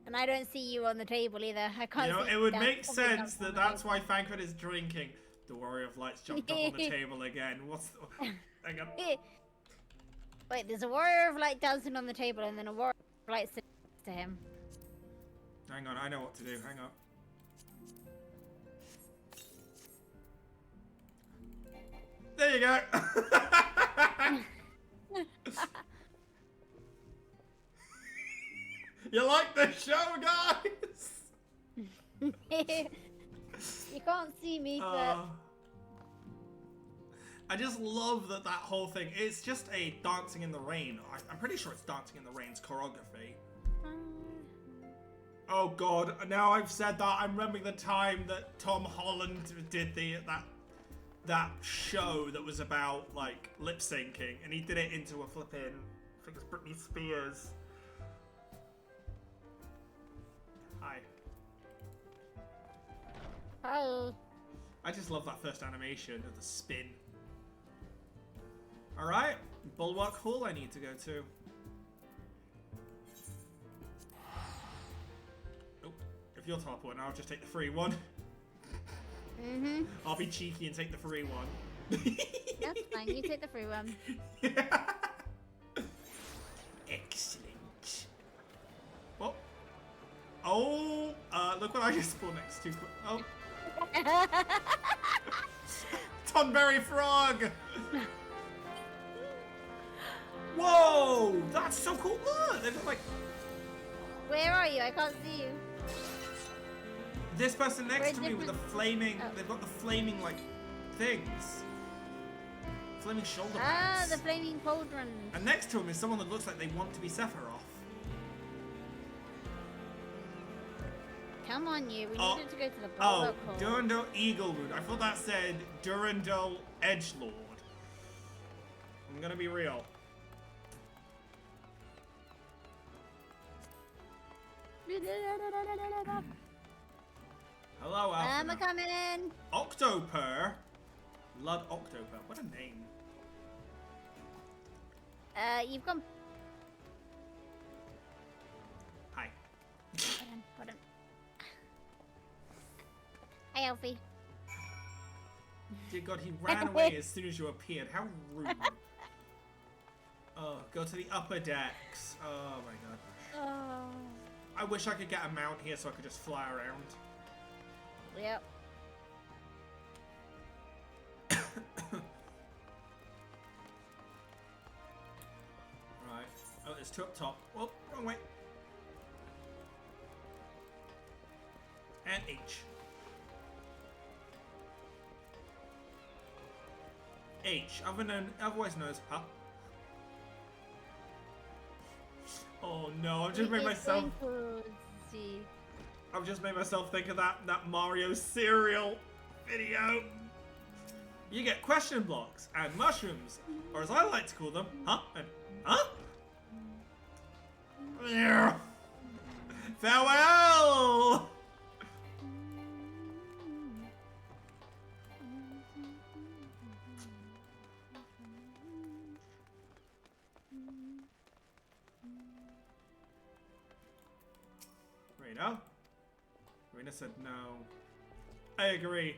And I don't see you on the table either. I can't You know, see it would down- make probably down sense on that the that's table. why Thancred is drinking. The Warrior of Lights jumped up on the table again. What's the... Hang on. Wait, there's a Warrior of Light dancing on the table and then a Warrior of Light sitting next to him. Hang on, I know what to do. Hang on. There you go. You like the show, guys? You can't see me, but... I just love that whole thing. It's just a Dancing in the Rain. I'm pretty sure it's Dancing in the Rain's choreography. Oh god, now I've said that, I'm remembering the time that Tom Holland did that show that was about, like, lip syncing, and he did it into a flippin', I think it's Britney Spears. Hi. Hi. I just love that first animation of the spin. Alright, Bulwark Hall I need to go to. Oh, if you're teleporting, I'll just take the free one. I'll be cheeky and take the free one. That's fine, you take the free one. Excellent. Well, oh, look what I just spawned next to. Oh. Tonberry frog! Whoa! That's so cool! Look! They've got like... Where are you? I can't see you. This person next We're to me with the flaming... They've got the flaming, like, things. Flaming shoulder pads. Ah, the flaming pauldrons. And next to him is someone that looks like they want to be Sephiroth. Come on, you. We needed to go to the Bulwark Hall. Durandal Eaglewood. I thought that said Durandal Edgelord. I'm gonna be real. Hello, Alpha. I'm coming. Octoper. Lud Octoper. What a name. You've gone. Hi. Hold on. Hey, Alfie. Dear God, he ran away as soon as you appeared. How rude. Oh, go to the upper decks. Oh my God. Oh. I wish I could get a mount here so I could just fly around. Yep. Right. Oh, there's two up top. Oh, wrong way. And H. H, otherwise known as Huh. Oh no, I've just made myself. I've just made myself think of that Mario cereal video. You get question blocks and mushrooms, or as I like to call them, huh and huh. Yeah. Farewell. Rena? Rena said no. I agree.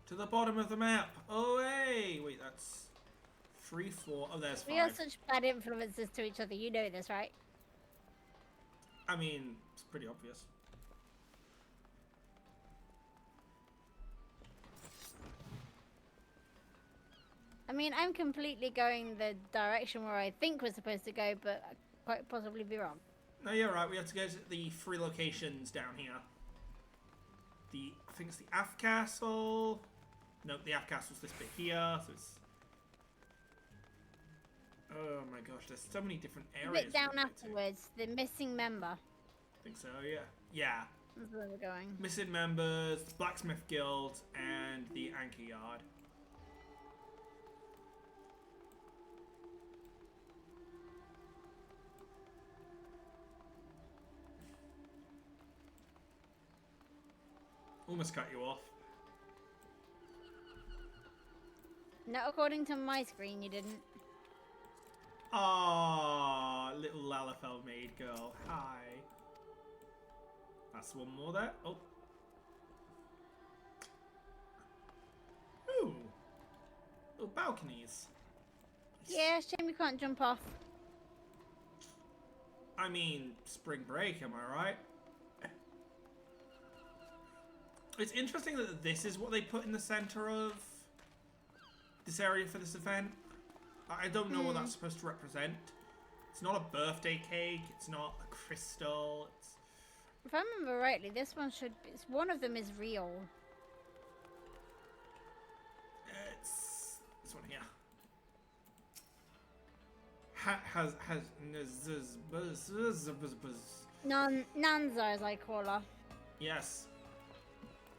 To the bottom of the map. Oh, hey! Wait, that's 3, 4. Oh, there's 5. We are such bad influences to each other. You know this, right? I mean, it's pretty obvious. I mean, I'm completely going the direction where I think we're supposed to go, but I quite possibly be wrong. No, you're right. We have to go to the 3 locations down here. I think it's the Af Castle. Nope, the Af Castle's this bit here. So it's. Oh my gosh, there's so many different A areas. bit down afterwards, the missing member. I think so, yeah. Yeah. That's where we're going. Missing members, the Blacksmith Guild, and the Anchor Yard. Almost cut you off. Not according to my screen, you didn't. Ah, little Lalafell maid girl. Hi. That's one more there. Oh. Ooh. Little balconies. Yeah, shame we can't jump off. I mean, spring break, am I right? It's interesting that this is what they put in the center of this area for this event. I don't know what that's supposed to represent. It's not a birthday cake. It's not a crystal. It's... If I remember rightly, this one should be... One of them is real. It's this one here. Nanza, as I call her. Yes.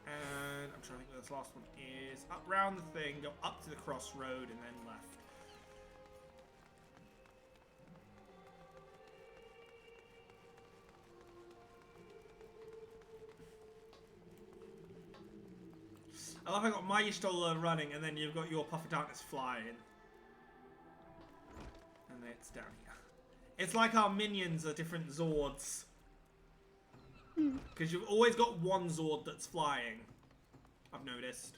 And I'm trying to think where this last one is. Up round the thing, go up to the crossroad, and then left. I love how I got my Y'shtola running, and then you've got your Puff of Darkness flying. And then it's down here. It's like our minions are different Zords. Because you've always got one Zord that's flying. I've noticed.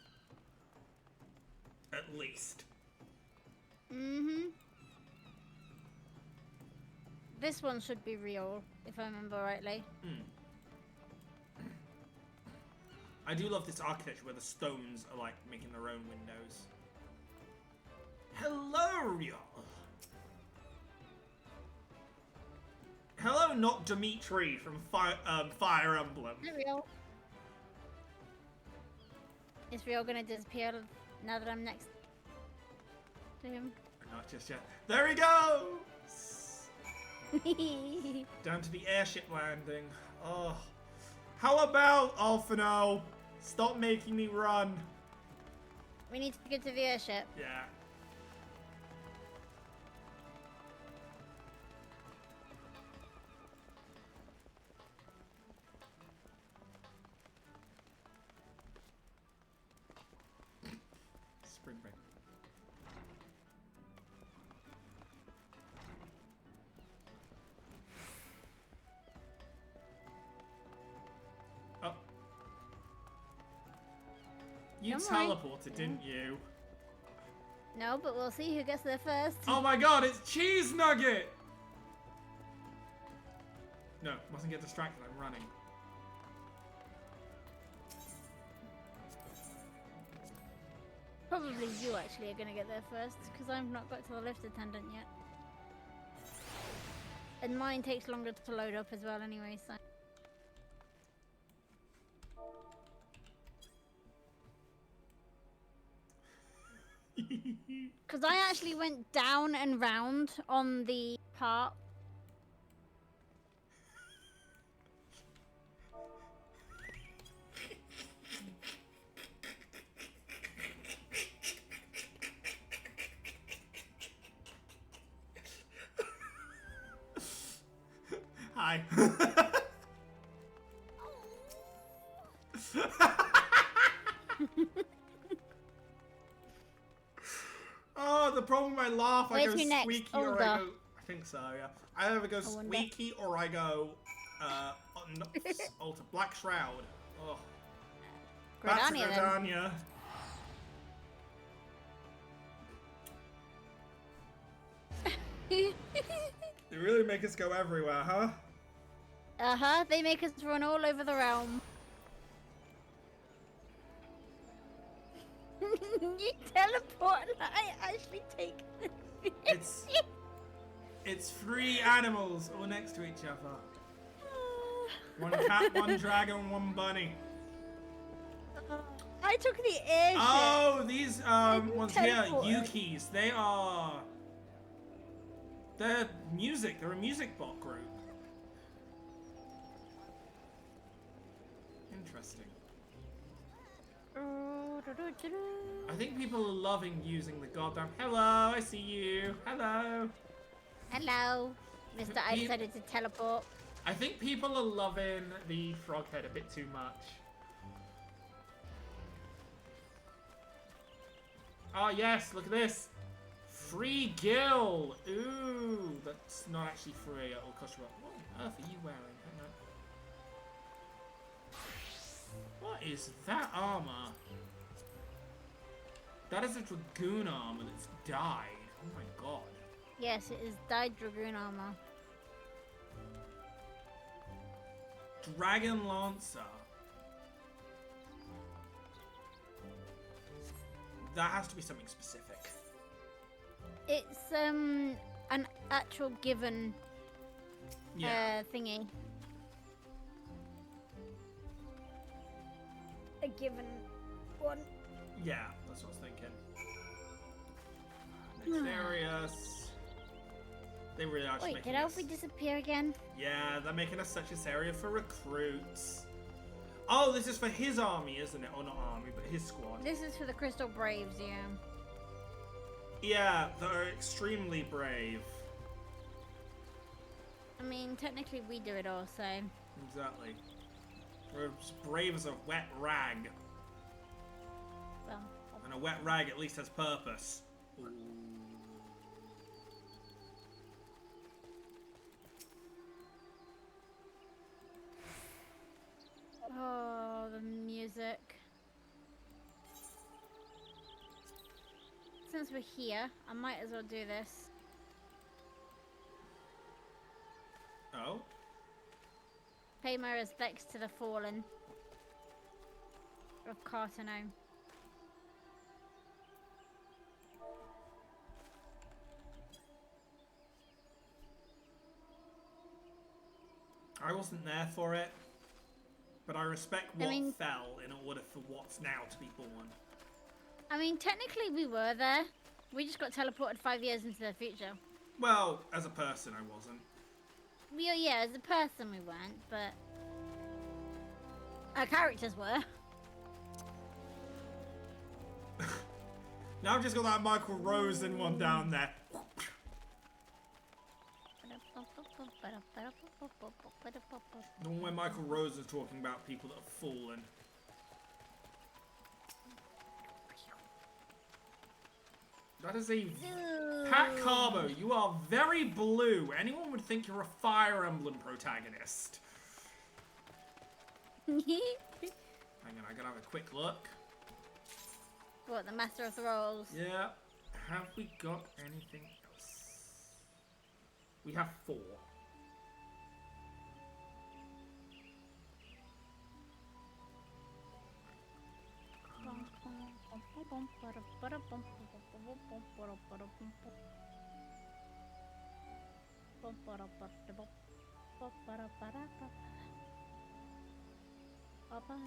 At least. Mm-hmm. This one should be real, if I remember rightly. I do love this architecture where the stones are like making their own windows. Hello, y'all. Hello, not Dimitri from Fire Emblem. Is it real? Is Real gonna disappear now that I'm next to him? Not just yet. There he goes! Down to the airship landing. Oh. How about, Alphino? Stop making me run. We need to get to the airship. Yeah. Spring break. Oh. You Don't worry. teleported, didn't you? No, but we'll see who gets there first. Oh my god, it's Cheese Nugget! No, mustn't get distracted, I'm running. Probably you actually are gonna get there first, because I've not got to the lift attendant yet. And mine takes longer to load up as well anyway, so... Because I actually went down and round on the part. Hi. Oh, the problem with my laugh, I Where's go your next? squeaky or I Older. go... I think so, yeah. I either go wonder. squeaky or I go... alter Black Shroud. Oh. Back to Gridania, then. Gridania. They really make us go everywhere, huh? Uh-huh, they make us run all over the realm. You teleport and I actually take the It's three animals all next to each other. One cat, one dragon, one bunny. I took the airship. Oh, these ones here, teleported. Yukis. They're music. They're a music bot group. Interesting. I think people are loving using the goddamn. Hello, I see you. Hello. Hello, Mr. I decided to teleport. I think people are loving the frog head a bit too much. Oh yes, look at this. Free gill. Ooh, that's not actually free. It'll cost you. What on earth are you wearing? Hang on. What is that armor? That is a dragoon armor that's died. Oh my god. Yes, it is dyed dragoon armor. Dragon Lancer. That has to be something specific. It's an actual given thingy. A given one. Yeah, that's what I was thinking. Nefarious. They really are just Wait, making did us... Alfie disappear again? Yeah, they're making us such this area for recruits. Oh, this is for his army, isn't it? Or not army, but his squad. This is for the Crystal Braves, yeah. Yeah, they're extremely brave. I mean, technically we do it all, so... Exactly. We're as brave as a wet rag. Well... And a wet rag at least has purpose. Ooh. Oh, the music. Since we're here, I might as well do this. Pay my respects to the fallen of Cartano. I wasn't there for it, but I respect what fell in order for what's now to be born. I mean, technically we were there. We just got teleported 5 years into the future. Well, as a person, I wasn't. Yeah, as a person we weren't, but our characters were. Now I've just got that Michael Rosen one down there. The one where Michael Rose is talking about people that have fallen. That is a... Pat Carbo, you are very blue. Anyone would think you're a Fire Emblem protagonist. Hang on, I gotta have a quick look. What, the Master of the Rolls? Yeah. Have we got anything else? We have 4.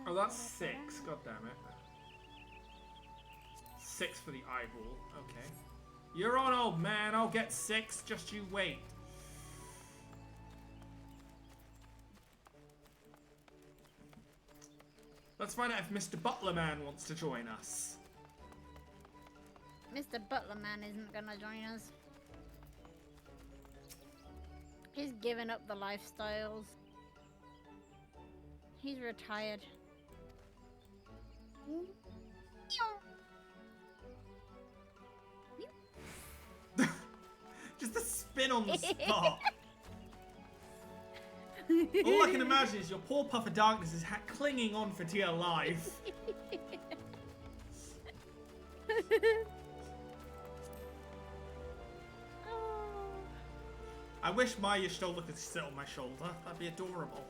Oh, that's 6. God damn it. 6 for the eyeball. Okay. You're on, old man. I'll get 6. Just you wait. Let's find out if Mr. Butlerman wants to join us. Mr. Butlerman isn't gonna join us. He's given up the lifestyles. He's retired. Just a spin on the spot. All I can imagine is your poor puff of darkness is clinging on for dear life. I wish Maya shoulder could sit on my shoulder. That'd be adorable.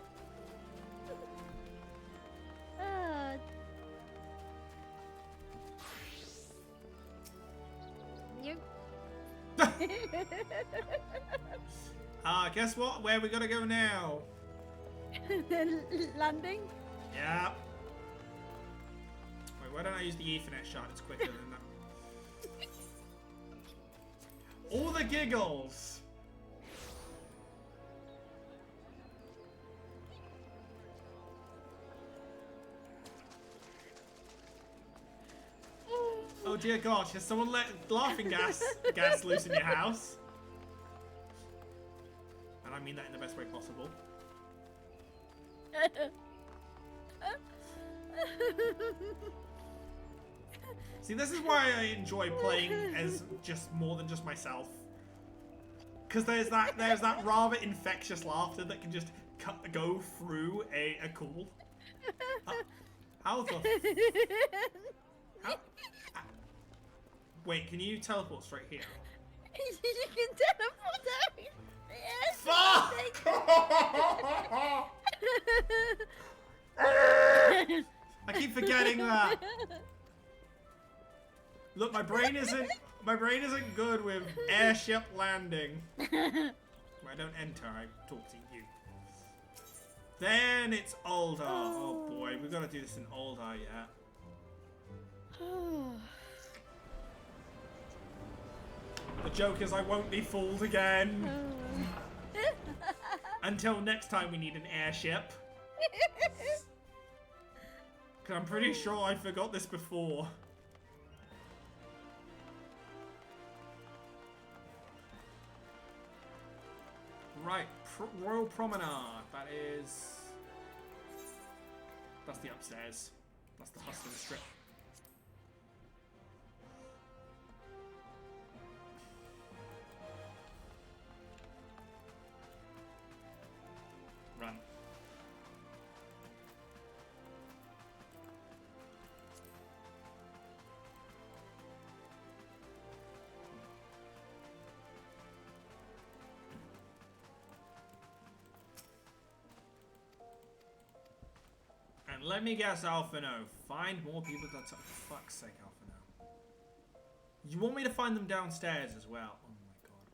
Guess what? Where are we gonna go now? Landing? Yeah. Wait, why don't I use the Ethernet shard? It's quicker than that. All the giggles! Oh dear gosh, has someone let laughing gas loose in your house? And I mean that in the best way possible. See, this is why I enjoy playing as just more than just myself. Because there's that rather infectious laughter that can just go through a call. How the... Wait, can you teleport straight here? You can teleport out. Yes. Fuck! I keep forgetting that. Look, my brain isn't good with airship landing. I don't enter, I talk to you. Then it's Aldar. Oh boy, we've got to do this in Aldar yet. The joke is I won't be fooled again. Until next time we need an airship. Because I'm pretty sure I forgot this before. Right, Royal Promenade. That's the upstairs. That's the hustling strip. Run. let me guess, Alphino. Find more people to talk. For fuck's sake, Alphino. You want me to find them downstairs as well? Oh my god,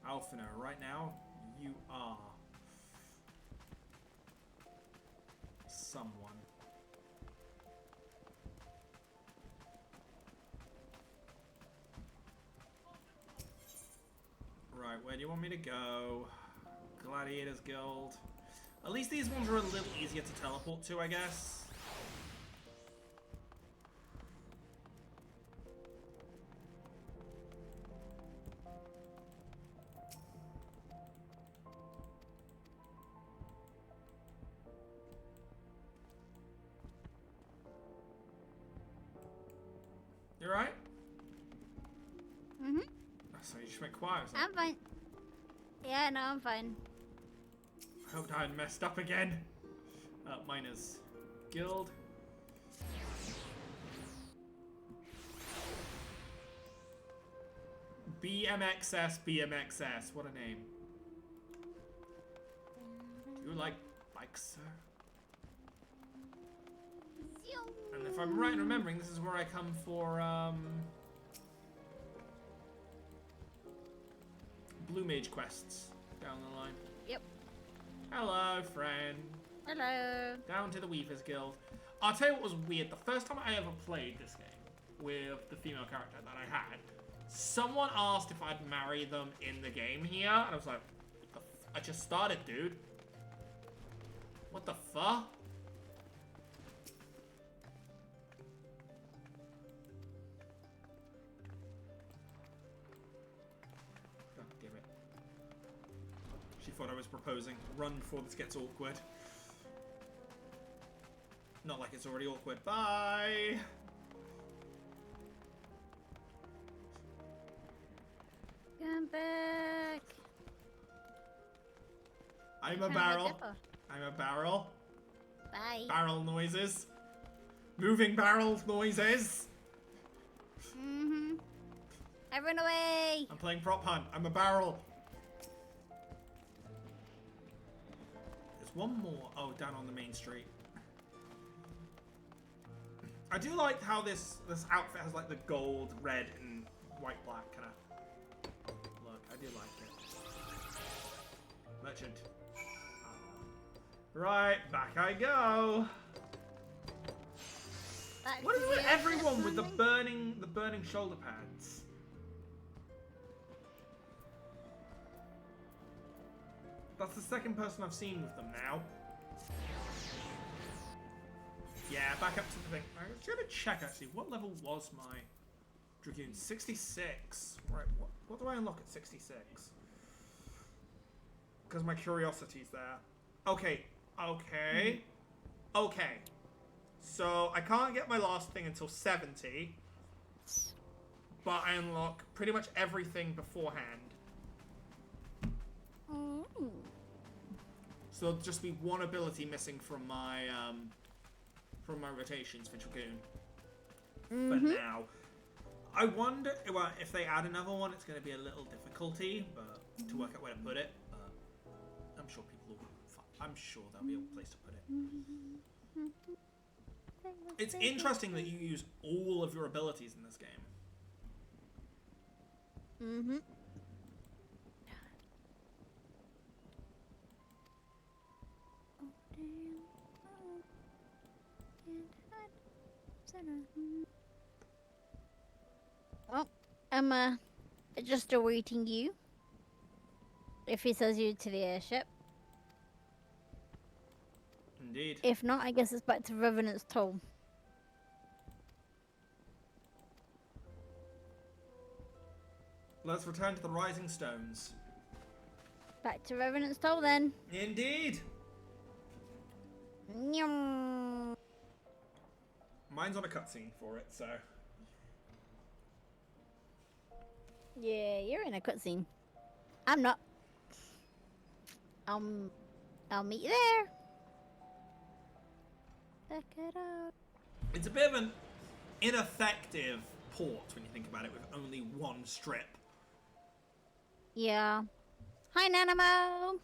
man. Alphino, right now, you are someone. Right, where do you want me to go? Gladiators Guild. At least these ones are a little easier to teleport to, I guess. You alright? Mm-hmm. So you just went quiet. I'm fine. Yeah, no, I'm fine. I hope I hadn't messed up again. Miners Guild. BMXS. What a name. Do you like bikes, sir? And if I'm right in remembering, this is where I come for, Blue Mage quests down the line. Yep. Hello, friend. Hello. Down to the Weavers Guild. I'll tell you what was weird. The first time I ever played this game with the female character that I had, someone asked if I'd marry them in the game here, and I was like, I just started, dude. What the fuck? God damn it. She thought I was proposing. Run before this gets awkward. Not like it's already awkward. Bye! Come back. I'm a barrel. I'm a barrel. Bye. Barrel noises. Moving barrel noises. Mm-hmm. I run away. I'm playing prop hunt. I'm a barrel. There's one more. Oh, down on the main street. I do like how this outfit has like the gold, red, and white, black kind of look. I do like it. Merchant. Right, back I go. What is it with everyone with the burning shoulder pads? That's the second person I've seen with them now. Yeah, back up to the thing. I was gonna check actually. What level was my Dragoon? 66. Right. What do I unlock at 66? Because my curiosity's there. Okay. Okay. So I can't get my last thing until 70, but I unlock pretty much everything beforehand. So there'll just be one ability missing from my rotations for Dragoon. For now. I wonder, well, if they add another one, it's going to be a little difficulty, but to work out where to put it. But I'm sure people will. I'm sure there'll be a place to put it. It's interesting that you use all of your abilities in this game. Mm-hmm. Well, I'm just awaiting you. If he says you to the airship. Indeed. If not, I guess it's back to Revenant's Toll. Let's return to the Rising Stones. Back to Revenant's Toll then. Indeed. Nyum. Mine's on a cutscene for it, so. Yeah, you're in a cutscene. I'm not. I'll meet you there. Check it out. It's a bit of an ineffective port when you think about it, with only one strip. Yeah. Hi, Nanamo.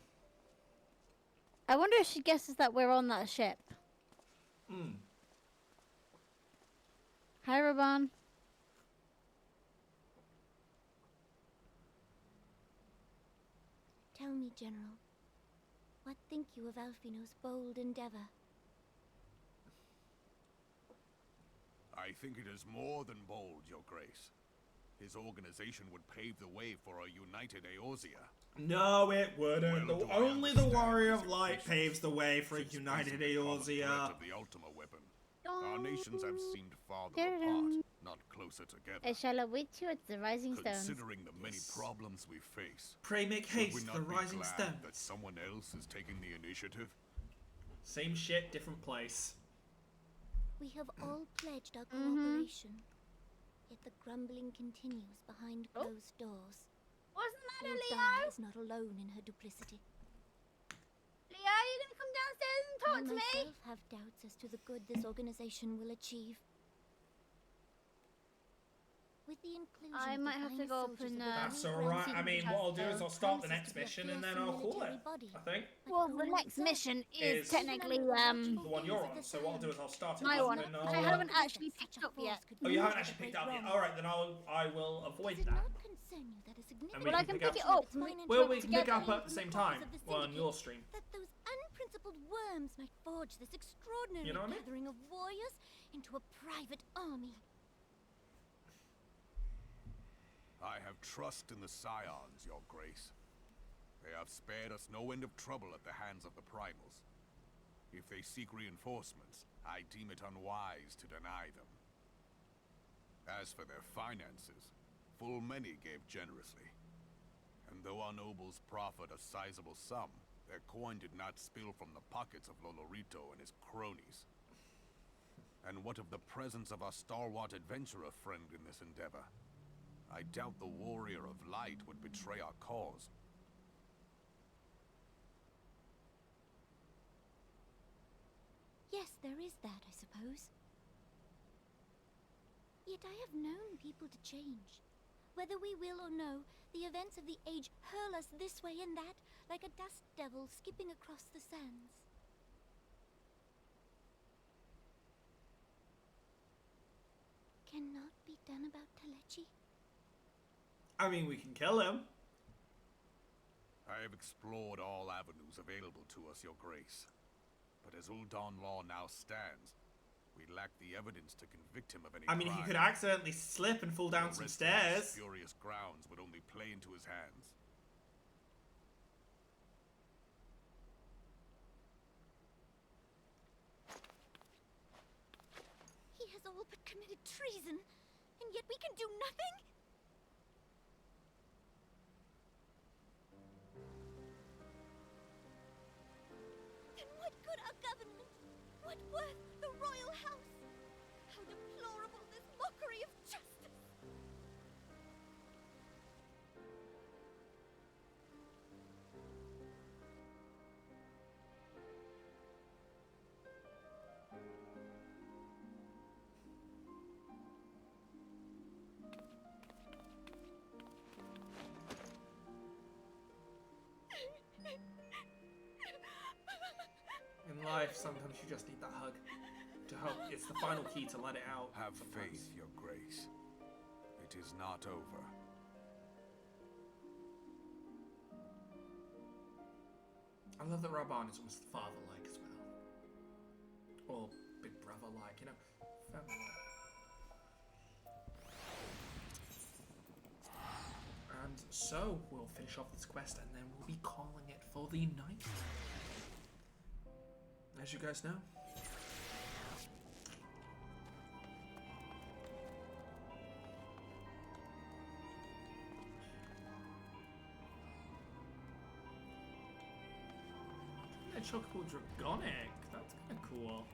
I wonder if she guesses that we're on that ship. Hmm. Hi, Raban. Tell me, General, what think you of Alfino's bold endeavor? I think it is more than bold, Your Grace. His organization would pave the way for a united Eorzea. No, it wouldn't. Well, do I Only the understand Warrior his of Light impatience, paves the way for a since united facing the common threat Eorzea. of the Ultima weapon, our nations have seemed farther apart, not closer together. I shall await you at the Rising Stones. Considering the many problems we face, Pray make should we haste, not the be Rising glad Stones. that someone else is taking the initiative? Same shit, different place. We have all pledged our cooperation. Yet the grumbling continues behind closed doors. Wasn't that a Lord Leo? Dara is not alone in her duplicity. Leo, you gonna come downstairs and talk I to me? myself have doubts as to the good this organization will achieve. With the inclusion I of might the have to fine go soldiers open, of the That's Grand alright. Grand I mean, Secret what I'll do is I'll start the promises next to be a mission and then fearsome I'll call it. military body. I think. Well, the next mission is technically The one you're on. So what I'll do is I'll start it my up one. and I haven't actually picked up yet. Oh, you haven't actually picked it up yet. All right, then I will avoid that. Concern you that a significant And we can pick it up. Well, we can pick up at the same time on your stream. that those unprincipled worms might forge this extraordinary You know what I mean? gathering of warriors into a private army. I have trust in the Scions, Your Grace. They have spared us no end of trouble at the hands of the Primals. If they seek reinforcements, I deem it unwise to deny them. As for their finances, full many gave generously. And though our nobles proffered a sizable sum, their coin did not spill from the pockets of Lolorito and his cronies. And what of the presence of our stalwart adventurer friend in this endeavor? I doubt the Warrior of Light would betray our cause. Yes, there is that, I suppose. Yet I have known people to change. Whether we will or no, the events of the age hurl us this way and that, like a dust devil skipping across the sands. Cannot be done about Telechi? I mean, we can kill him. I have explored all avenues available to us, Your Grace. But as Ul'Dan law now stands, we lack the evidence to convict him of any I mean, he crime. could accidentally slip and fall down some Arresting him on stairs. spurious grounds would only play into his hands. He has all but committed treason, and yet we can do nothing? Then what good our government? What worth the royal house? How deplorable this mockery of justice! In life, sometimes you just need that hug to help. It's the final key to let it out. Have sometimes. faith, Your Grace. It is not over. I love that Raban is almost father-like as well. Or big brother-like, you know? Family-like. And so, we'll finish off this quest and then we'll be calling it for the night. As you guys know. A Chocobo Dragonic. That's kind of cool.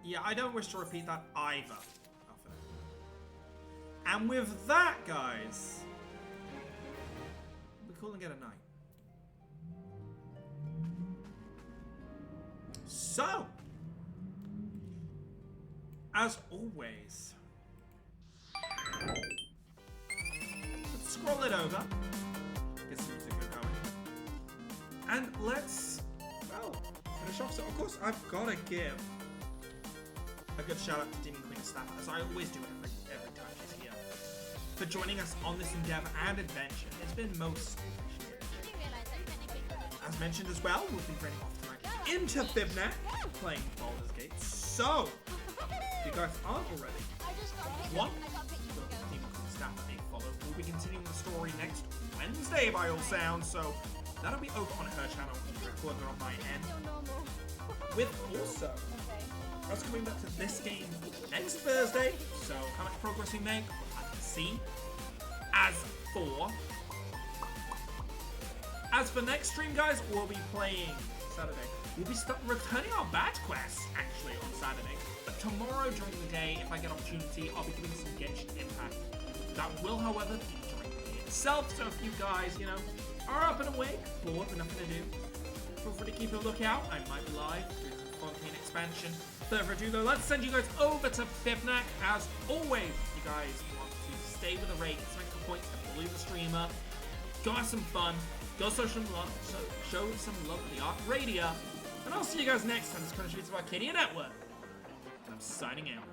Yeah, I don't wish to repeat that either. And with that, guys, we're calling it a night. So, as always, let's scroll it over, get some music going, and let's, well, finish off. So, of course, I've got to give a good shout out to Demon Queen of Staff, as I always do every time she's here, for joining us on this endeavor and adventure. It's been most appreciated. As mentioned as well, we'll be running off tonight into Fanart, playing Baldur's Gate. So, if you guys aren't already, one, Demon Queen of Staff, a follow. We'll be continuing the story next Wednesday by all sounds, so that'll be over on her channel, recorded on my end. With also us coming back to this game next Thursday, so how much progress we make, we'll have to see. As for next stream, guys, we'll be playing Saturday. We'll be returning our badge quests, actually, on Saturday. But tomorrow during the day, if I get opportunity, I'll be doing some Genshin Impact. That will, however, be during the day itself, so if you guys, you know, are up and awake, bored with nothing to do, feel free to keep a lookout. I might be live doing some Fontaine expansion. Further ado though, let's send you guys over to Fanart. As always, if you guys want to stay with the raid, make a point to follow the streamer, go have some fun, go show some love to the A.R.R Radio, and I'll see you guys next time. This is Crunch Beats of Arcadia Network, and I'm signing out.